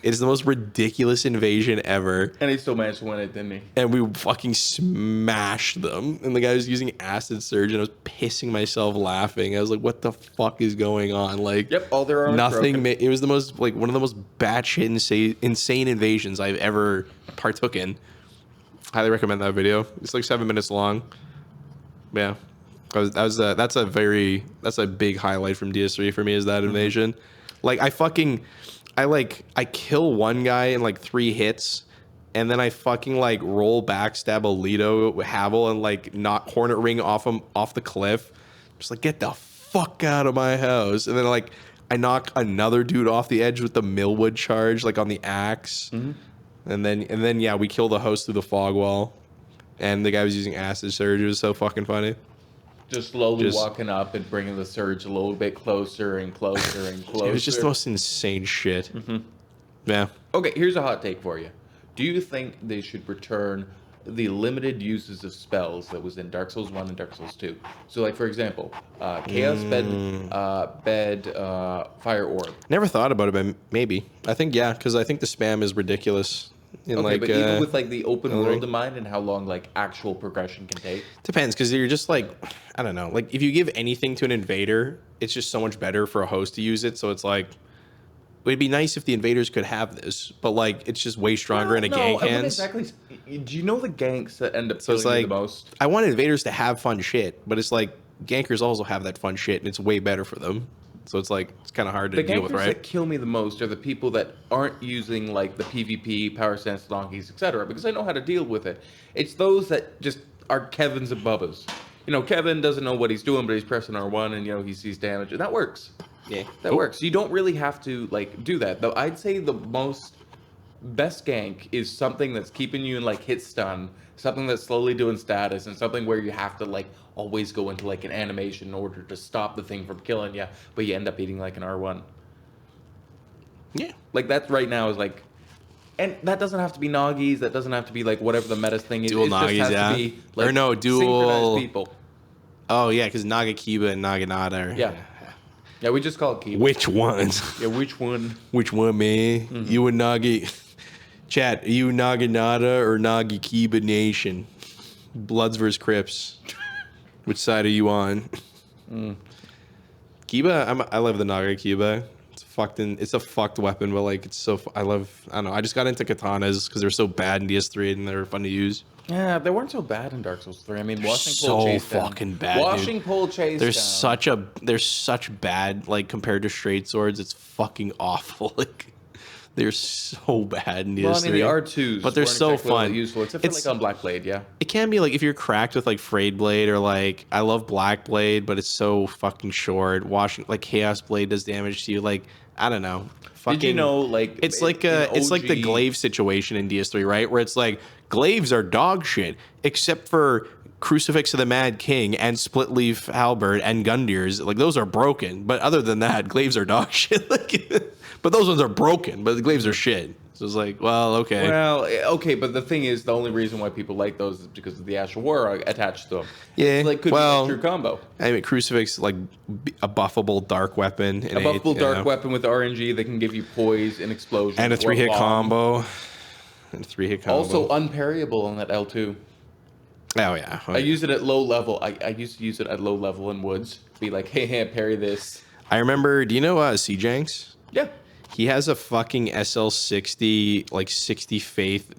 It's the most ridiculous invasion ever. And he still managed to win it, didn't he? And we fucking smashed them. And the guy was using acid surge, and I was pissing myself laughing. I was like, what the fuck is going on? Like, yep, all their arms nothing. It was the most like one of the most batshit insane invasions I've ever partook in. Highly recommend that video. It's like 7 minutes long. Yeah. That's a big highlight from DS3 for me is that invasion. Like I kill one guy in like 3 hits, and then I fucking like roll backstab Alito with Havel and like knock Hornet Ring off the cliff. Just like, get the fuck out of my house. And then like I knock another dude off the edge with the Millwood charge, like on the axe. And then yeah, we kill the host through the fog wall. And the guy was using acid surge. It was so fucking funny. Just slowly walking up and bringing the surge a little bit closer and closer and closer. It was just the most insane shit. Yeah. Okay, here's a hot take for you. Do you think they should return the limited uses of spells that was in Dark Souls 1 and Dark Souls 2? So, like, for example, Chaos Bed, Fire Orb. Never thought about it, but maybe. I think, yeah, because I think the spam is ridiculous. Okay, but even with like the open world in mind and how long like actual progression can take? Depends, because you're just like, I don't know. Like, if you give anything to an invader, it's just so much better for a host to use it. So it's like, it'd be nice if the invaders could have this, but like, it's just way stronger in a gank hands. Exactly. Do you know the ganks that end up killing you the most? I want invaders to have fun shit, but it's like, gankers also have that fun shit, and it's way better for them. So it's like, it's kind of hard to deal with, right? The gankers that kill me the most are the people that aren't using like the PvP, power stance, donkeys, etc. because I know how to deal with it. It's those that just are Kevins and Bubbas. You know, Kevin doesn't know what he's doing, but he's pressing R1 and, you know, he sees damage, and that works. Yeah. That works. You don't really have to like do that. Though I'd say the best gank is something that's keeping you in like hit stun, something that's slowly doing status, and something where you have to like always go into like an animation in order to stop the thing from killing you, but you end up eating like an R1. Yeah. Like that right now is like, and that doesn't have to be Noggies, that doesn't have to be like whatever the meta thing is. Dual it Noggies, just has yeah. to be like or no, dual synchronized people. Oh yeah, because Naga Kiba and Naginata are... Yeah, we just call it Kiba. Which ones? Yeah, which one? Which one, man? You and Nagi... Chat, are you Naginata or Nagi Kiba Nation? Bloods versus Crips. Which side are you on? Kiba, I love the Naga Kiba. It's a fucked weapon, but like it's so I don't know. I just got into katanas because they're so bad in DS3 and they're fun to use. Yeah, they weren't so bad in Dark Souls 3. I mean, washing so pole chase fucking bad. Washing dude. pole chase. They're such bad like compared to straight swords. It's fucking awful. Like they're so bad in DS3. Well, I mean the R2s, but they're so fun. Useful, except for like on Black Blade. Yeah, it can be like if you're cracked with like Frayed Blade or like I love Black Blade, but it's so fucking short. Washing like Chaos Blade does damage to you. Like I don't know. Fucking, did you know like it's like the glaive situation in DS3, right? Where it's like glaives are dog shit, except for Crucifix of the Mad King and Split Leaf Halberd and Gundyrs. Like those are broken, but other than that, glaives are dog shit. Like, but those ones are broken, but the glaives are shit. So it's like, well, okay. Well, okay, but the thing is, the only reason why people like those is because of the Astral War attached to them. Yeah, it's like could be a true combo. I mean, Crucifix like a buffable dark weapon. A buffable dark weapon with RNG that can give you poise and explosion and a 3-hit combo. And a 3-hit combo. Also unparryable on that L2. Oh yeah. I use it at low level. I used to use it at low level in woods. Be like, hey, parry this. I remember. Do you know Cjanks? Yeah. He has a fucking SL60 like 60 faith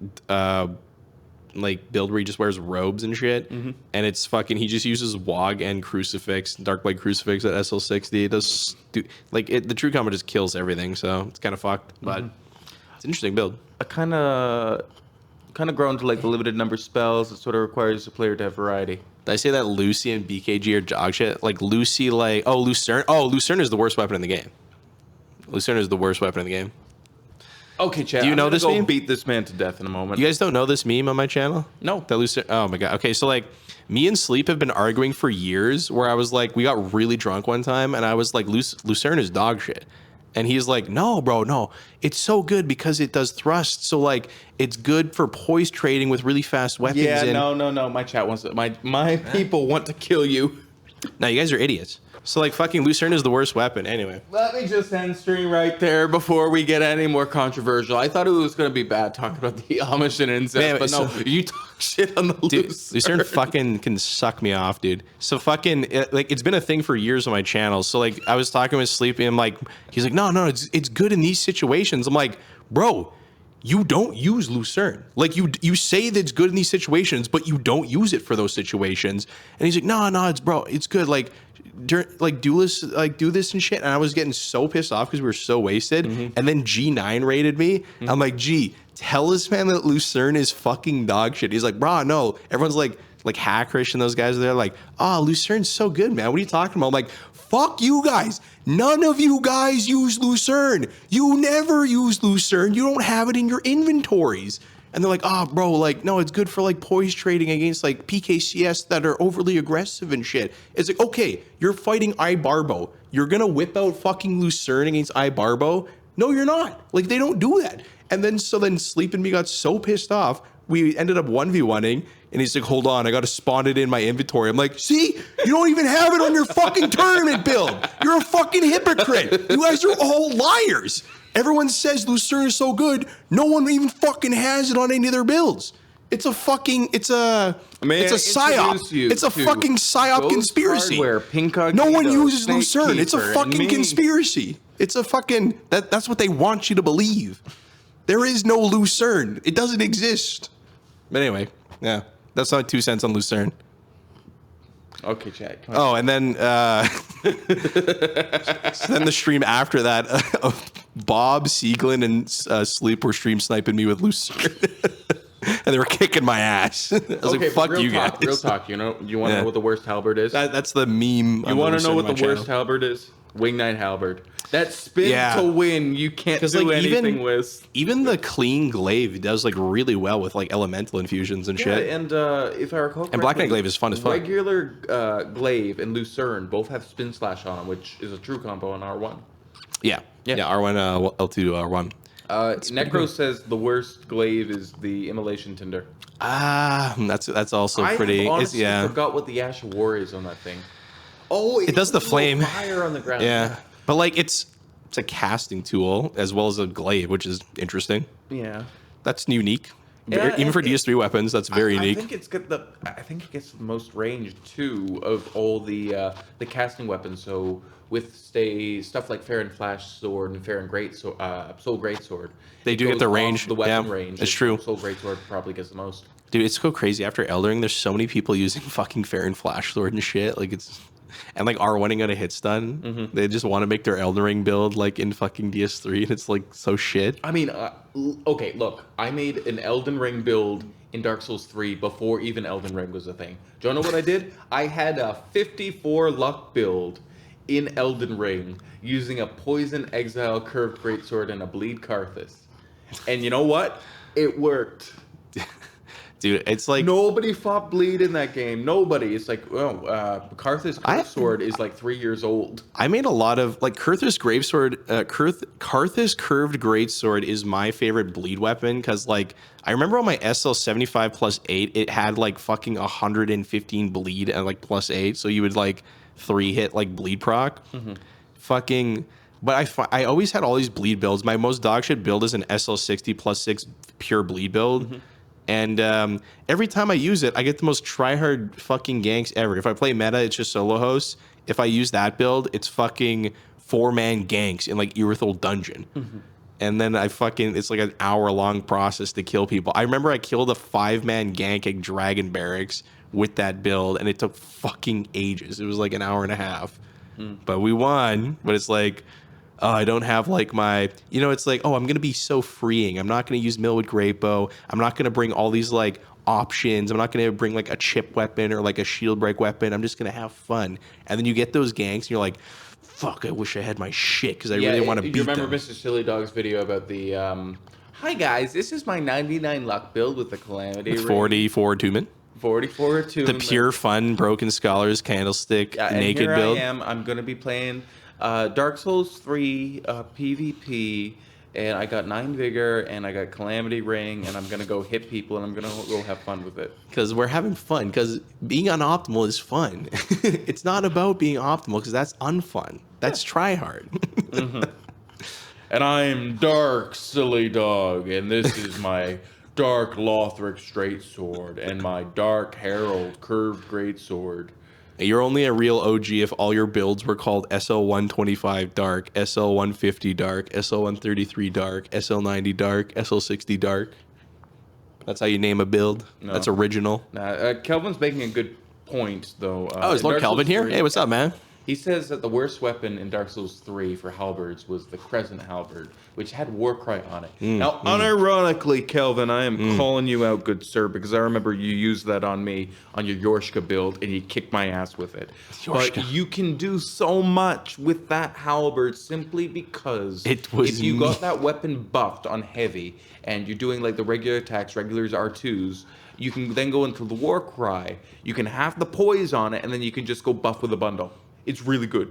like build where he just wears robes and shit, and it's fucking. He just uses Wog and Crucifix, Darkblade Crucifix at SL60. It does the true combo just kills everything, so it's kind of fucked, but it's an interesting build. I kind of grown to like the limited number spells. It sort of requires the player to have variety. Did I say that Lucy and BKG are dog shit? Like Lucy, like Lucerne. Oh, Lucerne is the worst weapon in the game. Lucerne is the worst weapon in the game. Okay, Chad. Do you know I'm gonna this go meme? beat this man to death in a moment. You guys don't know this meme on my channel? No. That Lucerne. Oh my god. Okay, so like me and Sleep have been arguing for years. Where I was like, we got really drunk one time, and I was like, Lucerne is dog shit, and he's like, no, bro, no, it's so good because it does thrust. So like, it's good for poise trading with really fast weapons. Yeah, and no. My chat wants to, my people want to kill you. Now you guys are idiots. So like, fucking Lucerne is the worst weapon. Anyway. Let me just end stream right there before we get any more controversial. I thought it was going to be bad talking about the Amish and incest, Man, but no, you talk shit on the Dude, Lucerne. Lucerne fucking can suck me off, dude. So fucking like it's been a thing for years on my channel. So like I was talking with Sleepy, and like he's like, no, it's good in these situations. I'm like, bro, you don't use Lucerne. Like you say that it's good in these situations, but you don't use it for those situations. And he's like, no, it's good. Like do this and shit. And I was getting so pissed off because we were so wasted. And then G9 rated me. I'm like, G, tell this man that Lucerne is fucking dog shit. He's like, bro, no. Everyone's like Hackrish and those guys are there like, oh, Lucerne's so good, man. What are you talking about? I'm like, fuck you guys. None of you guys use Lucerne. You never use Lucerne. You don't have it in your inventories. And they're like, oh, bro, like, no, it's good for like poise trading against like PKCS that are overly aggressive and shit. It's like, okay, you're fighting Ibarbo. You're going to whip out fucking Lucerne against Ibarbo? No, you're not. Like, they don't do that. And then Sleep and me got so pissed off, we ended up 1v1ing. And he's like, hold on, I got to spawn it in my inventory. I'm like, see, you don't even have it on your fucking tournament build. You're a fucking hypocrite. You guys are all liars. Everyone says Lucerne is so good. No one even fucking has it on any of their builds. It's a fucking, it's a psyop. It's a fucking psyop conspiracy. No one uses Lucerne. It's a fucking conspiracy. It's a fucking, that's what they want you to believe. There is no Lucerne. It doesn't exist. But anyway, yeah, that's my 2 cents on Lucerne. Okay, Chad. Oh, and then so then the stream after that, Bob, Sieglin, and Sleep were stream sniping me with Lucerne. And they were kicking my ass. I was like, fuck you guys. Real talk, you want to know what the worst halberd is? That's the meme. You want to know what the worst halberd is? Wing Knight halberd. That spin to win, you can't do anything with. Even the clean glaive does like really well with like elemental infusions and shit. And if I recall correctly, and Black Knight glaive is fun as fuck. Regular glaive and Lucerne both have spin slash on them, which is a true combo on R1. Yeah, R1, L2, R1. Necro says the worst glaive is the immolation tinder. That's also pretty. I honestly forgot what the Ash of War is on that thing. Oh, it does the flame. Fire on the ground. Yeah, but like it's a casting tool as well as a glaive, which is interesting. Yeah, that's unique. Yeah, even for DS3 weapons, that's very unique. I think it gets the most range too of all the casting weapons. So with stuff like Fair and Flash Sword and Fair and Soul Greatsword, they do get the range. The weapon range. It's true. Soul Greatsword probably gets the most. Dude, it's so crazy. After Eldering, there's so many people using fucking Fair and Flash Sword and shit. Like it's. And like R1ing out a hit stun, they just want to make their Elden Ring build like in fucking DS3, and it's like so shit. I mean, okay, look, I made an Elden Ring build in Dark Souls 3 before even Elden Ring was a thing. Do you know what I did? I had a 54 luck build in Elden Ring using a Poison Exile Curved Greatsword and a Bleed Karthus. And you know what? It worked. Dude, it's like nobody fought Bleed in that game. Nobody. It's like, Karthus Gravesword is like 3 years old. I made a lot of like Karthus Gravesword. Karthus Curved Greatsword is my favorite bleed weapon because like I remember on my SL75 +8, it had like fucking 115 bleed and like +8, so you would like 3-hit like bleed proc. Fucking. But I always had all these bleed builds. My most dogshit build is an SL60 +6 pure bleed build. And every time I use it, I get the most tryhard fucking ganks ever. If I play meta, it's just solo hosts. If I use that build, it's fucking 4-man ganks in like Irithel Dungeon. And then it's like an hour-long process to kill people. I remember I killed a 5-man gank at Dragon Barracks with that build, and it took fucking ages. It was like an hour and a half. But we won. But it's like... Oh, I don't have like my, it's like, oh, I'm going to be so freeing. I'm not going to use Millwood Great Bow. I'm not going to bring all these like options. I'm not going to bring like a chip weapon or like a shield break weapon. I'm just going to have fun. And then you get those ganks and you're like, fuck, I wish I had my shit because I really want to beat them. You remember Mr. Silly Dog's video about the, hi guys, this is my 99 luck build with the Calamity It's ring. 44 attunement. 44 attunement. The pure fun Broken Scholars Candlestick naked here build. I'm going to be playing Dark Souls 3 PvP, and I got 9 Vigor, and I got Calamity Ring, and I'm going to go hit people, and I'm going to go have fun with it. Because we're having fun, because being unoptimal is fun. It's not about being optimal, because that's unfun. That's try hard. And I'm Dark Silly Dog, and this is my Dark Lothric Straight Sword, and my Dark Herald Curved Great Sword. You're only a real OG if all your builds were called SL125 Dark, SL150 Dark, SL133 Dark, SL90 Dark, SL60 Dark. That's how you name a build. No. That's original. Nah, Kelvin's making a good point, though. Is Lord Kelvin here? Hey, what's up, man? He says that the worst weapon in Dark Souls 3 for halberds was the Crescent Halberd, which had Warcry on it. Now, unironically, Kelvin, I am calling you out, good sir, because I remember you used that on me on your Yorshka build, and you kicked my ass with it. Yorshka. But you can do so much with that halberd simply because it was if you got that weapon buffed on heavy, and you're doing like the regular attacks, regulars R2s, you can then go into the Warcry, you can have the poise on it, and then you can just go buff with a bundle. It's really good.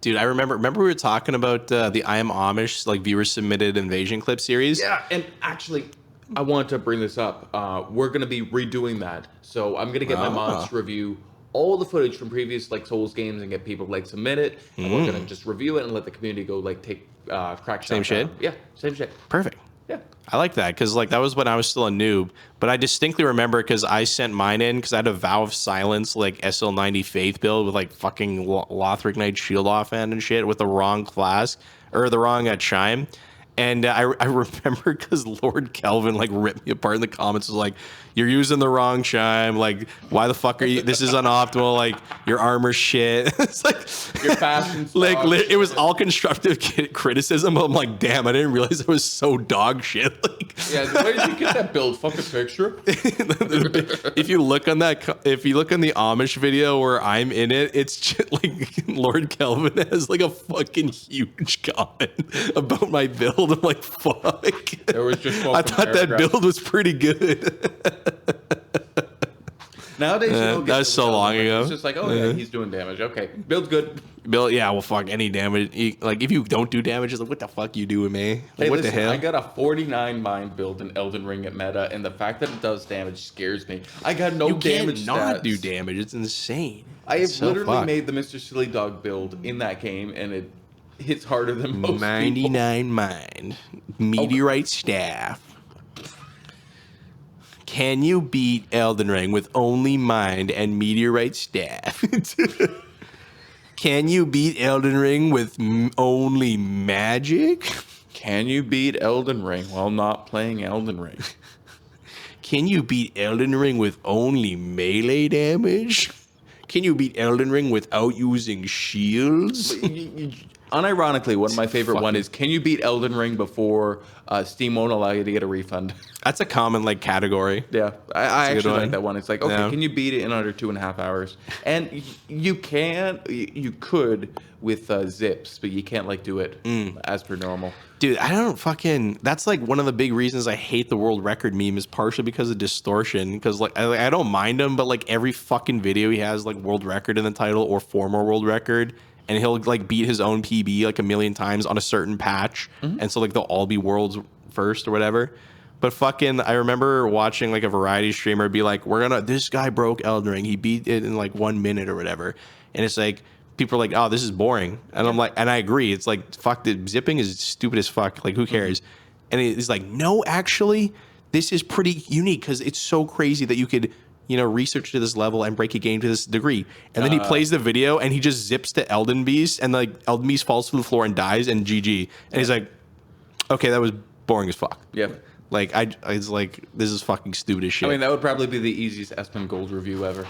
Dude, I remember we were talking about the I Am Amish, like viewer submitted invasion clip series. Yeah, and actually, I wanted to bring this up. We're going to be redoing that. So I'm going to get my mods to review all the footage from previous like Souls games and get people to like submit it. And we're going to just review it and let the community go like take crack shots. Same shit? Yeah, same shit. Perfect. Yeah. I like that because like that was when I was still a noob, but I distinctly remember because I sent mine in because I had a Vow of Silence like SL90 Faith build with like fucking Lothric Knight Shield Offhand and shit with the wrong class or the wrong chime. And I remember because Lord Kelvin like ripped me apart in the comments. Was like, "You're using the wrong chime. Like, why the fuck are you? This is unoptimal. Like, your armor shit." It's like your fashion. Like it was all constructive criticism. But I'm like, damn, I didn't realize it was so dog shit. Like, yeah, where did you get that build? Fucking Fextra. If you look on the Amish video where I'm in it, it's just like Lord Kelvin has like a fucking huge comment about my build. I'm like, fuck. There was just I thought that build was pretty good. Nowadays, you don't get that was so long ago. It's just like, oh yeah, he's doing damage. Okay, build's good. Build, yeah, well, fuck any damage. Like if you don't do damage, it's like, what the fuck you doing, man? Like, hey, what listen, the hell? I got a 49 mind build in Elden Ring at meta, and the fact that it does damage scares me. I got no damage. You cannot stats. do damage. It's insane. I have so literally fucked. made the Mr. Silly Dog build in that game, and it hits harder than most 99 mind. Meteorite staff. Can you beat Elden Ring with only mind and meteorite staff? Can you beat Elden Ring with only magic? Can you beat Elden Ring while not playing Elden Ring? Can you beat Elden Ring with only melee damage? Can you beat Elden Ring without using shields? Unironically, one of my favorite one is, can you beat Elden Ring before Steam won't allow you to get a refund? That's a common like category. Yeah, I actually one. like that one. It's like, okay, can you beat it in under 2.5 hours? And you could with zips, but you can't like do it as per normal. Dude, I don't fucking. That's like one of the big reasons I hate the world record meme is partially because of distortion. Because like I don't mind him, but like every fucking video he has like world record in the title or former world record. And he'll like beat his own PB like a million times on a certain patch. And so like they'll all be worlds first or whatever. But fucking, I remember watching like a variety streamer be like, this guy broke Elden Ring. He beat it in like 1 minute or whatever. And it's like, people are like, oh, this is boring. And I'm like, and I agree. It's like, fuck, the zipping is stupid as fuck. Like, who cares? And he's like, no, actually, this is pretty unique because it's so crazy that you could, research to this level and break a game to this degree. And then he plays the video and he just zips to Elden Beast and like Elden Beast falls to the floor and dies and GG. And he's like, okay, that was boring as fuck. Yeah. Like, it's like, this is fucking stupid as shit. I mean, that would probably be the easiest Espen Gold review ever.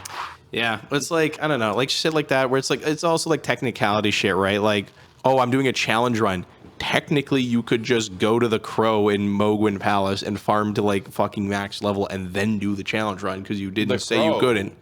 Yeah. It's like, I don't know, like shit like that where it's like, it's also like technicality shit, right? Like, oh, I'm doing a challenge run. Technically, you could just go to the Crow in Mogwin Palace and farm to like fucking max level and then do the challenge run because you didn't say you couldn't.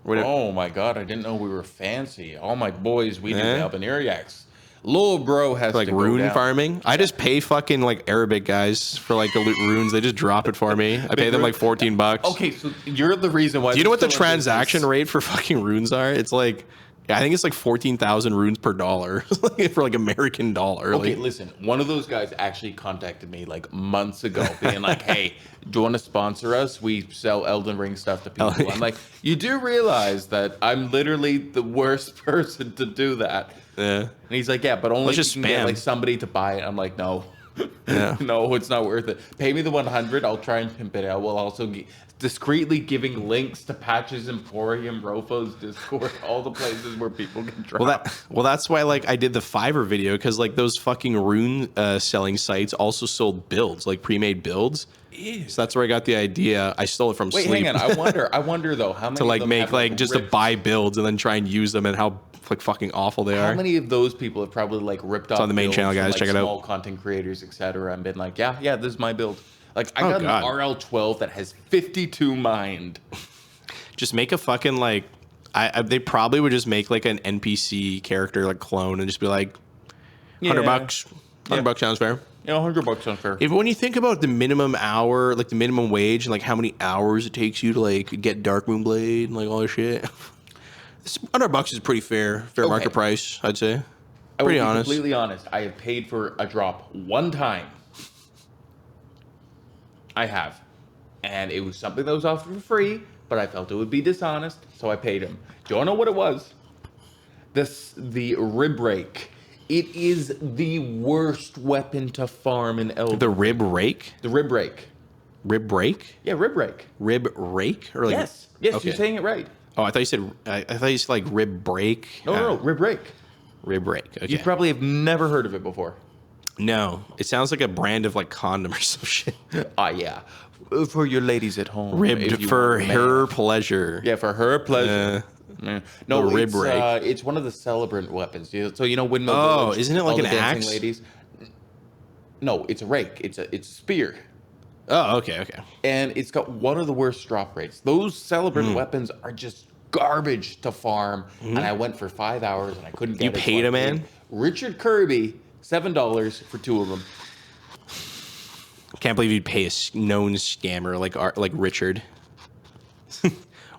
Oh my god, I didn't know we were fancy. All my boys, we do the Albanieriacs. Little bro has like to go rune down. farming. I just pay fucking like Arabic guys for like the runes. They just drop it for me. I pay them like $14. Okay, so you're the reason why. Do you know what the transaction rate for fucking runes are? It's like, I think it's like 14,000 runes per dollar for like American dollar. Okay, like, listen. One of those guys actually contacted me like months ago, being like, "Hey, do you want to sponsor us? We sell Elden Ring stuff to people." I'm like, "You do realize that I'm literally the worst person to do that?" Yeah. And he's like, "Yeah, but only if just you can get spam. like somebody to buy it." I'm like, "No, Yeah. no, it's not worth it. Pay me the 100. I'll try and pimp it out. We'll also discreetly giving links to Patches Emporium, Rofo's Discord, all the places where people can drop." Well, that's why like I did the Fiverr video, because like those fucking rune selling sites also sold builds, like pre-made builds. So that's where I got the idea. I stole it from Wait, Sleep. hang on. I wonder though, how many to of like them make have, like just to ripped- buy builds and then try and use them, and how like fucking awful they How are. many of those people have probably like ripped off on the main builds channel, from, guys. like, Check it out. small content creators, etc., and been like, yeah, this is my build. Like I got God. an RL12 that has 52 mined. Just make a fucking like, they probably would just make like an NPC character like clone and just be like, $100, $100 sounds fair. You know, $100 unfair. If when you think about the minimum hour, like the minimum wage, and like how many hours it takes you to like get Darkmoon Blade and like all this shit, $100 is pretty fair market price, I'd say. I will Pretty be honest. completely honest. I have paid for a drop one time. I have, and it was something that was offered for free, but I felt it would be dishonest, so I paid him. Do you know what it was? The rib rake. It is the worst weapon to farm in Elden. The rib rake? The rib rake. Rib break? Yeah, rib rake. Rib rake? Or like, Yes, okay. you're saying it right. Oh, I thought you said, I thought you said like rib break. No, rib rake. Rib rake. Okay. You probably have never heard of it before. No, it sounds like a brand of like condom or some shit. Yeah. For your ladies at home. Ribbed if you for want a man. her pleasure. Yeah, for her pleasure. Yeah. No, The rib it's, rake. it's one of the celebrant weapons. So you know windmill. Oh, Village, isn't it like all an the dancing axe? Ladies. No, it's a rake. It's a spear, Oh, okay. and it's got one of the worst drop rates. Those celebrant weapons are just garbage to farm. And I went for 5 hours and I couldn't get You it. so paid I a man? Richard Kirby, $7 for 2 of them. Can't believe you'd pay a known scammer like Richard.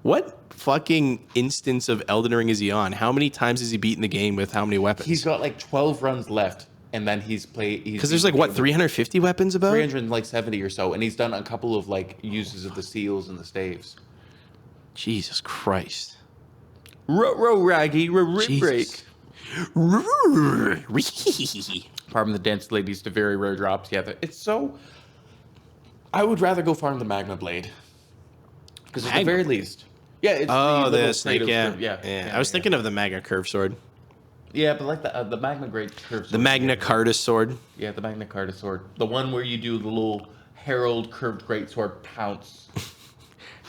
What fucking instance of Elden Ring is he on? How many times has he beaten the game with how many weapons? He's got like 12 runs left, and then he's played. Because there's like what 350 weapons about? 370 or so, and he's done a couple of like uses of the seals and the staves. Jesus Christ. Raggy, break. Jesus. Farm the dense ladies to very rare drops. Yeah, it's so. I would rather go farm the Magma Blade. Because at the very least. Yeah, it's Oh, little the snake, creative yeah. curve. Yeah. I was thinking of the Magna Curve Sword. Yeah, but like the Magna Great Curve sword. The Magna Carta Sword. Yeah, the Magna Carta sword. The one where you do the little Herald curved great sword pounce.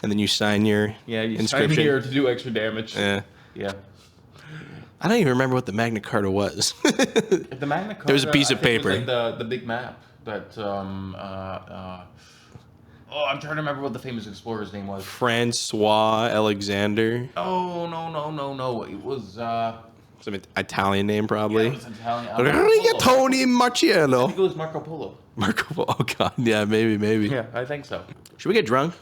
And then you sign your Yeah, you inscription. sign here to do extra damage. Yeah. Yeah. I don't even remember what the Magna Carta was. The Magna Carta. There was a piece of I think, was paper. like the big map that. I'm trying to remember what the famous explorer's name was. Francois Alexander. Oh no! It was. Some Italian name, probably. Yeah, it was Italian. Rigatoni I Marcello. think it was Marco Polo. Marco Polo. Oh, God. Yeah, maybe. Yeah, I think so. Should we get drunk?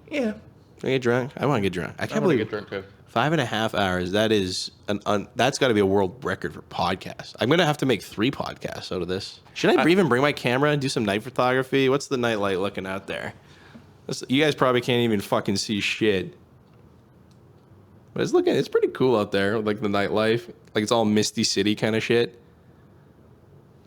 Yeah. Should we get drunk? I want to get drunk. I I'm can't gonna believe get drunk too. 5.5 hours. That is that's got to be a world record for podcasts. I'm gonna have to make 3 podcasts out of this. Should I even bring my camera and do some night photography? What's the night light looking out there? You guys probably can't even fucking see shit. But it's pretty cool out there, like the nightlife. Like it's all Misty City kind of shit.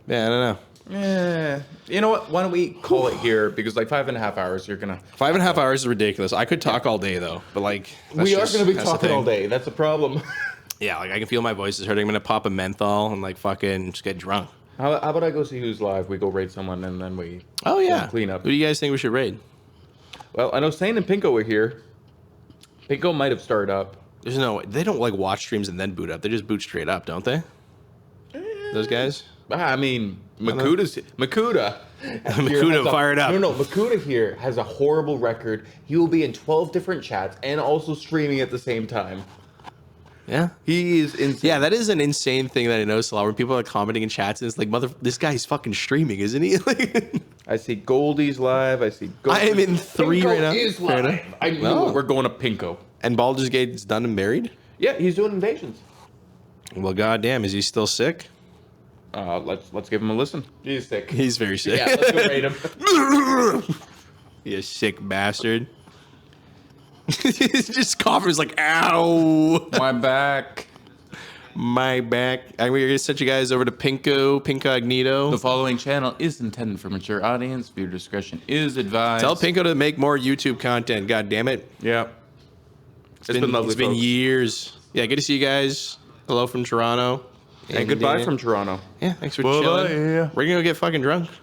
Yeah, I don't know. Yeah. You know what? Why don't we call it here? Because like 5.5 hours, you're gonna. 5.5 hours is ridiculous. I could talk all day though, but like We are gonna be that's the talking thing. all day. That's a problem. Yeah, like I can feel my voice is hurting. I'm gonna pop a menthol and like fucking just get drunk. How about I go see who's live? We go raid someone and then we. Oh yeah, clean up. Who do you guys think we should raid? Well, I know Sane and Pinko were here. Pinko might have started up. There's no way. They don't like watch streams and then boot up. They just boot straight up, don't they? Those guys. I mean, Makuda fired up. No, Makuda here has a horrible record. He will be in 12 different chats and also streaming at the same time. Yeah. He is insane. Yeah, that is an insane thing that I notice a lot when people are commenting in chats and it's like, this guy's fucking streaming, isn't he? I see Goldie's live. I see I am in 3 right now. Is live. I knew No, it. we're going to Pinko. And Baldur's Gate's done and married? Yeah, he's doing invasions. Well, goddamn, is he still sick? Let's give him a listen. He's sick. He's very sick. Yeah, let's go rate him. You sick bastard. He's just coughing. Like, ow. My back. My back. I'm going to send you guys over to Pinko Incognito. The following channel is intended for mature audience. Viewer discretion is advised. Tell Pinko to make more YouTube content. God damn it. Yeah. It's been lovely. It's been years. Yeah, good to see you guys. Hello from Toronto. And goodbye from Toronto. Yeah, thanks for Bye-bye, chilling. yeah. We're going to go get fucking drunk.